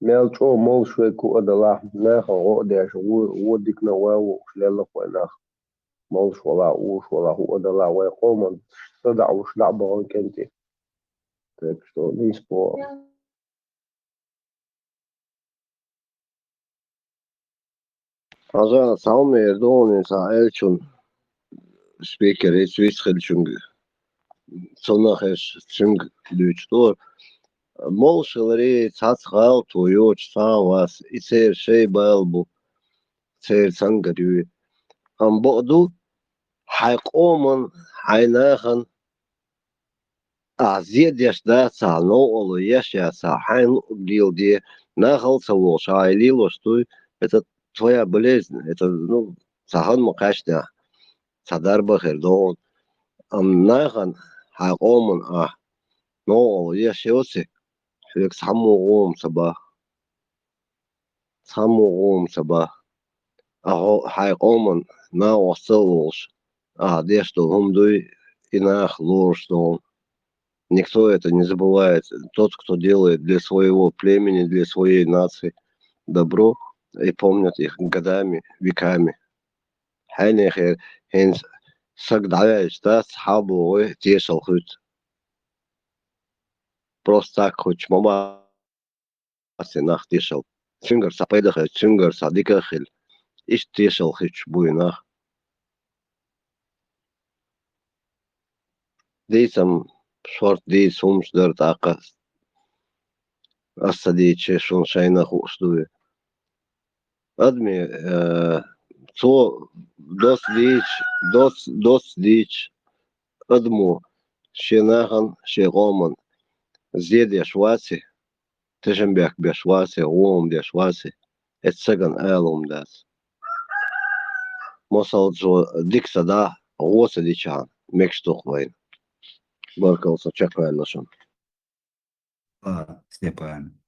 ميل چو مول شوي كو ادلا ناخ او ديش و ديكنا واو شللا قناخ مول ولا ولا هو ادلا ويقوم صدع وش لعبه كنتي так что نيس بو Azana saume erdoni sa elchun speaker Swiss helchun sonnaches chung düçtor mol şılari çaç gal toyoç sa was iser şey balbu ser sangarü am bodu hayqoman haynahan aziyad yaşda sa no olu yaşa sa hayn dildi нахал савол шайлило что это твоя болезнь это ну сахан макашна садар бахер дон ам нахан хайqoman no olu yaşıyorsa حيك صحمو غوم صباح أهو حيقومن نا وصلوش ديش то هم дуй инах ложь но никто это не забывает тот кто делает для своего племени для своей нации добро и помнят их годами веками حين хен сагдавяешь да схабу тешал хоть просто так хоть мама سناخ تيشل تشنجر سابيدخ تشنجر صديقخل إيش تيشل خيش بويناخ ديسم شورت دي سومش در تاقة أصدي تشيشون شاينا خوشدوي أدمي تو دوس ديش أدمو شيناخن شيغومن زيد يشواسي تجنبك بشواسي غوم بشواسي اتسجن آلوم داس مصل جو ديك سدا غوصة دي شان مكشتوخ وين بركوصة شكرا لشان Степан.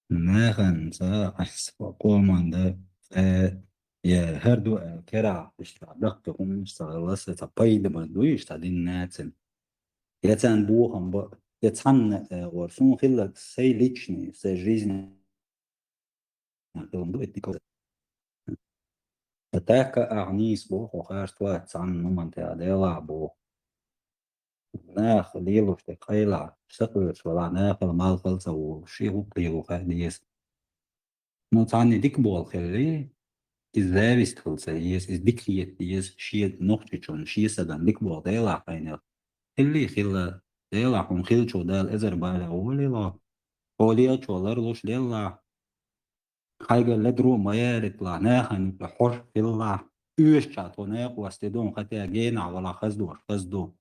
Nähän saa kolmanda ja herdu kera istadakta stallasa tapayda bandu istadin natsen. Jetzt buchen jetzt han warsun khilla say личный say жизнь du etiko. Атака أعنيس بوخ وخارج توات عن نمان تعديلا بو ناخ ليلو تقيلع شقلش ولا ناخ المال خلصة وشي وقليلو خاديس نو تعني ديك بول خلي إزابيست خلصة يس إز ديكريت يس شيد نوختشون شي سدن ديك بول ديلا خينير اللي خلا ديلا حون خلشو دال إزر بالا وليلا وليا شولر لوش ليلا حاجة لدرو ما يرتلا ناخن بحر فيلا üyeş çatona kuastedon hatta gena wala khazdo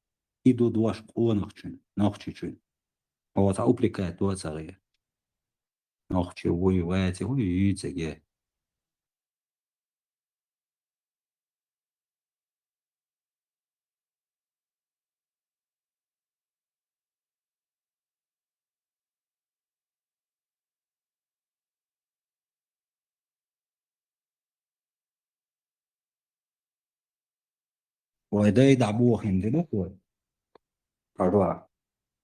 idu duash qonaqchin noqchichun awata uplikat duatsari noqchi voy wati voy yitsege وده يدعبوه هندلو هو arwa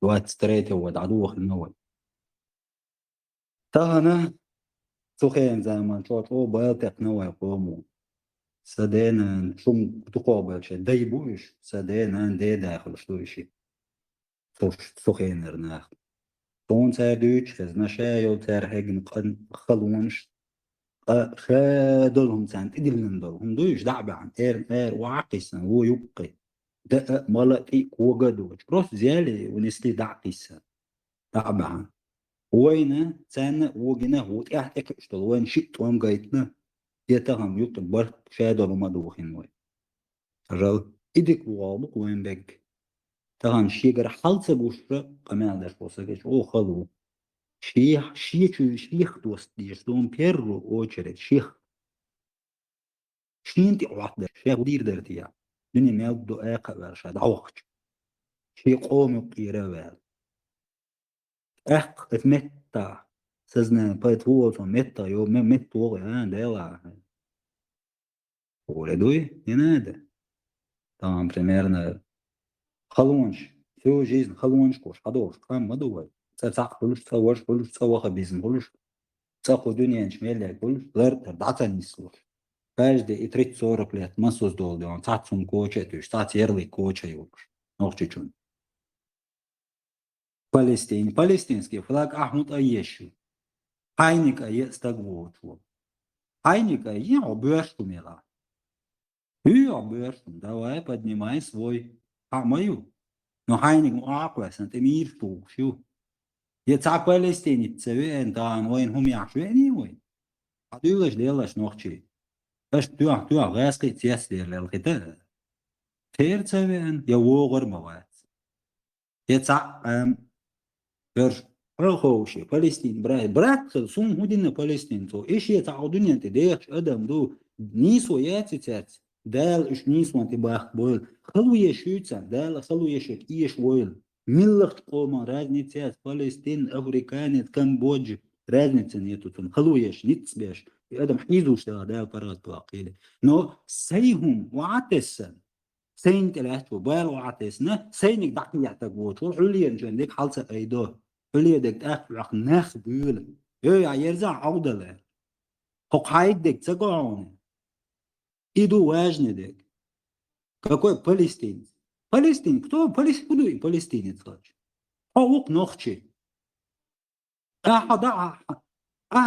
duat straight هو دعبوه النول تانا سخين زمان شوطو بايتك نوى يقومو سدينا شم تقابل شي دايبوش سدينا دي داخل شويشي سخين رناخ تون سردوش خزنا شايو ترهجن قن خلونش خادلهم سان تدلن دولهم دوش دعبة عن اير وعقيسا هو يبقي دقق ملقي وقدوش بروس زيالي ونسلي دعقيسا دعبة عن وين سان وجنا وتحت اكشتل وين شئت وام قايتنا يتهم يطلب برك شادل ما دوخين وين الرجل ايدك وغالق وين بك تهم شيجر حالسة بوشرة كمان داش بوسكش او خلو شيخ دوست ديش دوم بيرو اوچرت شيخ شينتي واحدة شيخ ودير درتيا دنيا ما يبدو اقا برشاد عوخش شي قومي قيرا بال اق اتمتا سزنا بايت هو متا يو مت هو ديلا ولدوي ينادى طبعا примерно خلونش всю жизнь خلونش кош адош кам мадуй цацак кулуш цаваш кулуш цаваха бизнес кулуш цаху дуньян шмеле кулуш лер датан нислуш каждый и 30-40 лет мы создали он цацун коча то есть цацерлый коча его нохчичун палестинский флаг Ахмуд Аеши хайника естагвоту хайника я обершту мела давай поднимай свой мою но хайник муаклас انت ميرتو شو يتسع فلسطيني تسوي انت وين هم يعشوني وين هدولش ديلاش نوخشي باش تو غاسقي تياسير للقتال تير تسوي ان يوغر موات يتسع برش روخوشي فلسطين برات سون هودين فلسطين تو ايش يتعودون انت ديش ادم دو نيسو ياتيتات دال اش نيسو انت باخ بول خلو يشوتسا دال خلو يشوت ايش ويل ملخت قوما разницات فلسطين افريكانيت كمبودج разницы нету там خلو يش نيتس باش ادم حيزوش دال فرات باقيله نو سيهم وعتسا سين تلاتو بال وعتسنا سينك دعك يعتقوت وحليا جندك حالسا ايدو حليا دك اخلق ناخ بيول يا يرزع عودله حق حايدك تقعون иду важный дек. Какой палестинец? Палестин, кто палестинец хочет? حقوق نخشي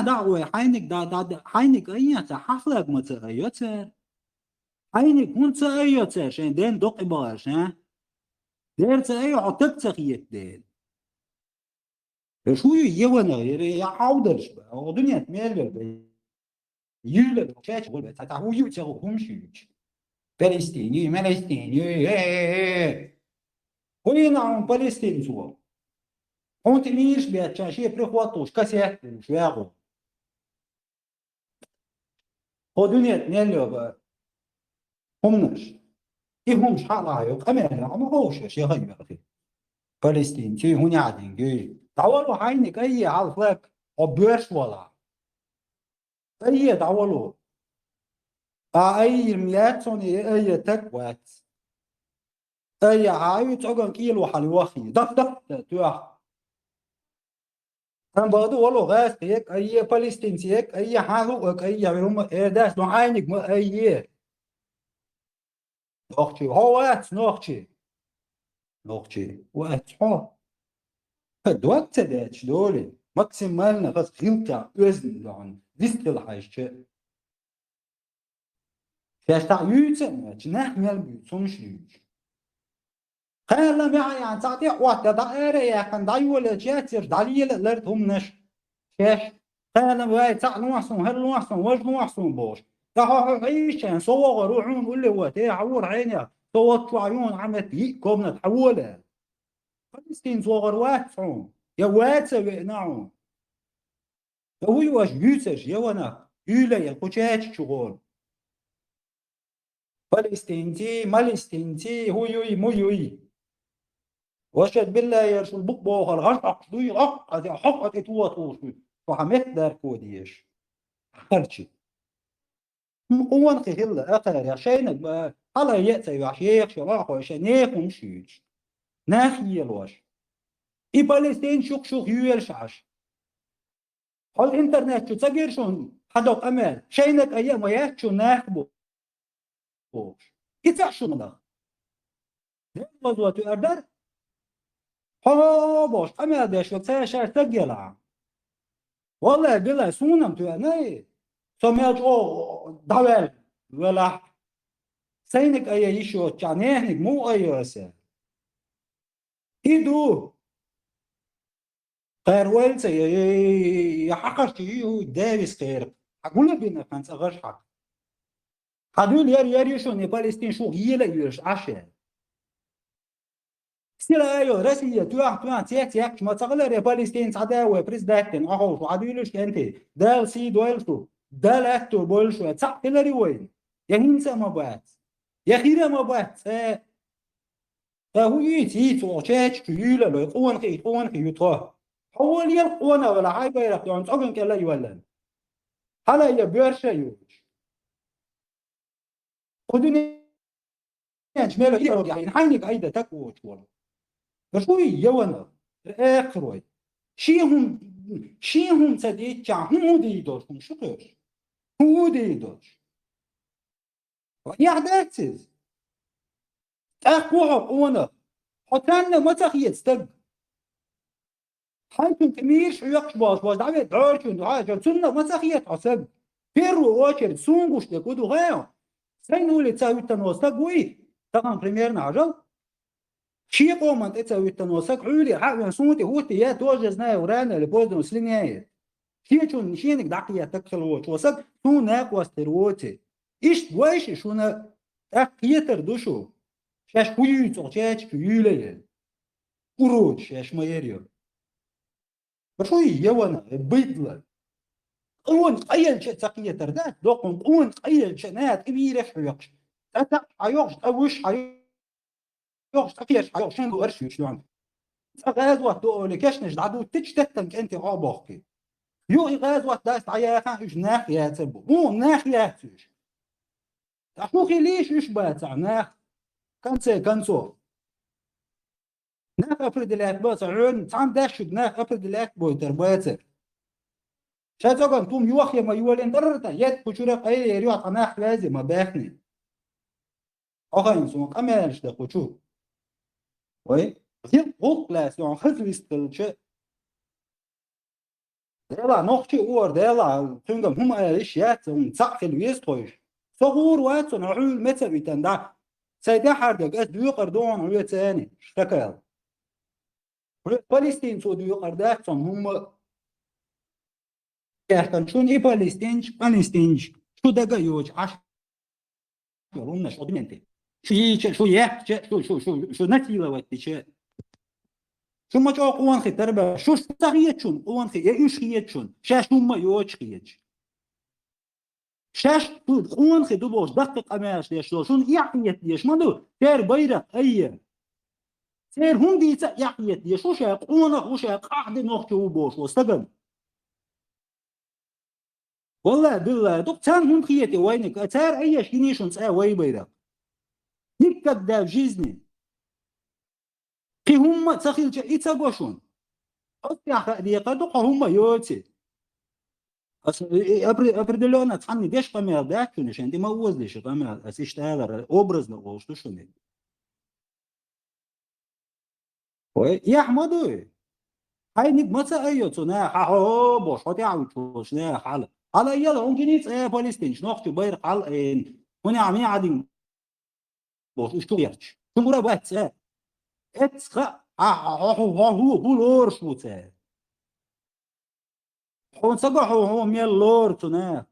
دعوة حينك أياتا حفلك متأيوتر حينك كنت أيوتر شين دين دقي باش ها دير تأيو عطب تخيط دين شو يوانا يعودرش بقى هو دنيا تميل يولد شاش قول بس هو يوتشو همشيش فلسطيني وين عم فلسطين سوا هون تنيش بيت شاشيه بريخواتوش كاسيات شواغو O dünya ne bu? Humnış. İhum şala yok ama hoş şey hayır. Palestin ki hunyadin ki. Davalu hayni kayı alfak o börs valla. Kayı davalu. Ay miyat soni ay takwat. Ay hayu çogan kilo halwahi. Dak tuah. Kan badu walo gas kayek ay Palestin siyek ay halu ay yavrum das no aynik mu ay. Noqchi hoat noqchi وقت حو فالوقت ده دولي ماكسيمالنا بس غيمتع özn dan vistel haysche فاشتع يوتن نحمل بيوتونش ليوش خير لم يعني تعطي وقت دائرة يا كان دايول جاتر دليل لرتهم نش فاش خير لم واي تعلوحسون هلوحسون وجلوحسون بوش تها عيشان صور روحون واللي هو عور عينيا صوت عيون عمت يكم نتحوله فلسطين صغر واتعون يا واتسا نعم هو يواش بيوتش يا وانا يولا يا قوشاتش شغل فلسطين تي هو يوي مو يوي واشهد بالله يا رسول بقبوخ الغشق دوي حق اتوات وحمت دار كوديش خرجي مقوان قهلا اقر يا شينك هلا يأتي وحشيخ شراح وشنيخ ومشيش ناخي الوش اي بالستين شوق يويلشعش هل الانترنت شو تسجل شون حدوك امال شينك ايام وياك شو ناخبو كيف شو ملا وضوة اردر ها باش امال داش وتساشر تسجل والله بلا سونم تو انا سمعت او داول ولا سينك اي يشو تشانيهنك مو ايوسه إيدو خير ويلسا يا حقر شيء دارس خير أقول لك بينا كان صغر حق هذول ياري شو نيبالستين شو يلا يرش عشان سيلا أيوة رسمية توان تيك ما تغلى نيبالستين صداوة بريزداكتين أهو شو هذولش كنتي دال سي دويل شو دال أكتور بول شو تصح هلري وين يا هنسا ما بات يا خيرا ما بات هو يتي توشيتش يلا لو يقون يطاه هو اللي يلقونا ولا حاجة يلقون تقول كلا يولن هلا يا بيرشة يوش خدوني شماله يعني حينك عيدة تكوش والله بشوي يوانا آخروي شيهم سديت هم ديدوش شكرش هو ديدوش يحدث أقوى قونا حتى ما تخيل استق حالكم كمير شو يقشباش باش دعوة عارشون دعاء سنة ما تخيل حسب بيرو واكر سونغوش تكودو غير سينولي تساوي التنوستق وي طبعا بريمير نعجل شي قوما تساوي التنوستق عولي حاجة سونتي هوتي يا توجزنا ورانا لبوزن سلينياية شيشون شينك دعقية تكسل ووش وسق سوناك واستروتي إيش وايش شونا أكيتر دوشو شاش كويوت وشاش كيولي وروج شاش ما يريو بشوي يوانا بيضلا قوان قيل شيء تقية تردات دوقون قوان قيل شنات كبيرة حيوش تاتا حيوش أوش حيوش تقيش حيوش شنو أرشي شلون غازوة دولي كشنش دعدو تج تتنك أنت عابوكي يو غازوة داست عياخا إيش ناخيا تبو مو ناخيا تيش أخوخي ليش إيش باتع ناخ كانسو ناخ أفرد الأك باتع عون تعم داشد ناخ أفرد الأك بويتر باتع شاتوغان توم يوخي ما يولين دررتا يد كوشورا قايل يريو عطناخ لازم ما باخني أخاين سون قمالش دا كوشو وي غير غلق لاس يعني خزو يستلش ديلا نوخشي اور ديلا تنقم هم ايش ياتهم تسقل ويستويش صغور واتون عول متى بيتندا سيدا حردق اس ديوقر دون عول تاني اشتكال فلسطين سو ديوقر داتون هم يحتن شون اي فلسطين شو دقا يوج عش يقولون شو دمنتي شو يحكي شو نتيلا وقتي شو ما جا قوان خي تربى شو استغيت شون قوان خي ايش خيت شون شاش هم يوج خيت شاش خون خدو باش دقق أماش ليش شون يحيت ليش ما دو تير بيرق أيه تير هم دي يحيت ليش وش قونك وش قاعد نوختو باش واستقل والله بالله دوك تان هم خيتي وينك أتار أيه شينيشون تسا وي بيرق никогда в жизни كي هم تخيل جاي تباشون أصيح دقيقة دوك هم يوتي определенно تعني ديش قمير داكشون عشان دي ما وزلش قمير أسيشتغل أبرز نقوش تشوني يا حمدوي هاي نيك متى أيوتنا حاو باش هاتي عاوتوش نا حال على يلا أنجنيت بالستين شنوختي بير قال إن هنا عمي عادين باش إيش تويرش شو مرة بس إتسخ هو لورش موتى هون سقح هو ميل لورتنا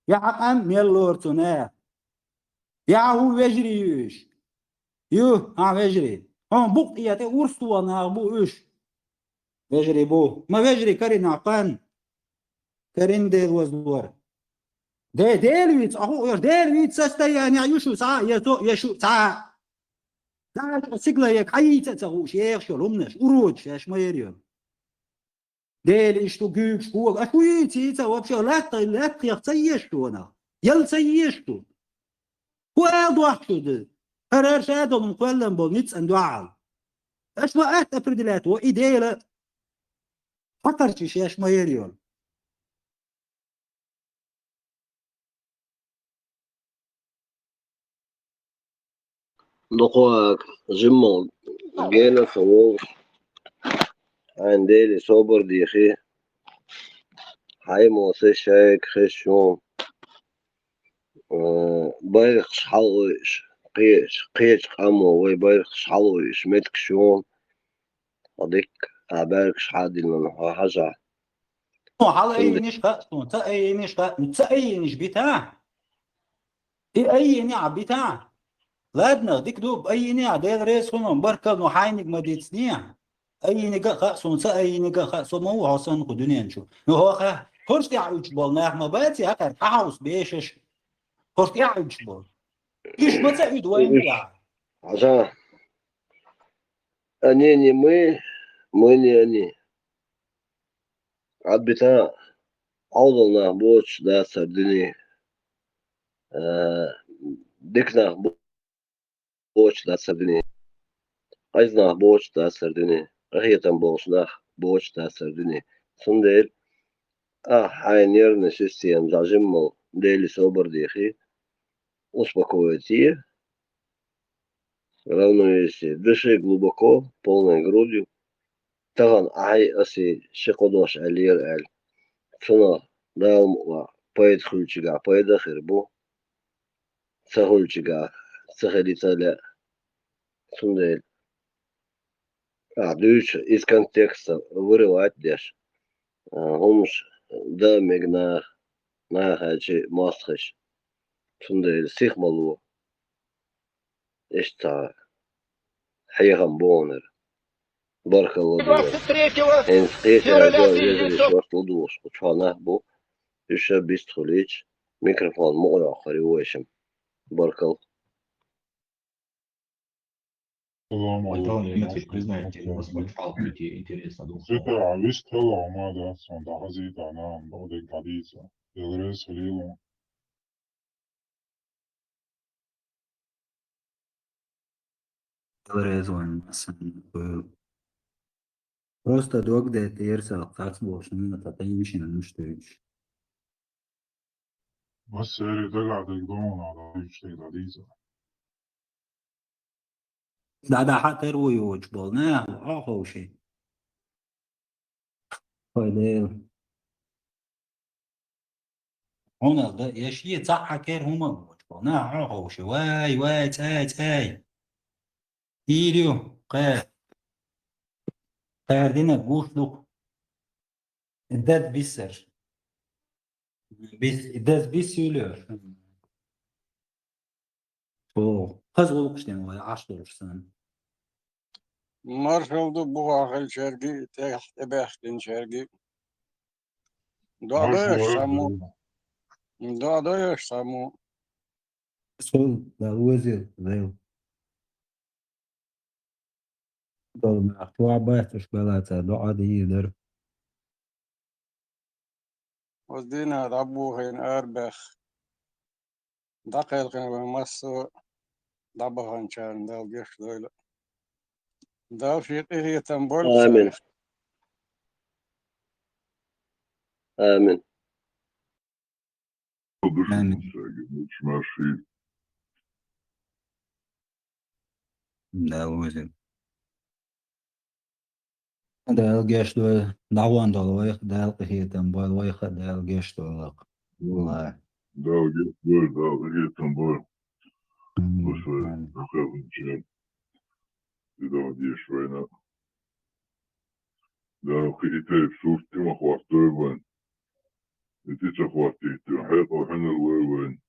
يا عم ميل لورتنا يا هو يجريش يو يجري هون بوق ياتي ورستو أنا بو إيش يجري بو ما يجري كارين عقان كارين ديل وزدور ده ديلويت أهو ديلويت سستي يعني يشو ساعة يشو ساعة لا سيقلا يك حيت تسوي شيخ شو لمنش أروج إيش ما يريون ديل إيش تو جوج هو أشوي تيتا وابشر لا تيختيشتو أنا يل سيشتو واد واحد ده هرر شادو من قلم بونيتس أندوال إيش ما أبردلات وإيديلا حتى شيش ما يريون نقواك جمع جينا صوور عندي صوبر ديخي هاي موسى شايك خشوم بايخ شحالويش قيش قامو وي بايخ شحالويش متك شوم هذيك عبارك شحادي من حاجة على أي نشقة أي نشقة أي نش بتاع أي نع بتاع لادنا ديك دوب أي نع ديل ريس هنا بركة وحينك ما ديتسنيع أي نجا خاصون أي نجا خاصون ما هو حسن قدنيا نشوف هو خا خرج تعوج بالنا ما باتي هكذا حاوس بيشش خرج تعوج بال إيش ما تعود وين يا عشان أني أني عاد بتاع عوضنا بوش دا سردني ديكنا بوش دا سردني أيزنا بوش دا سردني رهيتن بوش دا سردني سندير حاينير نسيستيان زاجمو ديلي صوبر ديخي успокоить равно если дыши глубоко полной грудью таган ай аси шикодош алир аль цуна даум поэт хульчига поэда хирбу цахульчига цахалиталя цундел дюч из контекста вырывать деш хомш да мегна на хачи мастхеш цундел сихмалу اشتا حيغم بونر بارك الله دير ان سقيت يجري شورت لدوش وشفانه بو يشا بيستخليج ميكروفون مقرع آخری ويشم بارك الله Дмитрий, признайте, у вас подфалкивайте, интересно, двух слов. Это весь тело амада, сон дагазита, нам, боде гадица. Елрес лилу. резон просто догда терса так сложно это ничего не штуч بس سيري تقعد يقولون على شيء غديزة. ده حتى روي وجبلناه اخو شيء فايدل هنا ده يشي صح كير هما وجبلناه اخو شيء واي تاي إيريو قاعدين نقول لك الدات بيسر الدات بيسيولر أوه خذوا وقتين ولا 10 سنة مارشال بوغاخل شرقي تحت بختن شرقي ماشي دعباش سمو Да, я ж саму. Sol da الوزير زي دول ما أخوة بيتش بلاتا دعا دي در وزدينا دعبو هين أربخ دقيل قيم بمسو دعبو هنشان دال جيش دويلة دال فيقي هي تنبول آمين بسايف آمين آمين ماشي da الوزير da الجيش دول دعوان دول ويخ da القهية تنبول ويخ da الجيش دول والله ده جيت دول ده جيت تنبول بس آمين أخاف إن شاء الله دي شوينا ده قيتي بصورتي ما خواتي وين إنتي تخواتي تحيط وحنا وين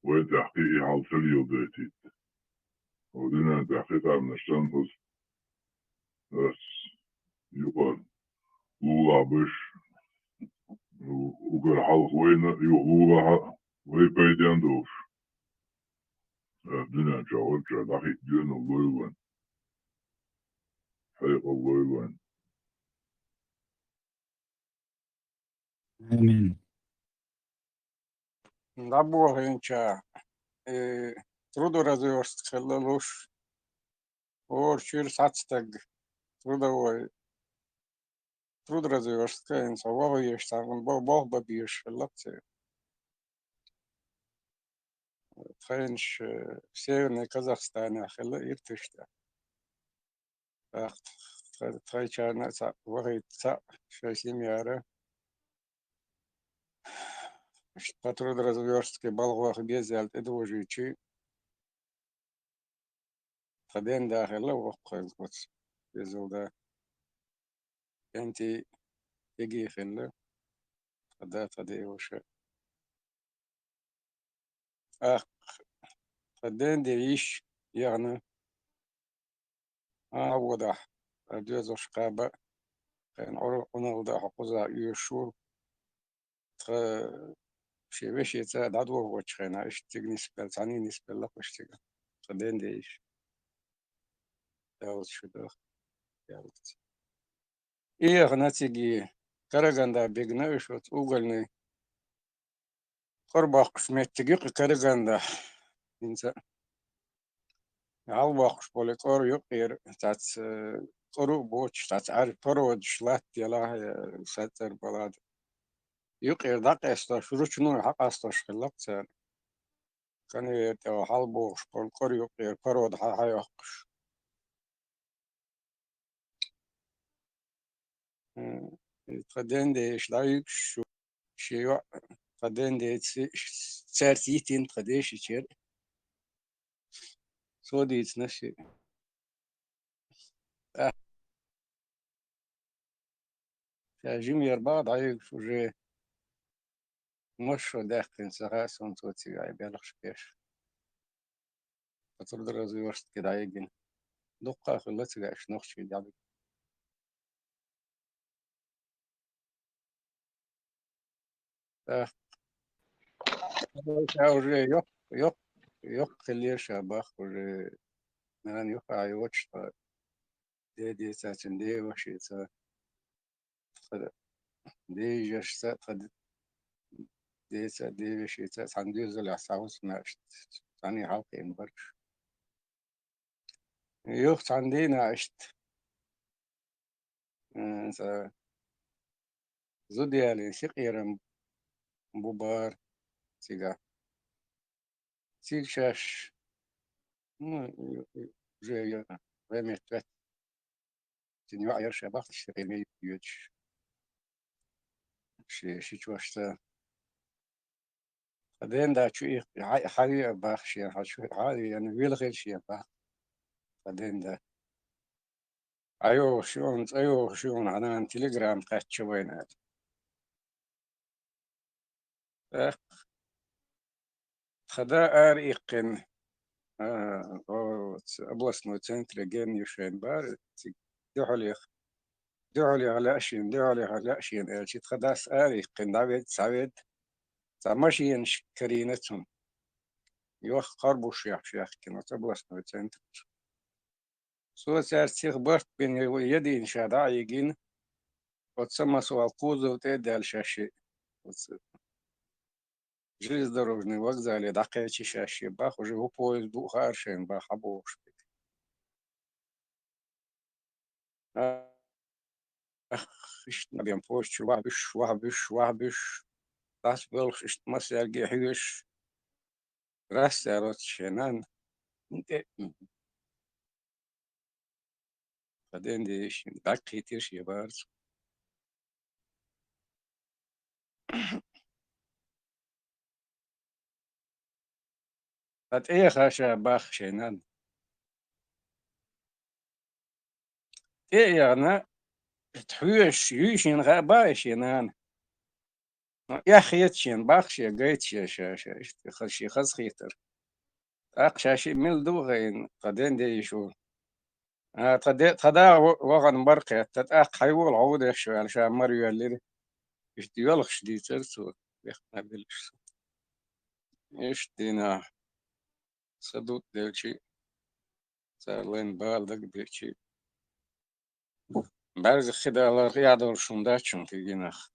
وين تحقيقي على سليو ديتي ودينا تحقيقها من الشمس بس يقال لولا بش وقال حلق وين يقولوها وهي بيدي دوش الدنيا جاوب جا دحيت دينا وين حقيقة وين آمين دعبو هين شا ترودو رازيوست خلالوش اور شير ساتستق ترودو ترود رازيوست كاين صوابو يشتغل بوغ ببيش خلقت تخينش سيرني كازاخستان خلا يرتشتا تخيل شانا سا وغيت سا شايسيم يارا ترود رازيوست كي بالغوخ بيزالت ادوجيتشي خدين داخل وقز بس يزودا انتي يجي خلا خدا خدي وش اخ خدين ديش يعني وضح دوز شقابة كان عرق ونوضح قزا يشور تخ شي باش يتساعد عدو وشخينا ايش تجني سبال تعني نسبة لك وش تجا خدين ديش ياوز شو داخ ياوز إيه غناتيجي كرغندا بيجناش وتقولني قربا قسمت تجيق كرغندا إنسا عالباقش بوليكور يقير تات قرو بوش تات عارف برود شلات يلا ساتر بلاد يقير دق استا شروع شنو حق استا شخلقت كان يتو عالباقش بوليكور يقير برود حيقش قدين دي شلايك شو شيء قدين دي سارتيتين قديش يشير سودي نفسي جيمي أربعة عيق شو جي مش داخل سغاس ونتوتي عيب يلخش كيش فترد رازي ورشت كده عيقين دقة خلتي عيش نخشي دعبي وجي يق اللي شابخ وجي نان يق عيوتش دي ساتن دي وشي تا دي جش تا دي تا دي وشي تا عندي زل عساوس ناشت ثاني حلقة برش يوخت عندنا عشت زوديالي سقيرم بوبار سيجا سيل شاش جاي رمي تلات تنوع يرشا باخت شتغيمي يوتش شي تواشتا بعدين دا شو حالي باخ شي شو حالي يعني ويل غير شي باخ بعدين دا ايوه شون انا تليجرام قاعد شوين خدا اريقن областной центр ген يشين بار دحوليخ دعالي غلاشين أشيت خداس آري قندابت سعيد تمشين شكرينتهم يوخ قربو شيخ كنا تبلس نوتين سو سار سيخ برت بين يدي إن شاء الله يجين وتسمى سوال قوزو تيدي الشاشي железнодорожный вокзале дақайчи шаши бах уже у поезд бухаршен бах абош ich nabiem post wahbish das wel ist masel gehisch rasterot shenan inte بعدين دي دقي تيش يبارز هات ايه خاشا باخ شينان ايه يعني تحويش يوشين غابا شينان يا خيتشين باخشي قيتشي شاشا خشي خز خيتر اقشاشي مل دوغين قدين دي شو تدا وغن برقة تتاق حيول عودة شو علشان مريو اللي يشتيولخش دي ترسو يخنا بلش يشتينا صدوت ديلشي سالين بالدق ديلشي بعض خدال رياضة شونداتشون تيجينخ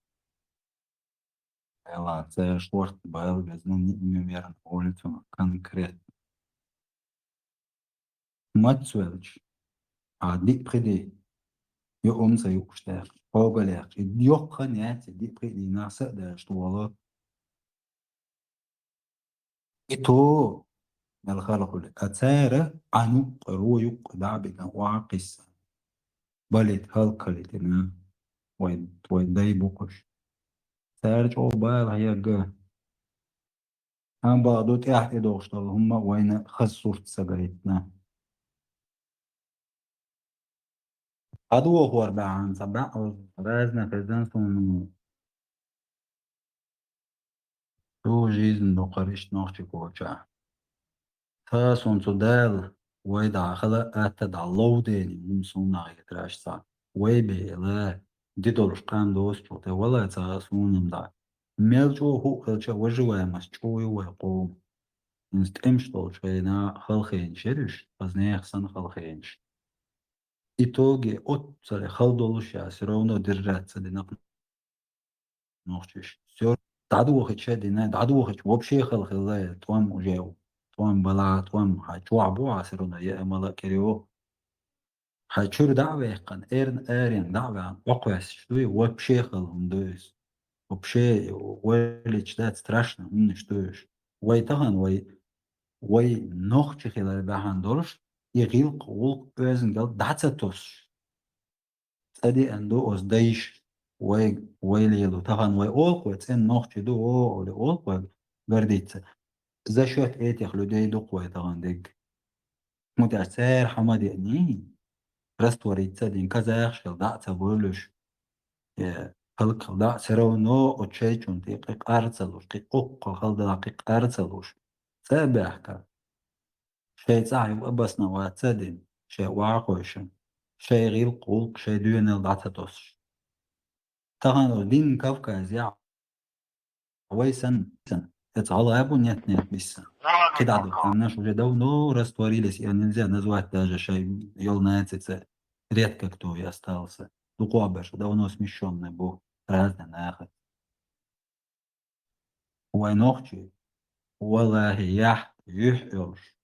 Ela, це шорт belgas, nu neimēram ulicu konkrēti. Matsvelč, a dik pridi, jo omsa jukštēk, pogalēk, jokka nēti dik pridi nasa dēš tuola. Ito, melkhalakuli, atsēra anu qaru yuk dābiga wāqis, balit halkalitina, way daybukush. سارج أو بال هيجا هم بعضو تحت دوشتل هم وين خسرت سجايتنا هذا هو بعن سبع أو رازنا كذا سون تو جيز نقرش نخش كوجا تاسون تدال ويدا خلا أتد الله ديني من سونا يتراش سا ويبيلا ديدولش قام دوستو те ولا تاسون دا ملجو هو كلشة выживаемость чую ويقوم نستقيم что شينا خلخين شرش بزنيخ سن خلخينش итоги от царе халдолуша все равно держаться динак нохчиш все дадух чедина дадух вообще халхилай твам уже твам бала твам хачу абу асрона я мала керио хачур даве кан эрин даве оквес что вообще халм доис вообще вылечь да страшно что ж вай таган вай нохчи хилай бахан дорш يغيل قول بازن قال دعتاتوس سادي اندو اوز دايش واي ليلو طبعا واي اول ان نوختي دو او اول غرديت زا شوت ايتيخ لو داي دو قوي طبعا ديك متأثر حماد يعني رستوريت سادين كذا يخشل دعتا بولوش خلق دع سرو نو او تشيچون دقيق ارتسلوش قيق خلق دقيق ارتسلوش سابحكا شيء صاحب بس نوات سدين شيء واقوشن شيء غير قول شيء دون الدعتاتوس طبعا دين كافكاز يا ويسن يتعالى ابو نيت بس كده عدو الناس وجه دو نو رستوريلس يعني نزيد نزوات даже شيء يولناتيце редко кто и остался лукуабеш давно смещенный был разный наход وينوخчи والله يح يحيوش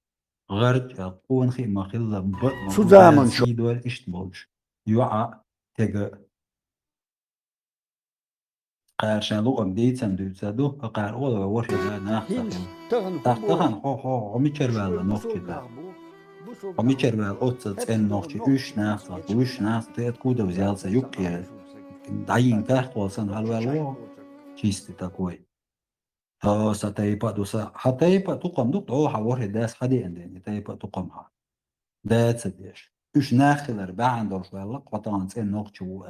غرج قون خي مخلة شو زمن شو سيدول اشتبولش يوعى تجا قارشان لو أبديت سندوت سادو قار أول وورش لا ناخذ تختخن هو ميشر بالله نوخش ده ميشر بالله أوتس إن نوخش إيش ناس تيت كودا وزيالسا يوكي داين كارت والسن هالوالو чистый такой ستايبا دوسا حتايبا تقم دوك او حوار داس حدي عندي تايبا تقمها دات سديش اش ناخلر باعندر شوالق قطان سين نوقچو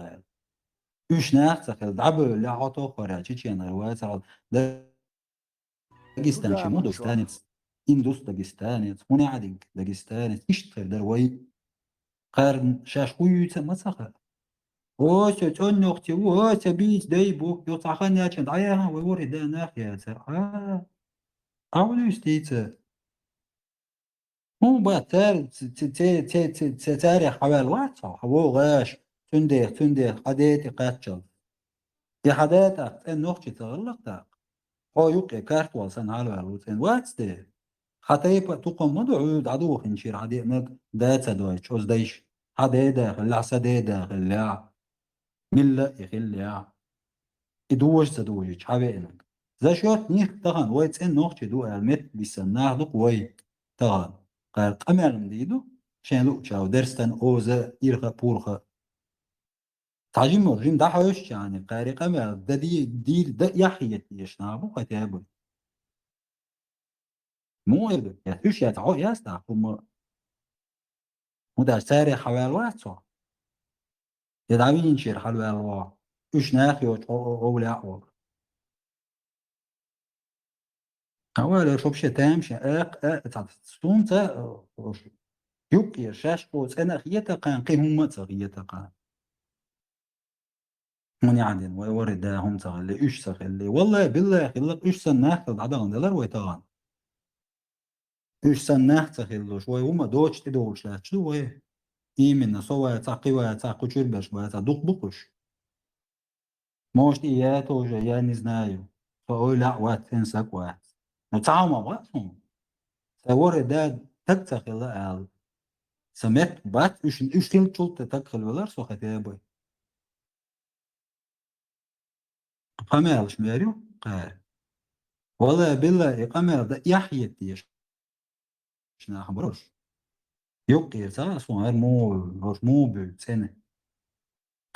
اش ناخل دعبو لا عطو خراجي چين رواسا داغستان شمو دوستانيت اندوس داغستانيت هنا عادك داغستانيت اشتر دروي قرن شاش خويوت مسخه وش تون نختي وش بيت دايبو يطلع خلني أشند عياها ويوري دا ناخيا أولو ستيتا مو باتار تاريخ حوال واتسا حوو غاش تندير حديتي قاتشل دي حداتك ان نختي تغلق تاق هو يوقي كارت والسن على الوتين واتس دي حتى يبقى تقوم مدعو عدو خنشير عدي مك داتا دويتش اوز دايش حدا داخل العسا داخل لا ملا يخل يدوش تدوش حبينك ذا شوت نيخ تغن ويت ان نوختي دو المت بيسناه دو قوي تغن قال قمر مديدو شان لو تشاو درستن اوزا يرخا بورخا تعجيم مرجيم دا حوش يعني قاري قمر دا دي دا يحيت يشنابو قتابو مو إبن يحوش يتعو ياستا هم مو ساري حوال واتسو يدعوين شير حلوال الله اش ناخي أولي أحوال أولا شوف تامشي ستون تا يوكي شاش قوس أنا خيتا قان قيهم خيتا قان من يعدين ويورد هم اللي اش اللي والله بالله خلق اش سناخ العدان دلار ويتغان اش سناخ تخلو شوي هما دوش تدوش لا شوي إيمن سوا تعقيوا تعقوشير باش دوق بقش موش إياتو جايا نزنايو فأقول لا وات تنسك وات متعاومة باتهم سوار دا تكتخل ال سمعت بات اش تيل تشولت تكخل ولار سو ختابي قمالش ماريو قال والله بالله قمال دا يحيى تيش شنا خبروش يوقي ساسو هر مو بسنة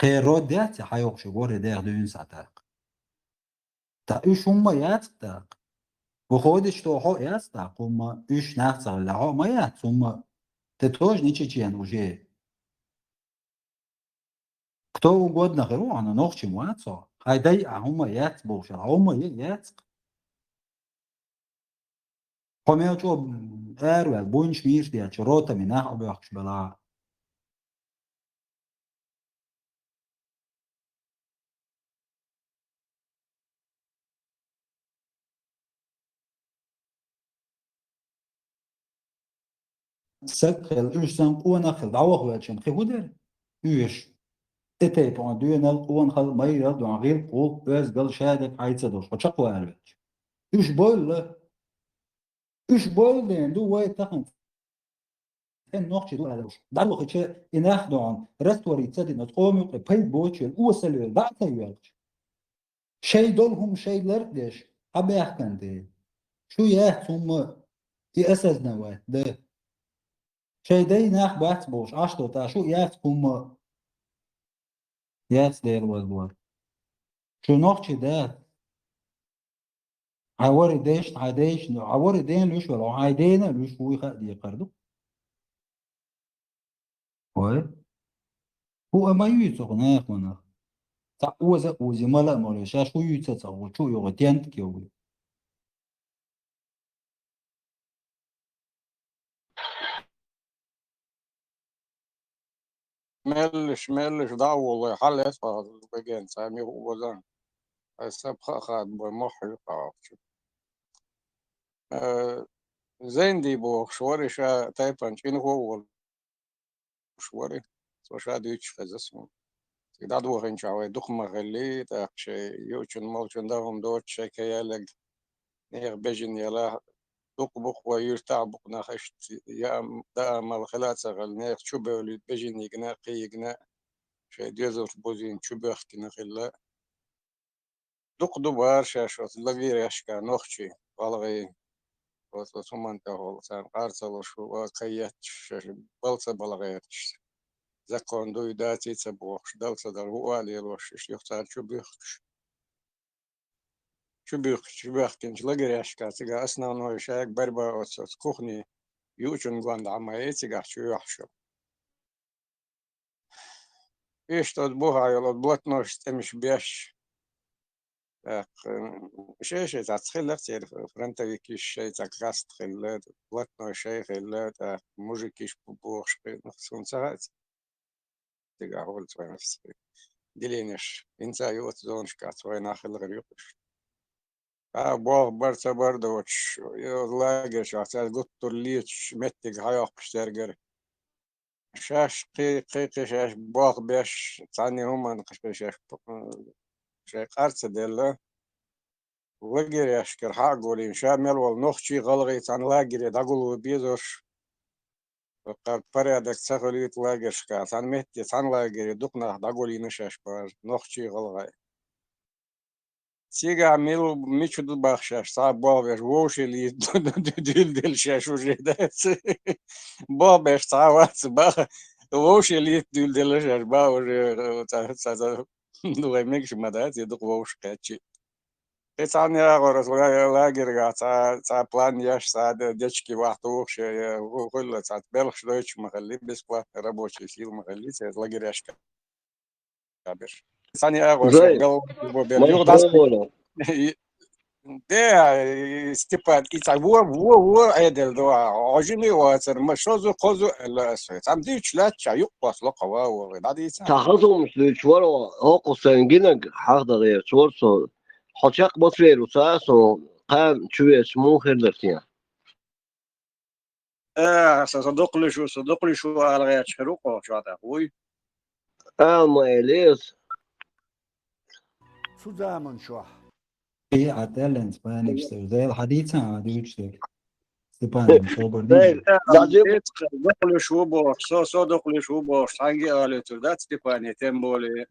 خير رود داتي حيوقش غور داغ دون ساعتاق تا اش هما ياتاق وخودش تو هو ياتاق هما اش ناخصر لها ما يات هما تتوج نيچي چيان وجه кто угодно говорю, она ногчи муацо. Хайдай, а хума яц болша, а хума яц. Хомео чо эрвел, буинш миш дия, чо рота ми нах обяхш бела. Sekkel, usan kuwa nakhel, dawah welchen, khihuder. Uish. Ete to duenal kuwan khal mayra do غير قوق بس قال شادك عايزه دوش وشقوا الوش. Ush boyle. Ush boyle دو واي تخن en nochtje do alus dar lo che inach don restauri tsadi not qomi pay bochel usel da'ta yelch shay dolhum shayler desh habe yahkande shu yah ثم اساس نوات ده shay day nach bat bosh ashto ta shu yah ثم yas der was war shu nochtje da awari desh hadesh no awari den lush wala haydena lush wi khadi qardu هو ما يوتو ناخ مناخ تا وزا وزي مالا مالا شاش ويوتا تا وشو يوغا تيانت كيوغي ملش دعوة والله حل يسفر بجان سامي وزان السب خاد بمحل قاف زين دي بو شوري شا تايبان شين هو شوري سو شا ديتش فزسمو تقدر دوغين شاوي دخمة غلي تاك شي يوچن مالچن داهم دوت شي كيالك نيغ بيجن يلا دوق بوق ويرتع بوق ناخشت يا دا مال خلات سغل نيغ شوبه ولي بيجن يقنا قي يقنا شي ديزر بوزين شوبه اختنا خلا دوق دوبار شاشوت لغير يشكا نوخشي والغي وثمان تهول سان قارصل شو وقيت بلص بلغيتش زقون دو داتي تبوخش دلص در والي الوش يختار شو بيختنش لغير يشكا تيغا اسنانو شاك بربا وصوت كوخني يوچن غوند عماي تيغا شو يحشو ايش تطبوها يلو بلطنوش تمش بيش شيء تتخيل تعرف فرنتا كيش شيء تقاست خلات بلطنو شيء خلات موجي كيش ببوخش نفسهم ساعات تيغا هول نفسي دلينش إنسا يوت زونش كات وين آخر الغريقش بوغ برتا بردوش لاجش عسال قطر ليتش متك هايقش ترجر شاش قي شاش بوغ بيش تاني هما نقش بيشاش شاي قارت ديلا وجر يشكر حاقولي شامل والنخشي غلغي تان لاجر داقول بيزوش قد فريدك تسخلي تلاجش كا تان مهتي تان لاجر دقنا داقولي نشاش بار نخشي غلغي سيجا ميلو ميشو دو بخشاش صعب بابش ووشي اللي دل شاش وجدات بابش صعوات بخ ووشي اللي دل شاش باور تا دو ميكش مدات يدق ووش كاتشي إتاني أغرس لا جرجع تا بلان ياش تا دشكي واحد وخش وكل تا بلخش دوتش مخلي بسكوا ربوش يصير مخلي تا لا جرجعش كابر إتاني أغرس زي قال بيرجع داس مشروع ده ستيبان إتا هو عدل دوا عجني واتر مشوزو قزو إلا أسفت عم ديش لا تشايق بس لقوا وغادي تاخذهم مش ورا هوكو سنجينك حق غير شورسو حشاق بطرير وساسو قام شوية مو خير درتيا صدق لي شو على غير شروق شو هذا هوي ما إليس شو زمن شو في عدالة سبانيش زي الحديثة عادي وجدك سبانيش صوبر دي صدق لي شو بوش صدق لي شو بوش حاجة قالت ده ستيفاني تمبولي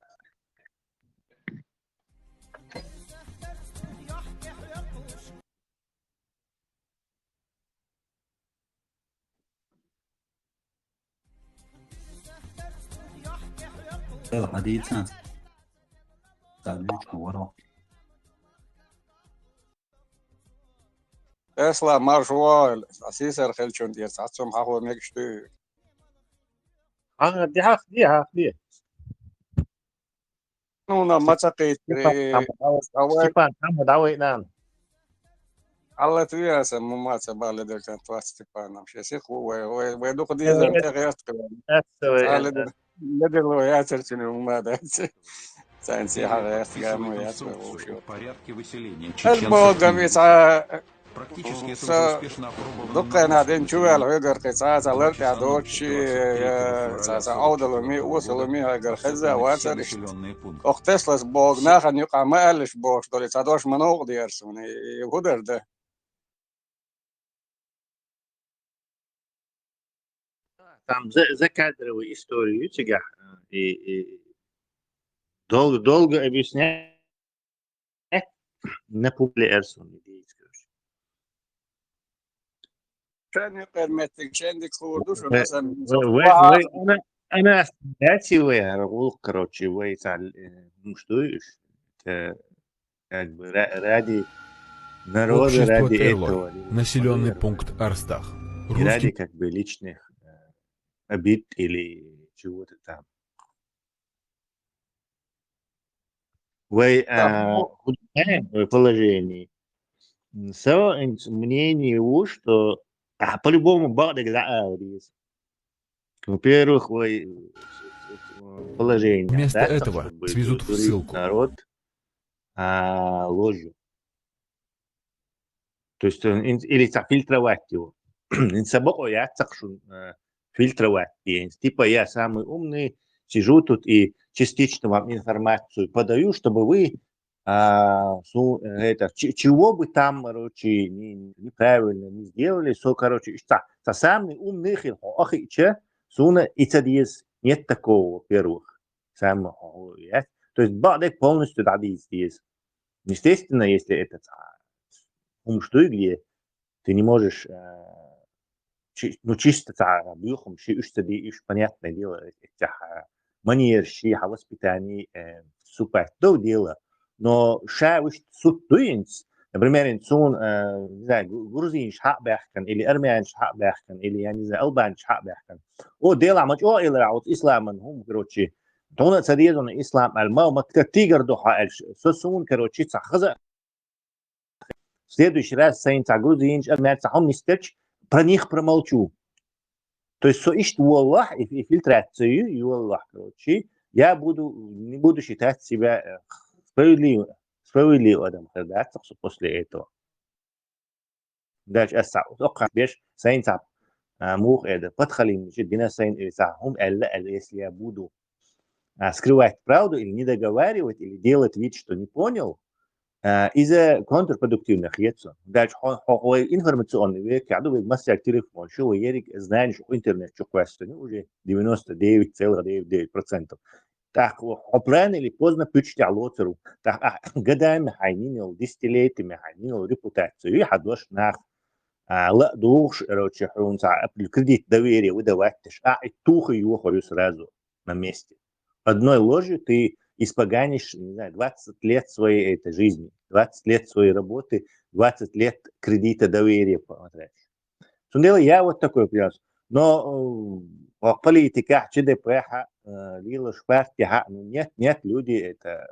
الحديثة تعليق ورا اسلا مارشوال اسيسر خلشون دير ساعتهم حاول ميكشتي دي نونا ما تقيت ستيفان محمد عوي نعم الله تويا سمو ما تبالي دير كان توات ستيفان مش يسيخ ويدوق دي زي انت غيرت كلام لدي الويات ترتني وما دات ساينسي حاجة قام ويات وشو الموقف يسعى دقنا دين شو الهجر قصاص الارت عدوش ساسا عودة لمي وصل لمي هجر خزة واترش اختسلس بوغ ناخن يقع ما قالش بوغ دولي تادوش منوغ ديرسون يهودر ده там закадровый историю тебя и долго объяснять на публе Эрсон. كان يقرمتك شندك خودوش أنا داتي ويا رغول كروتشي ويا تعال مشتويش ради народа, Общество ради Терлой, этого. населенный пункт Арстах. Не ради как бы личных обид или чего-то там. Вы в положении. Мнение его, что по-любому бардак зааврис. Во-первых, вы положение. Вместо этого свезут в ссылку. Народ ложью. То есть или фильтровать его. Собаку я цакшу фильтровать. Типа я самый умный, сижу тут и частично вам информацию подаю, чтобы вы чего бы там, короче, неправильно не сделали, короче, самый умный нет такого, во-первых, самого, то есть бардак полностью дадит здесь. Естественно, если это умштуй, где ты не можешь, ну, чисто бьюхом, понятное дело, манер, воспитание, супер, то дело. Но шавиш суд дуинс, например, инсун, не знаю, грузинш хабехкан, или армянш хабехкан, или, я не знаю, албанш хабехкан. О, дело, мать, о, или от исламан, короче, то он царезон ислам, алма, мактер тигр духа, сосун, короче, цахаза. В следующий раз, сайнца грузинш, армянш, он не стеч, про них промолчу. То есть, со ишт Аллах, и фильтрацию, и Аллах, короче, я не буду считать себя справедливым после этого. Дальше сайнцап мух это подхалим дина сайн هم если я буду скрывать правду или не договаривать или делать вид, что не понял, из-за контрпродуктивных яйцо. Дальше информационный век, я думаю, масса телефон, что вы ерик знаешь, что интернет, что question уже 99,99%. Так, рано или поздно пучти алотеру. Так, годами хайнинил, десятилетиями хайнинил репутацию. И хадош нах. لا دوخ короче, он кредит доверия выдавать, и тухо его хорю сразу на месте. Одной ложью ты испоганишь, не знаю, 20 лет своей этой жизни, 20 лет своей работы, 20 лет кредита доверия потратишь. Дело я вот такой принес. Но в политиках ЧДП, лилош партия, нет, люди это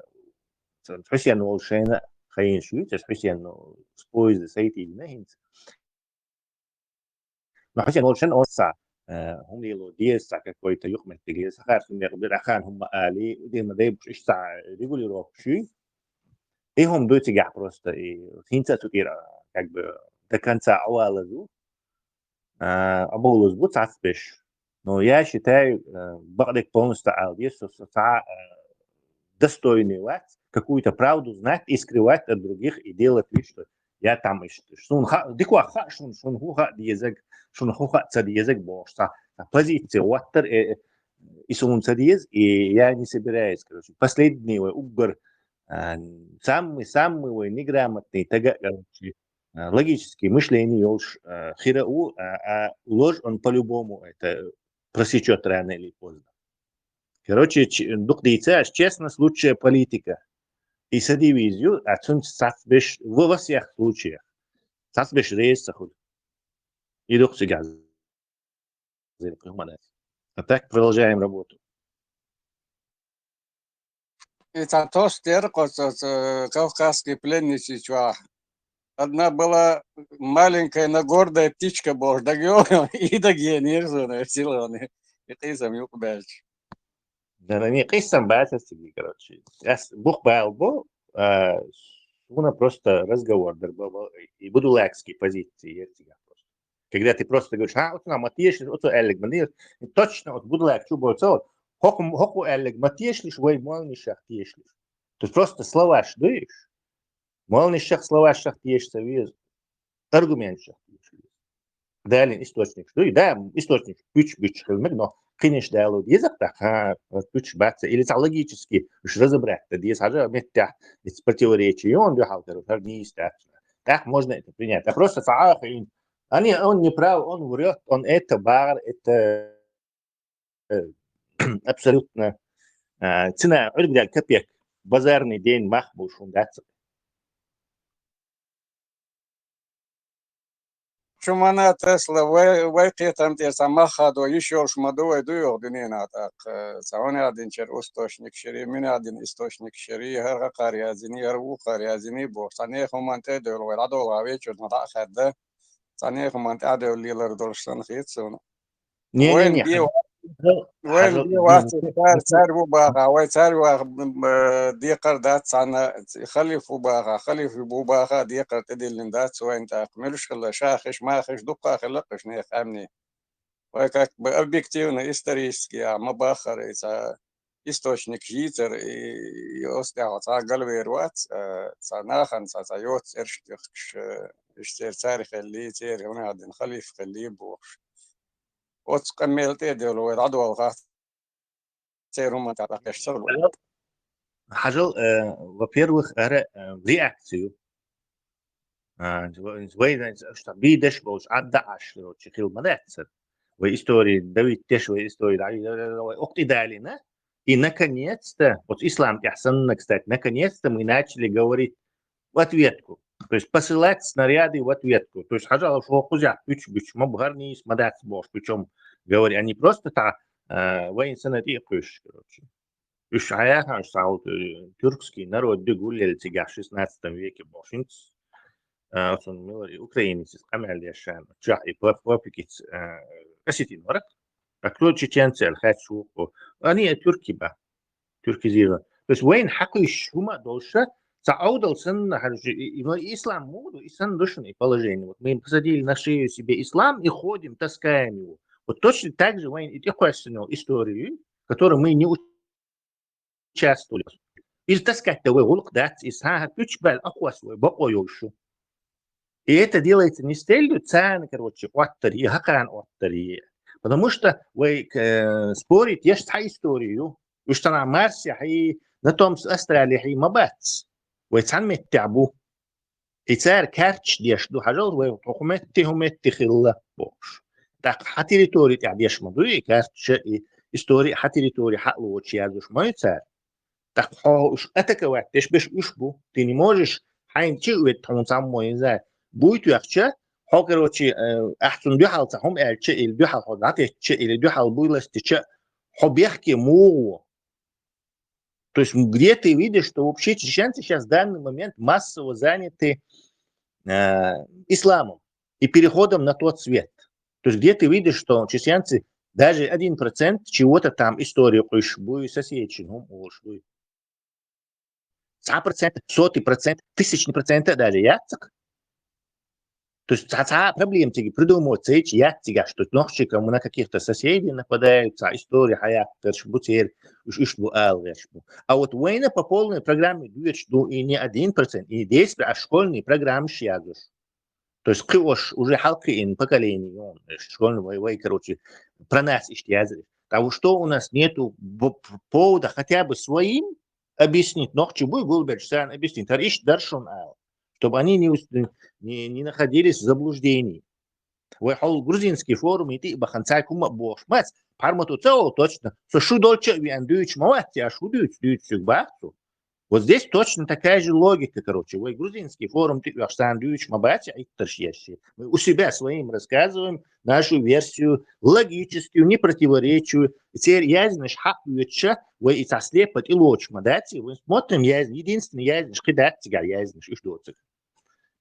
специально улучшение хайншуют, специально с поезда сойти на хинц. Но хотя улучшение отца, هم ليلو ديس какой-то يخمن تجلس خارج من الأخان هم آلي ودي ما ده مش يقول يروح شيء и هم до тебя просто и хинца тут как бы до конца awalazу оболус будет отспеш. Но я считаю, бардик полностью алдис, что достойный лад, какую-то правду знать и скрывать от других и делать вид, что я там что он диква что он хуха язык, что он хуха цад язык бошта. Позиция уаттер и сон цад язык, и я не собираюсь, короче. Последний угор самый неграмотный, короче, логическое мышление уж хирау, а ложь он по-любому это просечет рано или поздно. Короче, честность лучшая политика. И с дивизию отсюда сацбеш во всех случаях. Сацбеш рейсах. И дух сега. А так продолжаем работу. Это то, что кавказские пленницы, одна была маленькая, но гордая птичка, боже, и догенер, зеленый. Это и сам юг дальше. Да, не кисам бацасти, короче. Бух балбо, уна просто разговор, и буду лакские позиции, просто. Когда ты просто говоришь, вот нам отъешь, вот элек манир, точно вот буду лак, что будет, хоку элек матьешь лишь, вой молни шах тьешь лишь. То есть просто слова шдыешь, молни шах слова шах тьешь совез, аргумент шах тьешь лишь. Далее источник шдыешь, да, источник пич хилмек, но конечно, диалог язык так, пич баца, или логически уж разобрать, это есть хажа метя, это противоречие, и он бежал, короче, не естественно. Так можно это принять. А просто он не прав, он врет, он это бар, это абсолютно цена, копеек, базарный день махбуш, он дается. Шумана Тесла, вайки там те самахадо, еще шмадовой дуё, дынина так. Сауне один чер источник шири, меня один источник шири, херга карязини, хергу карязини, бо. Сане хуманте дол, радол авечу, на так хадда. Сане хуманте адол лилар дольштан хитсуна. Не. وين دي واسطة سعر بوباغا وين سعر دي قردات سانا خليف بوباغا خليف بوباغا دي قرد تدلين دات وين تاكملش خلا شاخش ماخش دقا خلقش نيخ امني ويكاك объективно исторически ما باخر إذا источник житер и остял تا قلبيروات ساناخن ساتيوت إرشتخش إشتير تاريخ اللي تير هنا عدن خليف خليه بوش وتكمل تيدي لو يرعدوا الغاث تيرهم ما تعرفش شغل حاجة во-первых, реакцию. Что видишь, больше отдашь, короче, хилманецер. В истории Давид Теш, в истории Октидалина. И наконец-то, вот ислам Тяхсан, кстати, наконец-то мы начали говорить в ответку. То есть посылать снаряды в ответку. То есть, хажал, что хузят, пич, мобгарни, смадать бож. Причем, говоря, они просто так военные типыш, короче. Уж аяхан стал тюркский народ бегули в 16 веке бошинц. Украинец, Амельяшан, Чахи, Папикиц, Кассетин, а кто чеченцы, Алхачу, они тюрки ба. تركيزية. بس وين حقيش هما دولشة تعودل سن إسلام مو إسلام душный положение. Вот мы посадили на шею себе ислам и ходим, таскаем его. Вот точно так же вайн и questionable историю, в которой мы не участвовали. И таскать того улк дать, и сага ключбал ахвасвой, бакойошу. И это делается не с целью цены, короче, оттари, хакан оттари. Потому что вы спорить, есть историю, وش أنا مارسي حي نتوم أستراليا حي ما باتس ويتعمل تعبو يصير كارتش ديش دو حاجة ويحكمت خلا بوش تاق حتيريتوري تعديش مدوي كارتش إستوري حتيريتوري حقلو وش يازوش ما يصير تاق حوش أتك وقتش بش أشبو تيني موجش حين تشوي تهم تعمو ينزل بويتو يخشى حاكر وشي أحسن دو حال تهم أرشي الدو حال حضرتي تشي الدو حال بويلس تشي حب يحكي مو. То есть где ты видишь, что вообще чеченцы сейчас в данный момент массово заняты исламом и переходом на тот свет. То есть где ты видишь, что чеченцы даже 1% чего-то там историю ушбу и соседчину ушбу. 100%, 100%, 1000% даже яцк. То есть проблем придумывать яцк, что ночью на каких-то соседей нападают, история хаят, шбутер, ишбу алгешбу. А вот война по полной программе дует, что и не 1%, и не 10%, а школьные программы шьязуш. То есть кривош уже халки поколений, школьный вой, короче, про нас ишьязли. Того, что у нас нету повода хотя бы своим объяснить, ночью будет гулберчсан объяснить, тариш даршон ал. Чтобы они не находились в заблуждении. Выхол грузинский форум, и ты баханцай кума бош. Мать, пармоту цело точно. Что дольше виандуич мавати, а шудуич дюйчик бахту. Вот здесь точно такая же логика, короче. Вы грузинский форум, ты вахсандуич мавати, а их торщещие. Мы у себя своим рассказываем нашу версию логическую, не противоречию. Теперь язнешь хапуюча, вы и сослепать и лочь мадати. Вы смотрим, единственный язнешь, кидать тебя язнешь, и что это.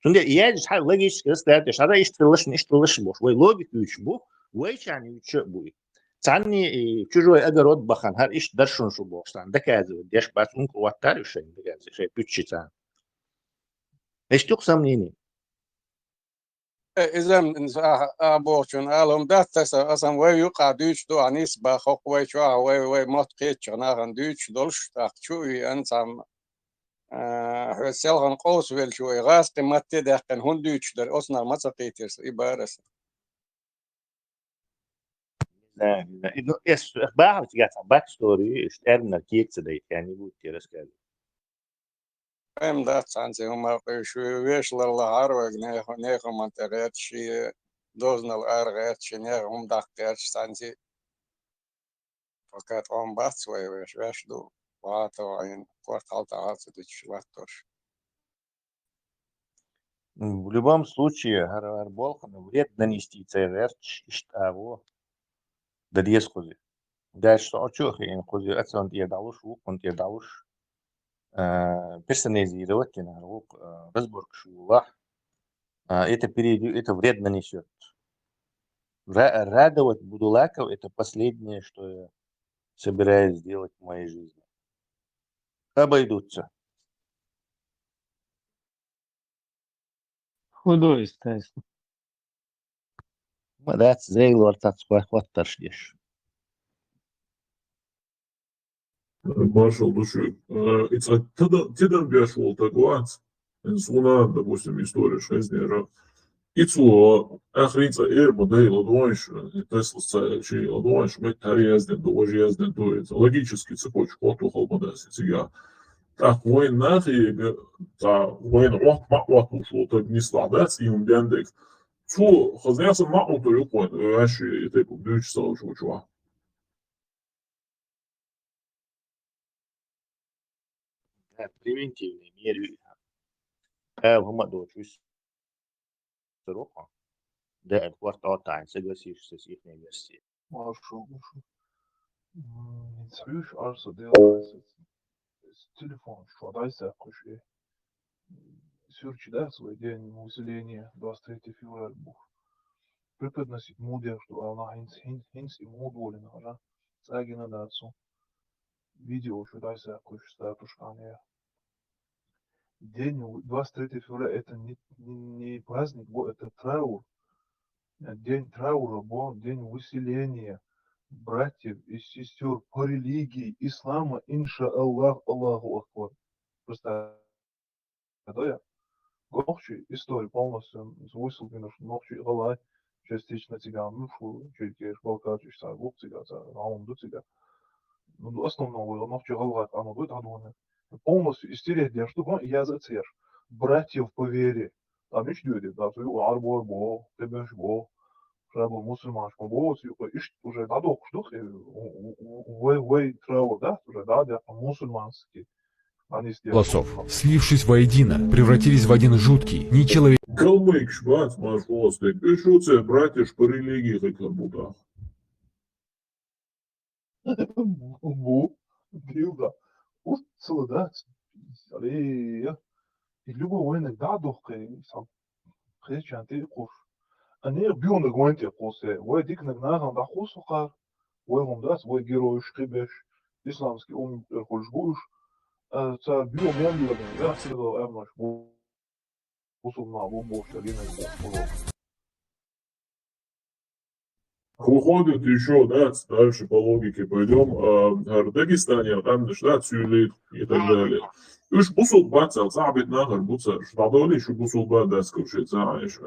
Şimdi yani her logik gösterdi. Şada iştırılış boş. Ve logik üç bu. Ve yani üç bu. Sani чужой огород бахан. Her iş derşun şu boştan. Доказывает. Деш бас он куваттар şey. Şey bütçe. Hiç yok сомнений. إذا أبوشون ألهم دات أصلا ويقع دوش دو عنيس بخوك ويشوا وي مطقيت شناغن دوش دولش تاكشوي أنسام سيلغن قوس ويل شوي غاس قيمت دقن هون دوش در أصنع مسقيتيرس إبارس لا إنه إيش بعرف تجات باك ستوري اشتغلنا كيك صديق يعني بود تيرس كذا. فهم دات سانسي هما شوي ويش لله عروق نيخو منتريت شي دوزنا الأرغيت شي نيخهم دقيت سانسي فقط هم بس ويش دو واتو عين квартал تعاطي ديش В любом случае, Гарварболхану вред нанести церерч иштаво да диескузи. Дальше что очухи инкузи отсон тиедалуш вукон тиедалуш персонализировать тинарвук разборг шулах. Это это вред нанесет. Радовать будулаков это последнее, что я собираюсь сделать в моей жизни. Обойдутся. Худой стайс. Мадაც зейлор тацхваттаршдеш. Маршал души. Тидан бешвол такуац. Суна, допустим, история шезнера. Ицу ахрица модель ладонш, Тесла чи ладонш, метари язден, довожи язден, то это логический цепочку, от ухал модеси цига. Так, воин нахи, воин от ушло, так не слабец, и он бендек. Цу, хозяйство махнуто юкон, аши, это дючса учува. Превентивные меры. هم дочусь. Срока. Да, это квартал тайн, согласишься с их версией. Машу. Инцвиш арса делается. Телефон, что дайся, кушай. Сюрчи, да, свой день усиления 23 февраля бух. Приподносить мудя, что она хинс и муд волен, ага. Цагина дацу. видео что дальше хочешь статушкане. День 23 февраля это не праздник, это траур. День траура, день выселения братьев и сестер по религии ислама, иншаллах, Аллаху Акбар. Просто я гохчи историю полностью высылки, нохчи галай, частично цыган, чуть балкачиш, сагук цыган, раунду цыган. Ну, основного, нохчи галай, оно будет адоны. Полностью истерия, где что я зацер. Братьев по вере. Там иш люди, да, арбор бо, тебеш бо. Trebuie musulmani și boți, ești уже да дох, что ты, вы траур, да, уже да, да, мусульманский. Голосов, слившись воедино, превратились в один жуткий, нечеловеческий. Калмык, шбац, маш гостик, и что це, братья по религии хотят будах? Бу, дилда, уст солдат, але и любой войны да дох, сам, хрещан ты куш. Они бьют на гонте после, вы дик на гнаган да хусухар, вы вам даст, вы герой шкибеш, исламский ум хульшгуш, царь бьют мемлю, да, сказал Эмнаш, мусульман, бомбош, алина, Выходит еще, да, дальше по логике пойдем, в Дагестане, там, да, Цюлит и так далее. Уж бусулбат, забит нахер, буцар, что доли еще бусулбат, да, скажи, знаешь.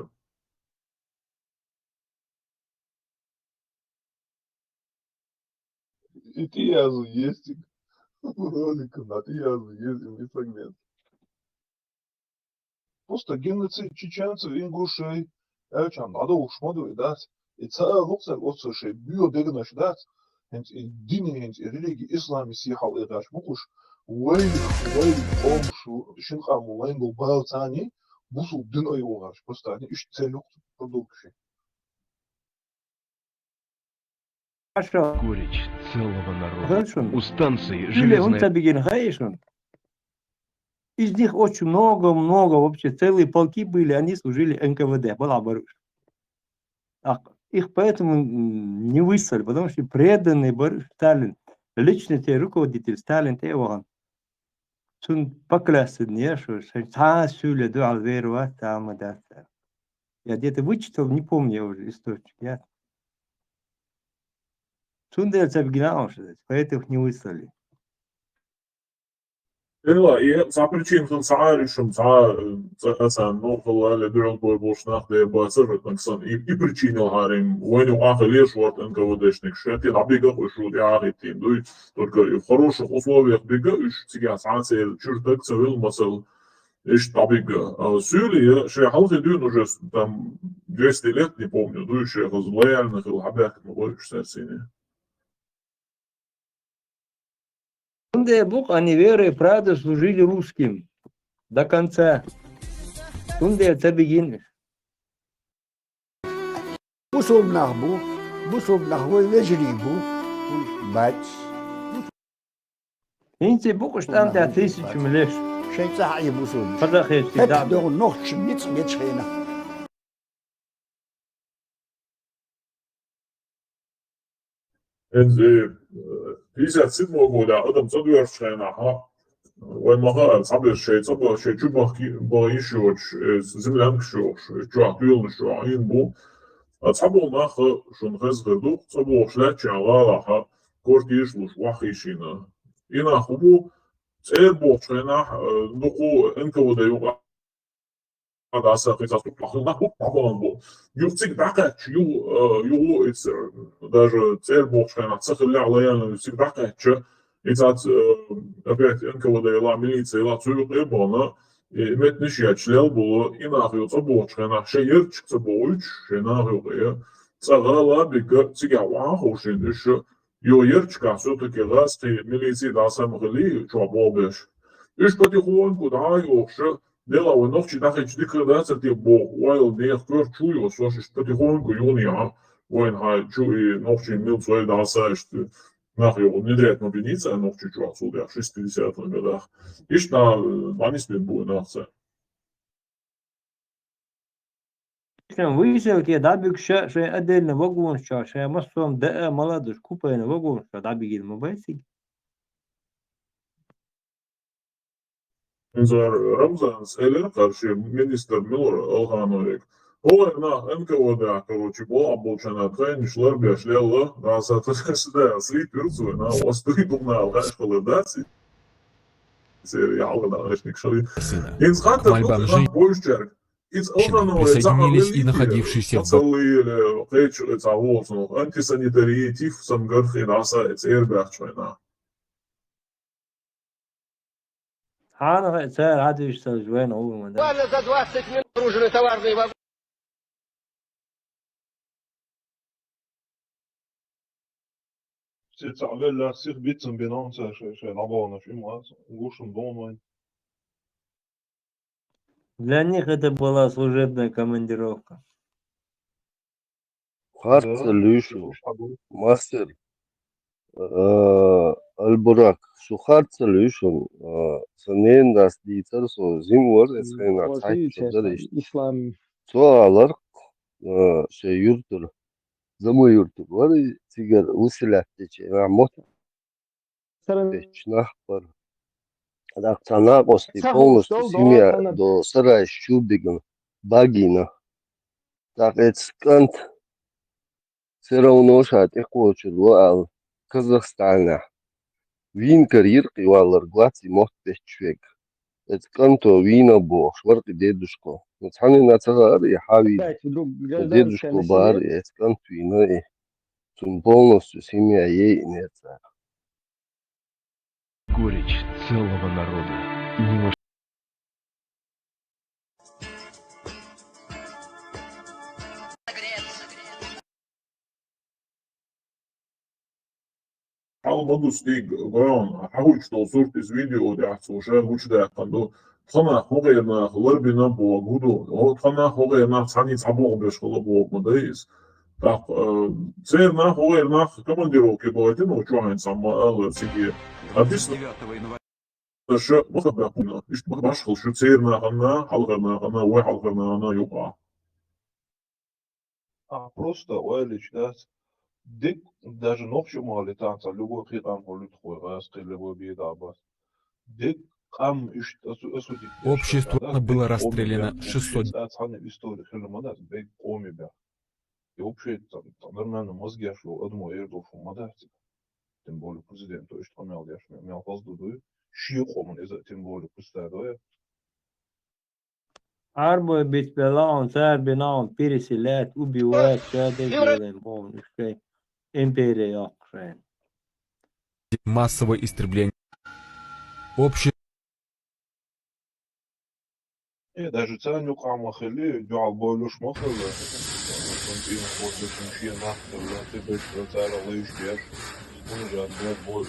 И ты язу есть, роликом, да, ты язу есть, не фрагмент. Просто геноцид чеченцев, ингушей, элчан, надо уж моду дать. И царь луксер отсуши, биодегнаш дать, дини, религии, исламе съехал и дашь, мукуш, вей, омшу, шинхаму, венгл, балцани, бусу, дыно его гаш, просто они ищут целюк, продукции. Хорошо. Горечь целого народа. Хорошо. У станции Или он железная... табигин хаишон. Из них очень много, вообще целые полки были, они служили НКВД, Балабаруш. Их поэтому не выслали, потому что преданный Баруш Сталин, личный руководитель Сталин, Теван, он поклясться не что сюля дуал веру, там, да. Я где-то вычитал, не помню я уже источник. Я Сундель табигин, поэтому их не выслали. Ela, je za pričin van zaarišom, za san nogal le durang boy bošnach de basert naksan i pričinil harim войну ахлеш вот НКВДшник шети набега ушу диаритин дуй только в хороших условиях бега уж сега сансе чуждак цивил масал иш набега сюли ше халфи дун уже там 200 лет не помню дуй ше лояльных il хабак мой серсине. Бог, они верой и правдой служили русским до конца. Тунде табигин. Бусул нахбу, вы вежливу, бач. Инте Бог штам да 1000 млеш. Шейца и бусул. Подахи да. Это noch schmitz mit schreina. En 57 года адам задвижена, он мага сабер шей, сабер шей чубах боишоч, землянкшоч, чуатюлншо, инбу. Сабер нах шон хезгерду, сабер шляча лалаха, кортишлуш вахишина. Ина хубу цербочена, нуку НКВД юга. هذا ساقي تصبح لخلنا طبعا بو يوصيك دقة يو إتسر даже цель бошкана цехли علينا يوصيك دقة إذا أبيت إنك وده لا ميليция لا تسوق إبانا إمت نشيا تشلل بولو إنا خيو تبوشكنا شيء تبوش شنا خيو صغلا بيك تيجي واحوشين إيش يو يرتشكا سوتك غاستي ميليция دا سامغلي شو بوبش إيش потихоньку да يوش Дела у ночи дахи декадация те бог, while they кор чую, что ж потихоньку юния, войн хай чуи ночи мил свой даса, что нахуй внедрять мобилизация ночи чу отсюда в 60-х годах. Ишь на манисмен будет нахуй. Выселки, да, бигша, что отдельно вагон, что массом, да, молодежь, купая вагон, что да, бегит мобайсик. Unser Ramzans karşı minister Miller Alhanoyek. Oğerna NKVD короче болчана тренинглар бяшлела расата сюда слипирцуна остыдуна алгашкалыдаси серия алгадашник шали. Инс К хата мольбам тут бойчерк. Инс Алханове присоединились и находившиеся в целые речь это волосно антисанитариетив самгархи раса эрбахчвена. أنا سعر هذا يشتغل وين أول ما ده Буквально за 20 минут гружены товарные вагоны. تعمل سير بيتزن بينانسا شي لعبونا في مواز وغوشن دون Для них это была служебная командировка. Харца Люшу, мастер Албурак, Шухарца Люшу, Санен das Dieter, so Zimur, es kann eine Zeit schon da ist. İslam So alar, şey yurtur, zamu yurtur, var tigar usilatte, mot, nachbar. Так цена после полностью семья до сарая щубиган, багина. Так это скант все равно шат и хочет ал Казахстана. Вин карьер и валар глац и мот печвек. Это канто вина бог, шварк дедушка. Вот хани на цагар и хави дедушка бар и это кант вина и тун полностью семья ей нет. Горечь целого народа. И не может... حاول برضه ستيج جرام حاول توصل في فيديو دي على السوشيال وش ده كان تخنا خوغينا خلر بينا بوجوده هو تخنا خوغينا ثاني صابو باش خلر بو مدرس так церна خوغينا كمان ديرو كبوتين وشوين سما سيكي обычно شو مخبر كنا مش باش خل شو церна غنا حلقنا غنا واحد حلقنا غنا يقع просто ойлич да дик даже ночью могли танца любой хитан холит хой раскрыли бы беда бас дик кам иш осудить Общество было расстреляно 600. история хилмада бек омибя и вообще там нормально мозги шло одно ердо фумадати тем более президент то что имел я имел поздуду шиохом из тем более пустая Арбой бит белаун, царь бинаун, переселять, убивать, чады делаем, помнишь, что империя Украина. Массовое истребление. Общество даже царь кама хили дюал бойлуш махала контин после шумшия нахтала ты беш царь лыж беш он же отбрать бой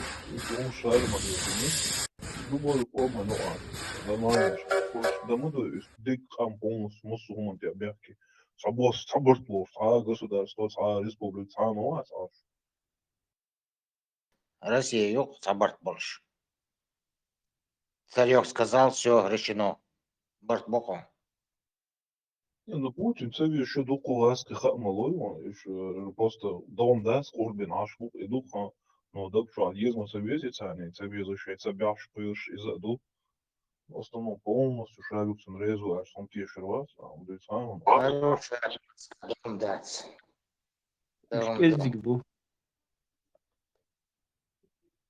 он шар магазин любой оба ну нормально да мы дик кам полностью мусуман те бяки сабортлов государство республика ну Россия yok, sabart больше. Царек сказал, все, решено. Борт боком. Ну, Путин це ще до коласки хамалой, що просто дом дас, Орбін ашбук, іду ха, ну, да, що альєзма це везеться, не, це везуще, це бяш пиш і заду. В основному повністю шалюксен резу, аж сам ті шервас, а буде сам. Хорошая, дом дать. Язык был.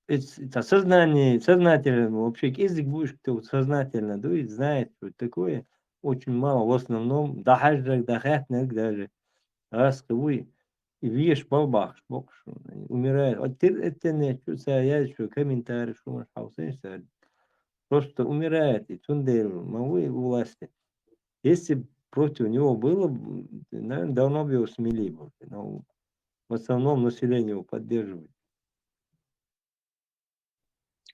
Это сознание, сознательно, вообще язык будешь, кто сознательно дует, знает, что такое. Очень мало, в основном, да хаджак, да хатнак даже. Расковый. И видишь, балбах, бог, что умирает. А ты это не, что я, что комментарий, что может хаусенься. Просто умирает, и тундер, мовы власти. Если против него было, наверное, давно бы его смели бы. Но в основном население его поддерживает.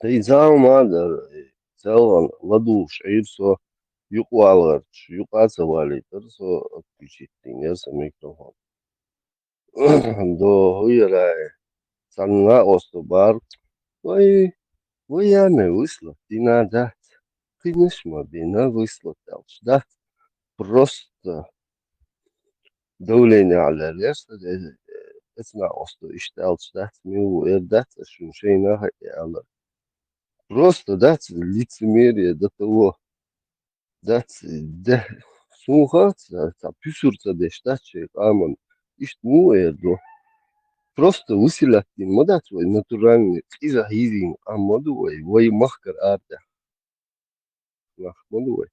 И заумадер, целан, ладуш, и все. Юквалар, юкацавали, терсо отключить нерса микрофон. До хуйрай, санна остобар, ой, вояме выслать, и надо. Конечно, бина выслать, да. Просто давление على الرئاسة اسمع أصله اشتغل شتات ميو إردات شو شيء نهائي على Просто, да, лицемерие до того, да, да, слухаться, пюсурца дештачек, амон, иштму эрдо. Просто усилать модат свой натуральный изахизин, амодуой, вой махкар арда, махмодуой.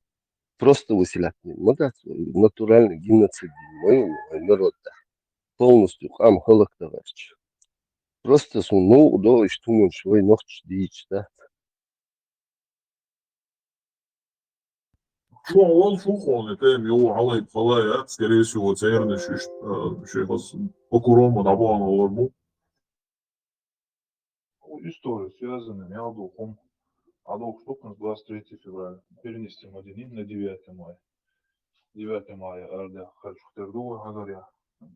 Просто усилать модат свой натуральный геноцид, мой народ, да. Полностью хам холоктоварч. Просто сунул удо иштумун свой ногч дич, да. Ну, он шухон, это его алай палай, скорее всего, церный шейхас покурому набуан оларбу. История связана между духом. А дух штук на 23 февраля. Перенести Мадинин на 9 мая. 9 мая арда хальшухтерду хагаря.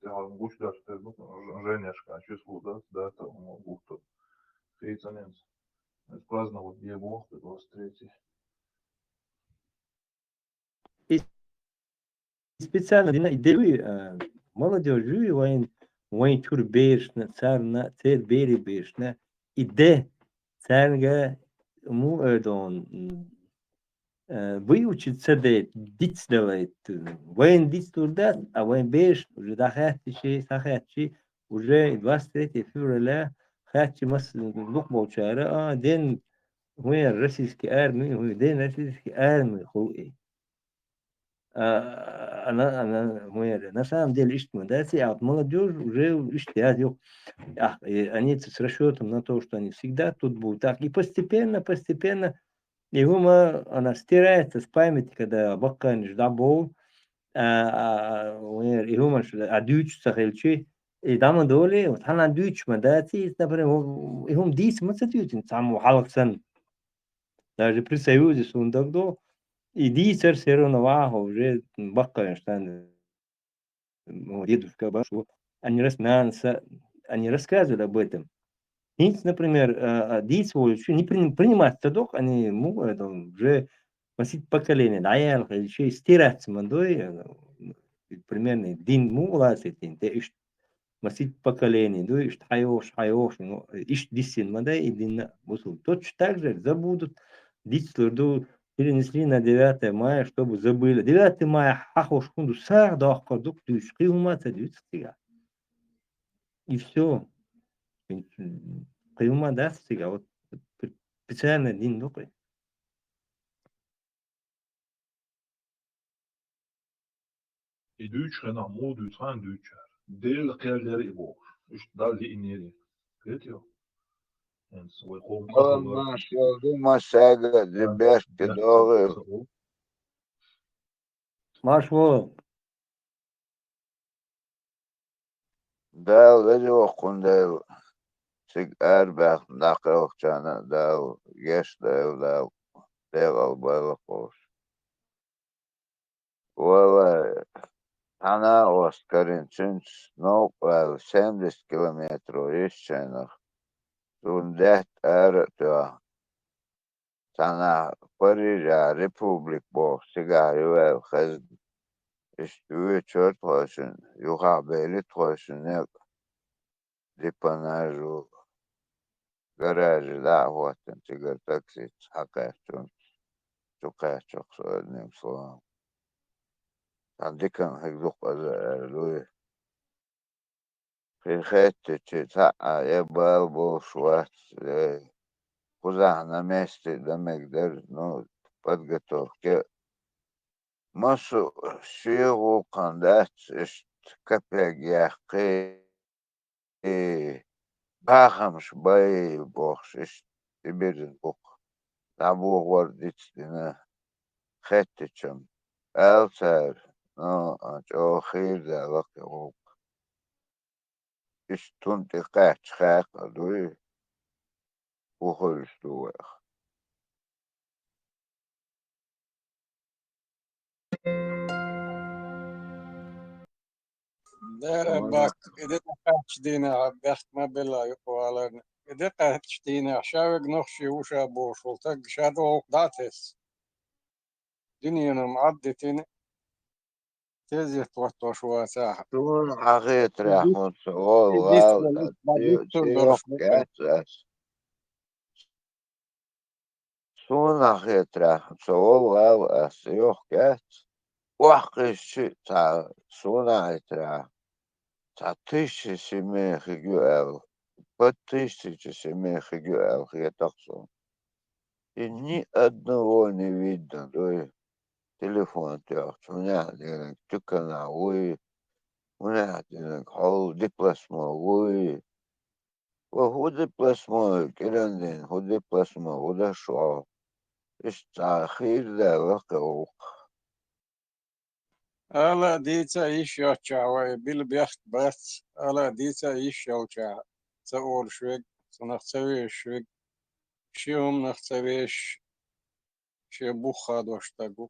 Тягал гушлар терду женешка число да это гухту. Хейцаненс. Праздновать его 23. И специально дина идею молодежи вайн чур бешна царна цер бери бешна иде царга му эдон выучиться де дицлевает вайн дицтурдат а вайн беш уже дахатши уже 23 февраля хатчи мас лук молчара ден وين российский армии وين ден российский армии хуй она на самом деле ищут да, а вот молодежь уже ищут, они с расчетом на то, что они всегда тут будут. Так, и постепенно, его она стирается с памяти, когда бакканиш дабол, его адюч сахельчи, и там доли, вот она адюч мадати, например, его дис мацатютин, саму халаксан, даже при союзе сундагдо. И дисер все равно вахо уже бакка что дедушка башу они рассказывали об этом. Дис, например, дис еще не принимать тадок, они это уже носить поколение, да, я еще стирать мандой, примерно дин муласит, те ищ носить поколение, да, ищ хайош, ищ дисин мандай и дин мусул. Точно так же забудут дис лурду перенесли на 9 мая, чтобы забыли. 9 мая хахош хунду сар дахкадук тюш киумата дюстига. И все. Киума дастига. Вот специально день докой. İdüç hena modu tan düçer. Del kârleri bu. İşte dalli ineri. Kırıtıyor. Yani soy kovum akıllar. ما شاء ما ساقة دبيش كدوغي Маршво. داو ذي وقون داو سيق أرباق ناقوك جانا داو يش داو البايلة قوش والله أنا واسكرين تنس نوب 70 كيلومتر ويشينخ دون دهت أرتوا تانا بريجا ريبوبليك بو سيقا يوال خزن اشتوي چور تخوشن يوخا بيلي تخوشن يق ديپاناجو гаражи да вот тигр такси хакаштун чукачок с одним словом عندكم هيدوق لوي في خيتي تاع يبال بوشوات кузахна месте да мегдер ну подготовки масу шигу кандат ишт капягяхи бахамш бай бохш ишт тиберин бок табу гордичтина хеттичем элцер ну о хирда лако ишт тунти кач хак дуи ухольстуэх ده باك إذا قاتش دينا بيخت ما بلا يقوالن إذا قاتش دينا شاوق نخشي وشا بوشول تق شادو داتس دنيا معدتين تزي توتوش واساحة شون حقيت رحمت سؤال ديس غاو بعدين تي تردرش وقت Sunahitra, Soval, as Yohket, Wakish, Sunahitra, Tatish, Simehiguel, Patish, Simehiguel, Hetаксон. И ни одного не видно, телефон трех, у меня один тюкановый, у меня один хол диплосмовый, худи плосмовый, кирандин, худи плосмовый, худа шо, ишта да вакаук. Alla dita isha chawa bil biacht bat alla dita isha cha تقول شوي نختوي شوي شيهم نختويش شي بوخاد واشتاقو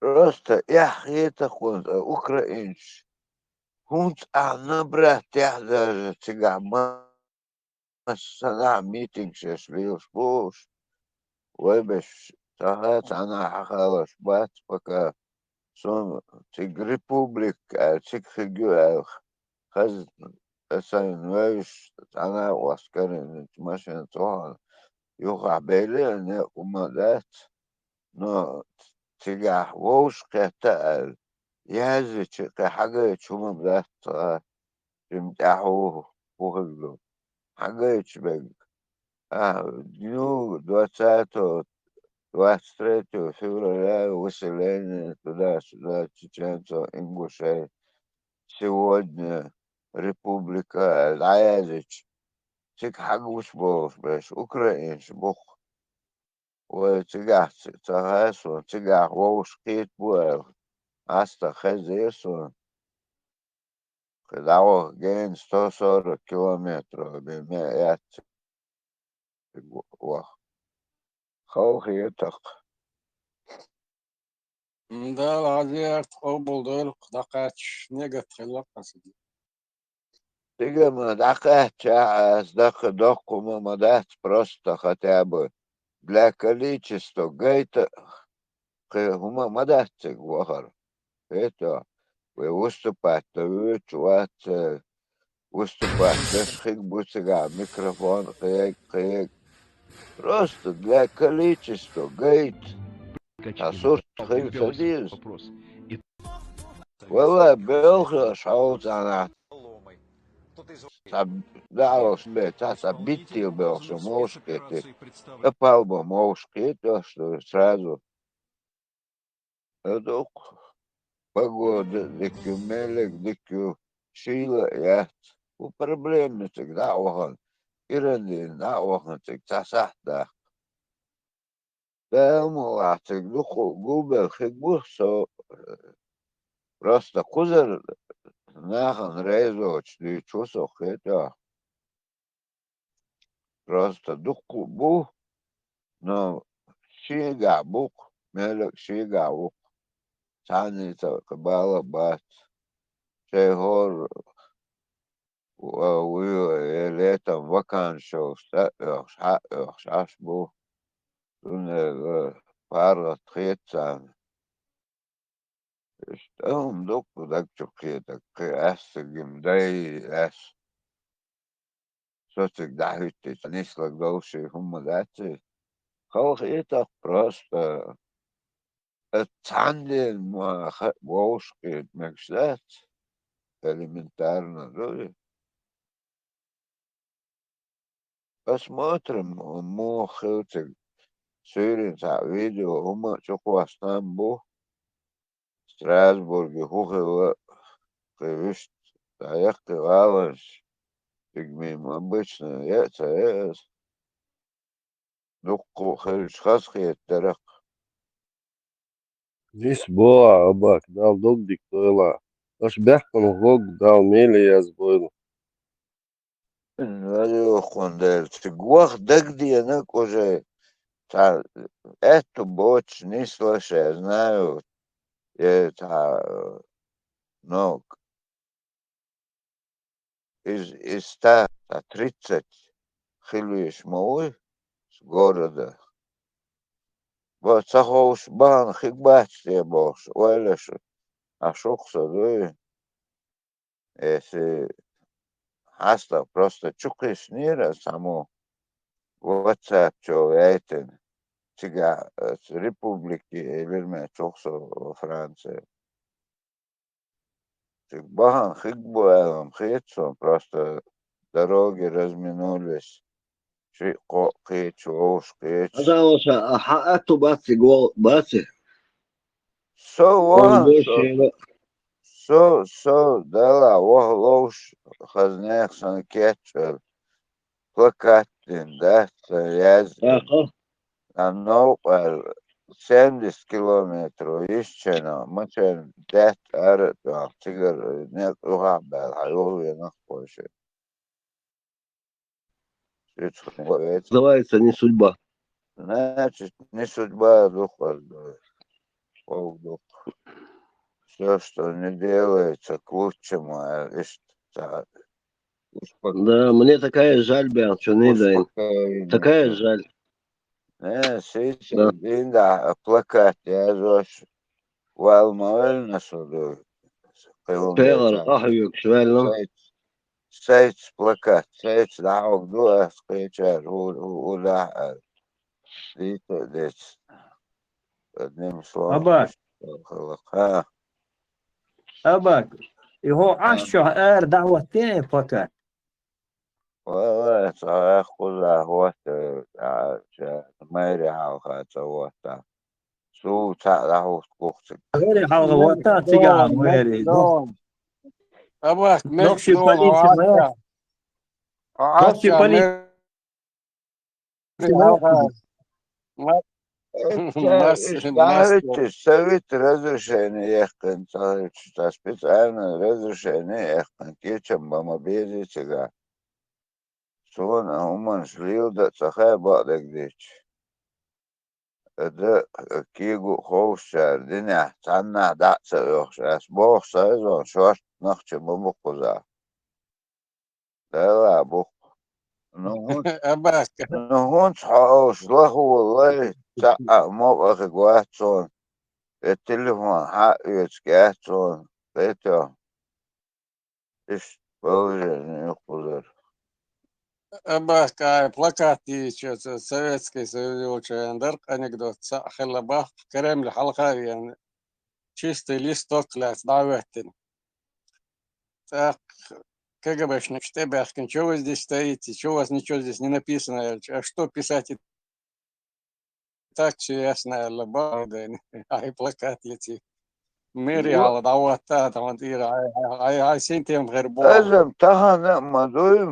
Просто я это хунд, украинец. Хунд, брат, я даже цыгама, сана митинг швил спуш, вебеш, сагат, она хахалаш, бат, пока сон цыг республик, цыг хигюэл, хаз, асан вебеш, она оскарен, машина тохан, юха бели, не умадат, но цыгах воуш кэтаэл, язычы حاجة شو بدأت تمتحه وخذله حاجة شبك ديو 23 февраля выселение туда-сюда чеченцев, ингушей. Сегодня республика Лаязыч. Цик хагуш бог, беш, украинш бог. Ой, цигах, цигасу, цигах, воуш кит буэл. Аста хезесу. Когда ген 140 километров, я خواهیتق ده العزيز قبل دول دقاتش نيجت خلاق قصدي Ты мадахача, доху мадах просто хотя бы для количества гейта хума мадахцик вахар. Это вы выступать, выступать, без хик бутига, микрофон, хик. Просто для количества гейт. Асурт хик садиз. Вала белха шаутана. Далось бы, собитил был, что мошки, попал бы мошки, то что сразу. Это погода, дикю мелек, дикю шила, я. У проблемы всегда охан. Ирандин, да, охан, всегда сахта. Да, мол, духу губы, хигбусо, просто кузер, нахан резоч, чусох, это. Просто духу бу, но шига бук, мелек шига бук. Саница, кабала, бат, шейгор, летом вакансию, шаш бу, туне пара тхецан. Штам дук, так чукета, кэсгим, дай эс. Социк дахвитти, нислак долши хумадати. Халхита просто Цандин волшки мечтать элементарно. Посмотрим, мохотик сырин видео, ума чоквастан бу в Страсбурге, хухила, кривишт, таякты валаш, фигмим, обычно, яйца, дукку, хасхи, терак. Lisboa, abak, dal dog diktoela. Aš behkon hog dal mele yazboil. Говорю, Хондер, цигуах дагдиенок уже, эту боч не слышу, я знаю, это, ну, из 130 хилуеш мой с города. Вот сахош бан хигбач те бош, ойлеш, а шокса, да, если хаста просто чукиш нира само, واتساب شو يايتن تجا ريبوبليكي إلمي تشوخسو فرنسا تجباهن خيقبو ألم خيتسون просто дороги разминулись شيء قيتش ووش قيتش هذا وش حقته بس جوا بس سو والبوش سو دلا وهلوش خزنيخ سنكيتشل plakattin tässä jäzden. No, 70 kilometriä isčeno, mačen det tigar net uhan päällä, hajuhuvia nahpoisi. Называется не судьба. Значит, не судьба, духа. Все, что не делается к лучшему, Да, мне такая жаль, Бен, что не дай. Такая жаль. Сейчас инда плакат я зош والموال نسودو Пегар قهوة شوالنا. سايتس بلاكات سايتس دعوك دو اسقيتشار ولا ديتو ديتس قدم صلاح أباك خلق ها أباك هو عشو دعوة تاني فقط والله صراحة كلها هو ميري حالها سوتها سو تعرفوا كوختك غير حلقة وقتها تيجا ويري أباك نقشي مجنون بليسي وعشا نقشي وعشا بليسي ставите, ставите разрешение ехать, специальное разрешение ехать, кичем бомобези сега. Сона уман шлилда цахай бадек дич. Это кигу хоушар диня, цанна датса йохшас, бог сайзон, шош нахче бомбукуза. Да бух. أباك نهون صحوش له والله تعا موقع قواتون التليفون حق يتكاتون بيتو إيش بوجه يقدر أباك плакаты что-то Советский Союз درق анекдот خلى كلام الحلقة يعني чистый листок لاس دعوتنا так как обычно что бахкин что вы здесь стоите что у вас ничего здесь не написано а что писать и так все ясно лабады ай плакат эти ميري على دعوتها تمانتير هاي سنتين غير بوع لازم تهنا مدوي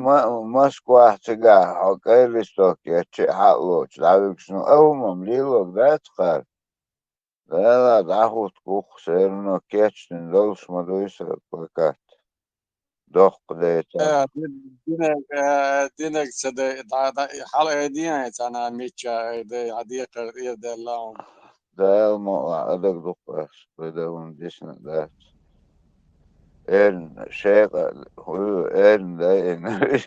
مسكوا احتجاه حكاية لستوك يتشي حقلوش دعوك شنو أو ممليلوك ده تخار لا دعوت كوخ سيرنو كيتش ندولش مدوي سلبكات دوخ ديتا دينك سد حلقة دي أنا ميتشا دي عديق ده اللهم ده الموضوع أدك دوخ بدون ديسنا ده إن شيخ هو إن ده إن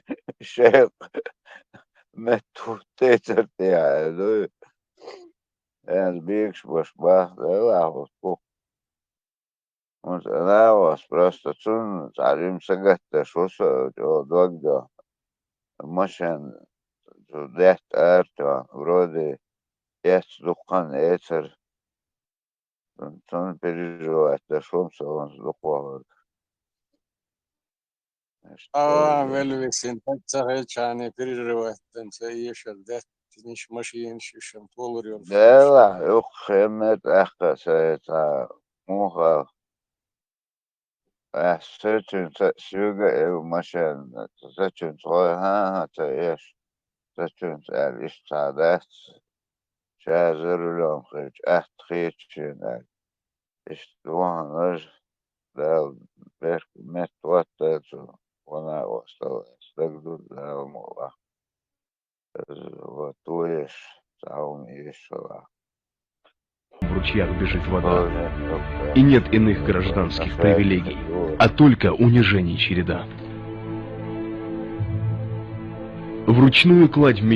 شيخ متو تيتر تيا ده إن بيكش باش باه ده لا هو Вот она вас просто цун царим сагатта шуса догда машин дет арта вроде есть духан этер цун переживает да шумса он духовар велвиксин так царичане переживает там саишер да ниш машин шишем толурил дела ух хемет ахка саита муха سيتشن سيوغا ماشين سيتشن صغير ها تعيش سيتشن إيش تعدات شازر لهم خيج خيتشن إيش دوان رج دال بيرك مت واتتو وانا وصل استقدر دال موضع وطويش تعاون يشوى В ручьях бежит вода, и нет иных гражданских привилегий, а только унижений череда. Вручную кладь в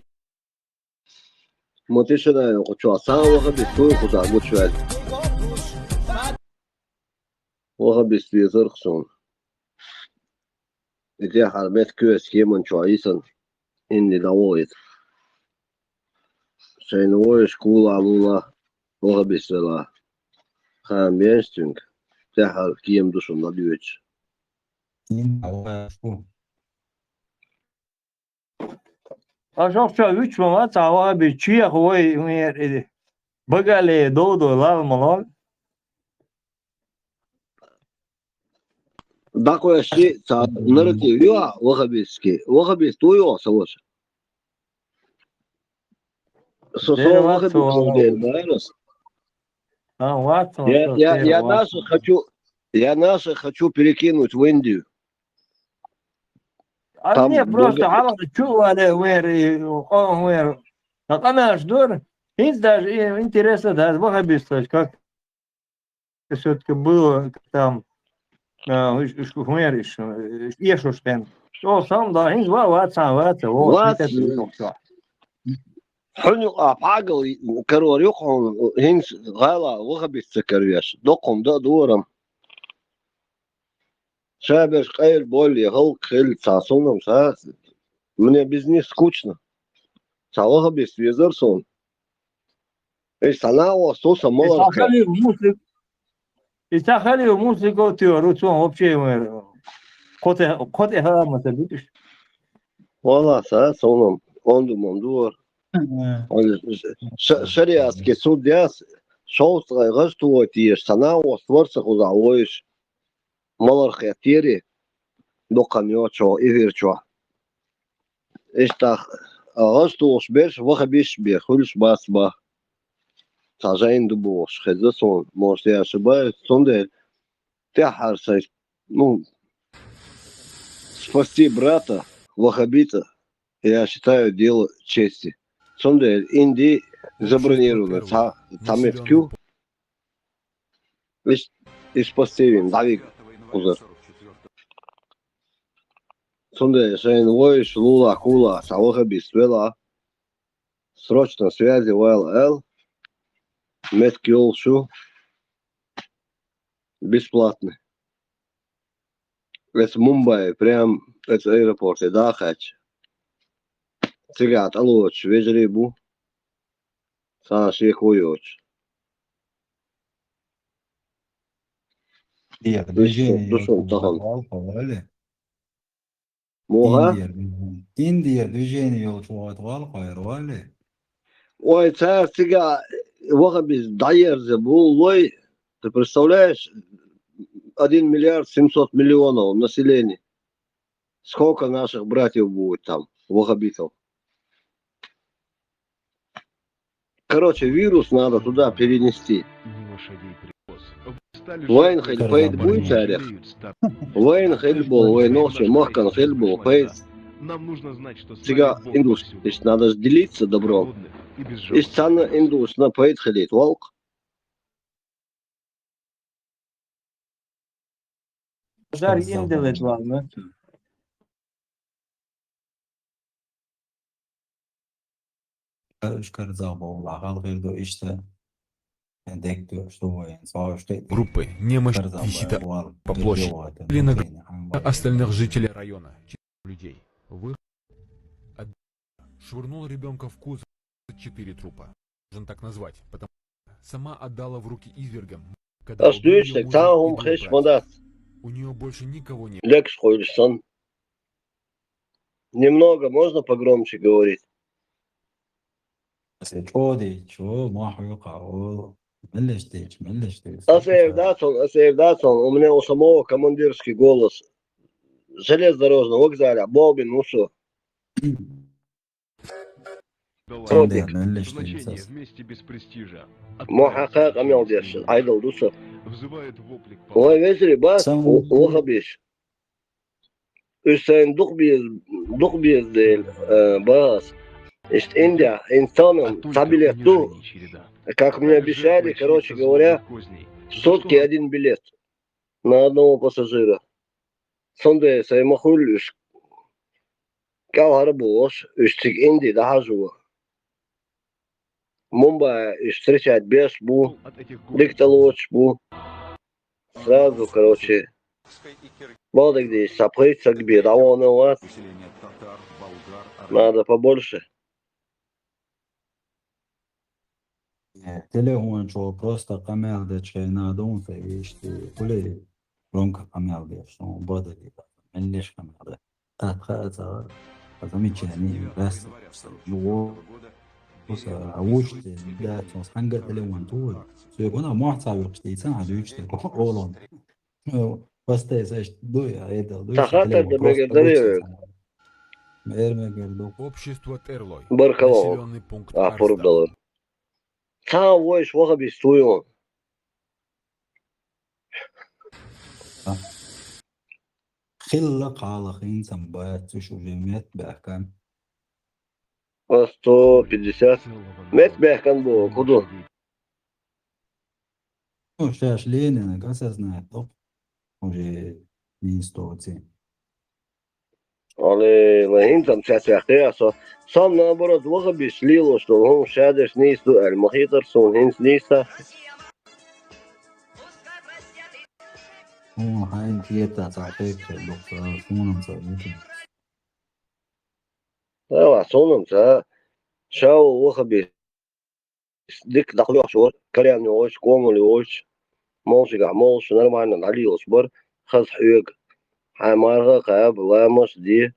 ما تشرا وقتها وها بيستوي خدا قلت شوال وها بيستوي زرخصون إذا حربت كوس كيمن شويسن إني دوايت Шейновой школа лула. Вахабисвела. Хам бенстинг. Тяхар кием душу надюч. Aşağıça 3 mama tava bir çiğ koy edi. Bagale doğdu lal malal. Такое ши, нарратив, вахабиски. Вахабис, туё, савош. Сосо вахабис, да, я наших хочу перекинуть в Индию. А Там мне просто халат чували вер. Так она ждет. Есть даже интересно, да, вахабистать, как все-таки было там, шумериш, ешуштен. Что сам, да, есть ватса, вот, Ват, حنو أفعال كرور يقعون هنس غالا وغبي السكرياش دقهم دا دورم شابش قيل بولي غلق خيل تاسونم ساس мне без них скучно وغبي связерсон إيش санао соса молока Истахали музыку теорию вообще коте харамата видишь. والله ساس сонам ондумом дуор шариатский суд яс шоустрай гастуотиеш санао сворсах узаоиш малархетири докамёчо ивирчо Иштах гастуош беш вахабиш бе хулш басба сажаин дубош хезасон может я ошибаюсь сондель тяхарсай ну спасти брата вахабита я считаю дело чести сондель инди забронировано таметкю и спасти вин давик уже сондель шейн воиш лула кула савахаби свела срочно связи ОЛЛ Меткиолшу бесплатно. Это Мумбай, прям это аэропорт, да, хач. Цигат, алоч, вежребу. Саш, ехуёч. Душон тахан. Моға? Индия движение yolcuvat valqayr vali. Ой, царь цыга, вахабис дайер забулой. Ты представляешь, 1 миллиард 700 миллионов населения. Сколько наших братьев будет там, вахабитов? Короче, вирус надо туда перенести. Вайн хельпейт будет царях. Вайн хельбол, вайноши, махкан хельбол, пейт. Нам нужно знать, что Сега индус, здесь надо делиться добром. Здесь цана индус на пейт хелит, волк. Жар инделет ладно. Группы немощных визита по площади или на остальных жителей района. Людей. Швырнул ребенка в кузов 4 трупа. Можно так назвать, потому что сама отдала в руки извергам. Когда у нее больше никого нет. Лекш сон. Немного можно погромче говорить? Асеевдатсон, у меня у самого командирский голос. Железнодорожного вокзаля, Бобин, ну что? Значение вместе без престижа. محقق أميال ديش عيدل دوسر Вызывает вопли к وهي وزري بس وخبيش Hüseyin duk biz değil баз. Индия, инстаном, билету, как мне обещали, короче говоря, в сутки 1 билет на одного пассажира. Сонде саймахулюш, каларбош, üsttük indi daha zor. Мумбай встречать без бу, диктолоч бу. Сразу, короче, надо где сопрыться к бедовому вас. Надо побольше. Телефон что просто камел да чайна дом фейшти куле громко камел да что бодали меллиш камел да татхаза замечание раз его بص عوجت ده تونس حنجة تلوان طول سيقولنا ما تعرف تيسان هدوش تكو أولون بس تيساش دويا هيدا دويش تخاطر تلوان ده بروست مقدر تبوتشي مير مقدر Общество Терлой. بركلون Населенный пункт أفور Арсдал. دولار تا ويش وغا بيستويون خلق على خين سنبات تشو جميات بأحكام أستو 50 مت بيحكم بو كدو شاش لين أنا قصصنا طب وجي نيستوتي على لهين تم ساتيختي أصلا صامنا برد وغا بيسليلو شتو هم شادش نيستو المخيطر سون هينس نيستا هو هاي تيتا تعطيك دكتور سونم صديقي أيوا سونم تا شاو وغا بيس ديك دخلوا شور كريم نوش كومو لوش موسيقى موش نرمان علي أصبر خذ حيوك حمارها قاب لامس دي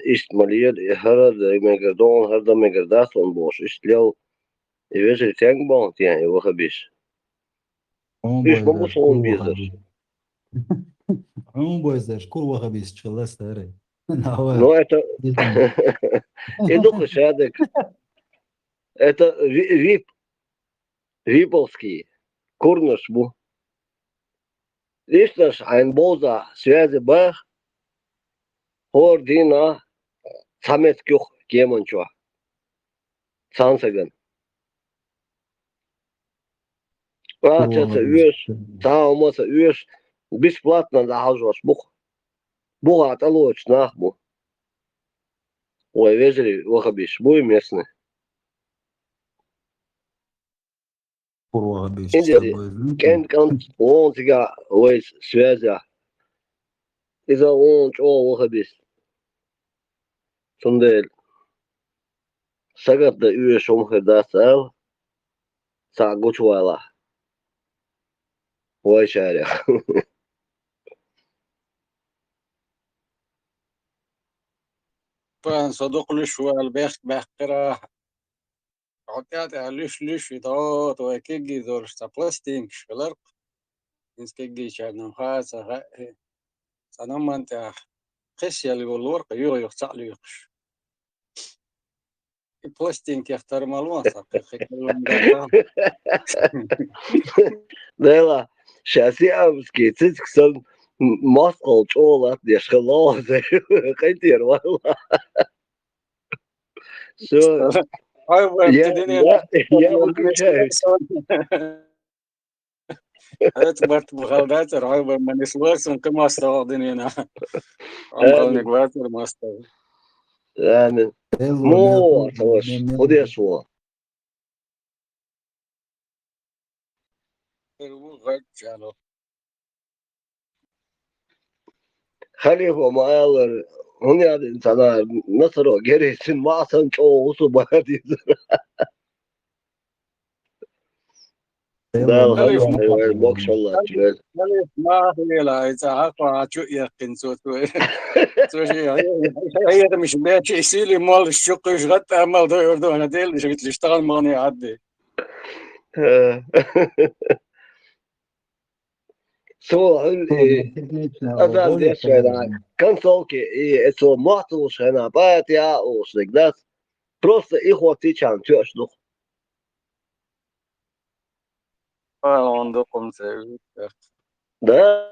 İstmaliye herhalde megardon herhalde megardason boş işliyor. Evet, tank bon yani o habis. عمو İş bu بوزدار كل son وخبيز bizdir. عمو بوزدار كل وخبيز شغلة ستاري نهار No это eduk şadık. Это Vipovский kurnuş bu. Ist das ein Boza связи бах Hordina Samet Kyuh Gemonchua. Sansagan. Платятся веш, там моца веш бесплатно захожу бух. Буга отолочь нахбу. Ой, везли вахабиш, буй местный. كل وخبيز Иди, كان он тебя ой связи. إذا он чё вахабиш. Сондель. Сагат да веш омхеда сал. Сагучвала. Ой шарях. Pan صدوق لشوا البيخ بحقرا عطيات لش يدوت وكيجي دور ستابلاستينك شلرق نسكيجي شان خاصة سنم أنت خشيا اللي بالورق يو يقطع لي يقش بلاستينك يختار مالوان ساقي خيكلون داتا Dela, شاسي أمسكي تسكسن مسقل شولات ديش خلاص. خيتير والله. شو هاي يا وكل شيء. هات برت بغلدات هاي من يسوسن كما استوادنينا أنقل نقوات الماستر يعني مو أتوش خدي شو خليفة مايلر هني هذا إنسان نصر وجريسين ما أصلا شو وصل بهذه ده خليف الغني ما شاء الله جميل خليف ما هي لا يتعاقب شو يقين صوت شيء هي مش بيتش يسيلي مال الشق يشغل أمل ده يردو أنا ديل شفت يشتغل ماني عدي سو أذان ديش هنا كان سوكي إسو معطوش هنا باتيا وشنقداس просто إخوتي كان تشدو عندكم سوي да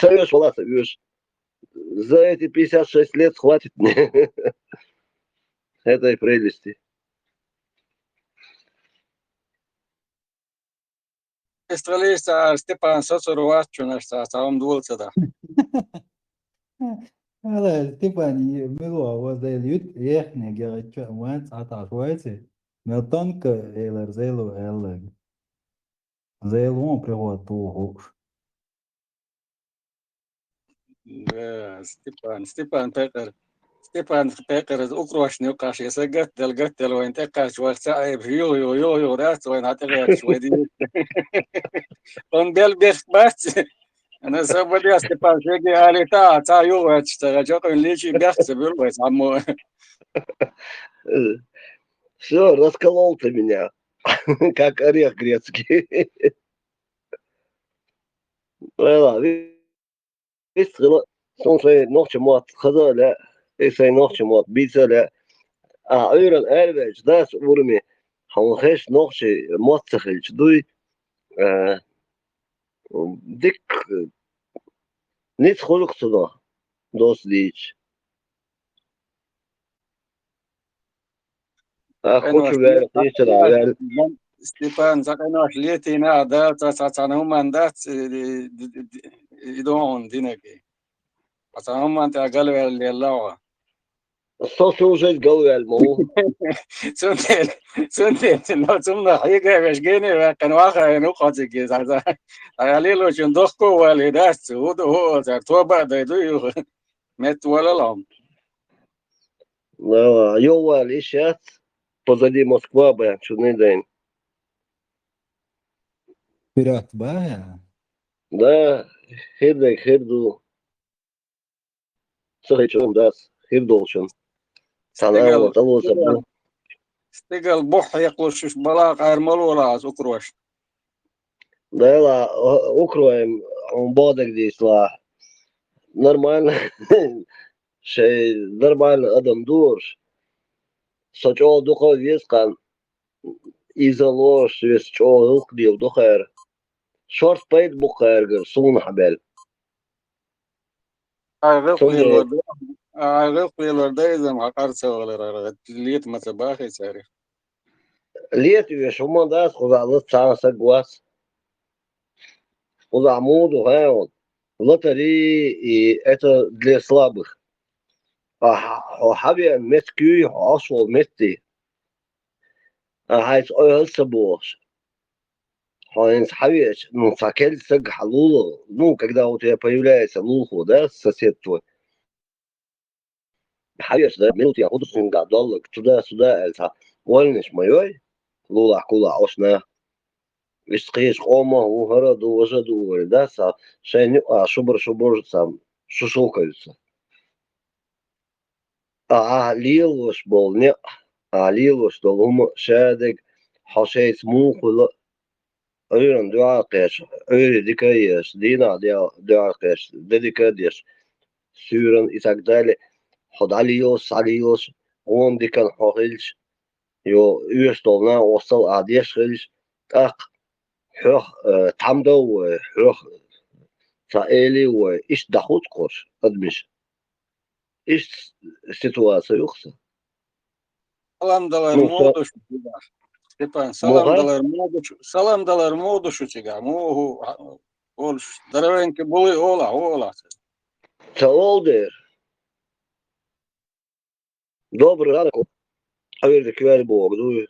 союз والله союз за эти 56 лет хватит мне этой прелести. استغليستا ستيبان سوسر واتشو نشتا سام دول سدا هذا ستيفاني ملوا هو زي اليوت يخني جاي وين ساعة شوية ملتون كإيلر زيلو إيلر زيلو بريغوتو هوش ستيبان بيتر ستيفان تقرز أكروش نقاش قتل وين تقاش وقت عيب يو رات وين هتغير شوي دي on بيخت بس أنا سبب دي ستيفان شيء على تا يو هتشتغل جو كان ليش بيخت بيروح عمو Все, расколол ты меня, как орех грецкий. Ладно, видишь, слушай, ночь мот, хазале, если ночь мот, бицале, أيرن أربعة داس ورمي هنخش نقشي متخل شدوي ديك نيت خلق صدا دوس ليش أخوش بير قيش العيال ستيفان زكيناش ليتينا دات تاتانهم من دات يدون دينكي تاتانهم أنت أقل اللي اللغة الصوت وجد قوي المو سنتين لو تمنا حقيقة مش جيني كان واقع نقطة كذا علي لو شندوخكو والدات هو تو بعد يدو مت ولا لام يوا лишат позади Москва бля чудный день Вперед, бая. да хирдек хирду сахичон дас хирдолшон سلام طلوع سبو استقل بح يقلش بلاق ارملو راس اكروش да ла укроем он бодок здесь ла нормально شيء нормально адам душ сочол духов вескан изолош вес чол дил духер шорт пейт бухергер сун хабел غلق الورداء إذا ما قرص ولا ليت ما تباخي ساري ليت ويش هم داس خذ ساعة سجواس خذ عمود وهاون لطري это для слабых حبي مسكي عصو متي هايس ойл сабош Хойнс хавиш, ну, сакель саг халулу, ну, когда у тебя появляется луху, да, сосед твой, хавиш, да, минут я буду с ним гадал, туда-сюда, это, вольниш моей, лула, кула, ошна, висқиш, хома, угороду, ожаду, да, са, шейню, шубр, сам, шушукаются. Лилуш был, не, лилуш, долума, шадик, хашейс муху, Ören dualkees, öri dikees, dina dualkees, dedikees, syren и так далее. Ходалиос, он дикен хохилж, jo uurstolna ostal adieschilj, ак, хөх, тамдо, хөх, таэли, иш дахут кор, адмиш. Иш ситуация юхса. Салам далар моду шутига. Степан, салам далар моду шутига. Моху, олш, здоровеньки були, ола. Це олдер. Добрий ранок. А ви квер Бог, дує.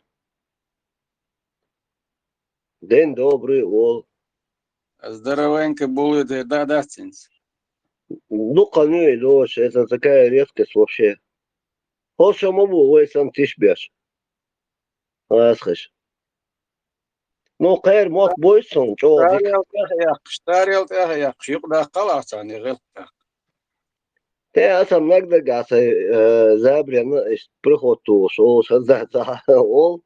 День добрий, ол. Здоровеньки були, да, цинц. Ну, каню и дождь, это такая редкость вообще. Хоша мобу, ой, сам тишбеш. Асхаш. Ну, кайр мот бойсон, чо дик. Штарел тях, يقدر خلاص يعني غلطة. Те асам нагда гаса забряна прихоту, шо за ол.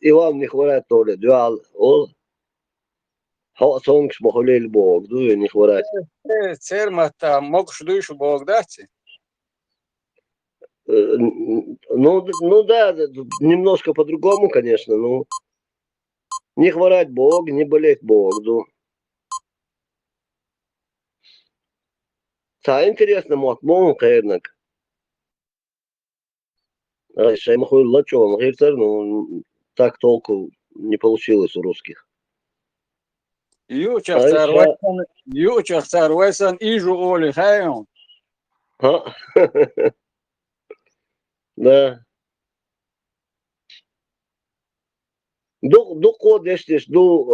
И вам не хватает то ли, дуал, ол. Сонгш мохолел Бог, дуй не хватает. Цермата, могешь душу Бог дать? Ну да, немножко по-другому, конечно, но не хворать Бог, не болеть Бог, ду. Та интересно, мон кайрнак. Шай махуй лачон, гейцер, но так толку не получилось у русских. Ючах царвайсан ижу оли хайон. Да. Ду ко дештиш, ду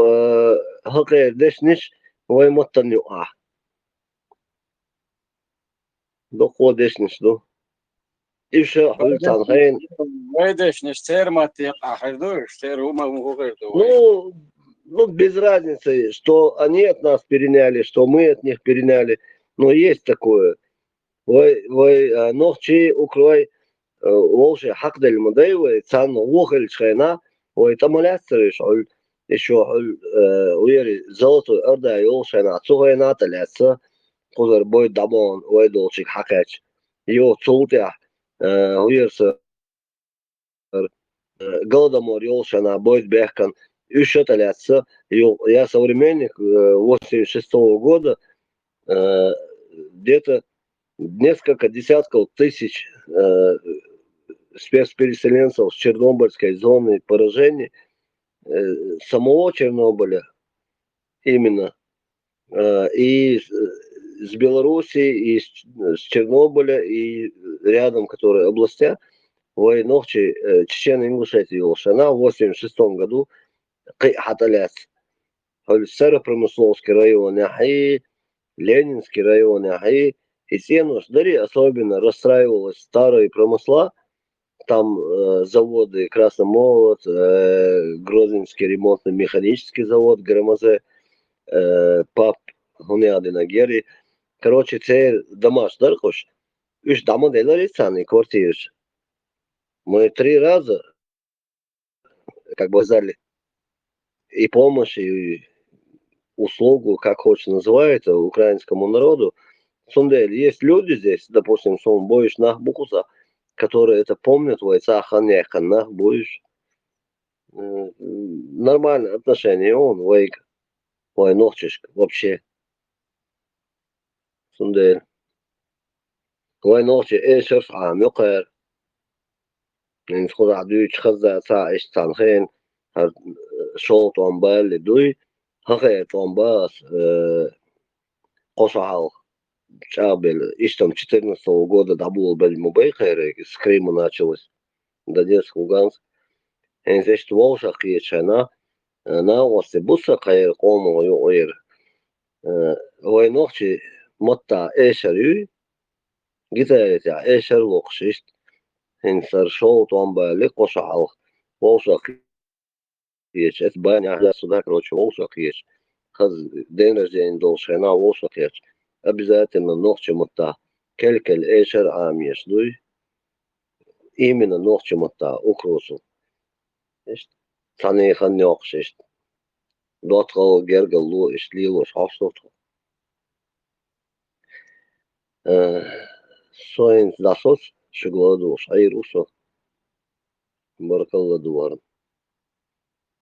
хакер дештиш, вай моттан юа. دقودش نشدو إيش حول تانخين ويدش نشتر ما تقاحردو اشتر هما وغيردو ну, без разницы, что они от нас переняли, что мы от них переняли. Но есть такое. Вы ногчи укрой волши хакдель модеевы, цан вохель шхайна, вы там лястериш, еще уери золотую орда йолшайна, цугайна таляса, кузар бой дамон, вы долчик хакач. Йо цултя, уерса Голодомор йолшайна, бой бехкан. Еще таляса. Я современник 86-го года, где-то несколько десятков тысяч спецпереселенцев с Чернобыльской зоны поражений, самого Чернобыля именно, и с Белоруссии, и с Чернобыля, и рядом, которые областя, войнохчи Чечено-Ингушетии Волшана в 86 году حتلاس Старопромысловский район, Ленинский район, и Сенуш-Дари особенно расстраивалась старые промысла, там заводы Красномолот, Грозинский ремонтно-механический завод, ГРМЗ, ПАП, Гунеадинагери. Короче, це домаш дархош, уж дома делали цены квартиры. Мы 3 раза, как бы сказали, и помощь, и услугу, как хочешь называют, украинскому народу. Есть люди здесь, допустим, сон боишь нахбукуса, которые это помнят, нах боишь. Нормальное отношение, он нохчишка вообще. Сундель. нохчи эшерс мюкер. نخذ عدوش خزة ساعة إيش تانخين شوط وانبال دوي هغير توانباس قصعه شابل إيش там 14 года добыл Бельмубей хайрек, с Крыма началось, Донецк, Луганск. И здесь волшах есть, на осте буса хайр кому ойр. Войнохчи мотта эшерю, гитаретя эшер локшист. إنسر شوط وانبال قصعه волшах есть, это баня, я сюда, короче, волшах есть. День рождения должен на волшах есть. Обязательно ночью мотта. Келькель эшер амеш, дуй. Именно ночью мотта, укрусу. Таны хан нёхшишт. Дотхо гергал лу ишлилу шахстотхо. Соин дасос шигладу шайрусо. Баркалла дуарн.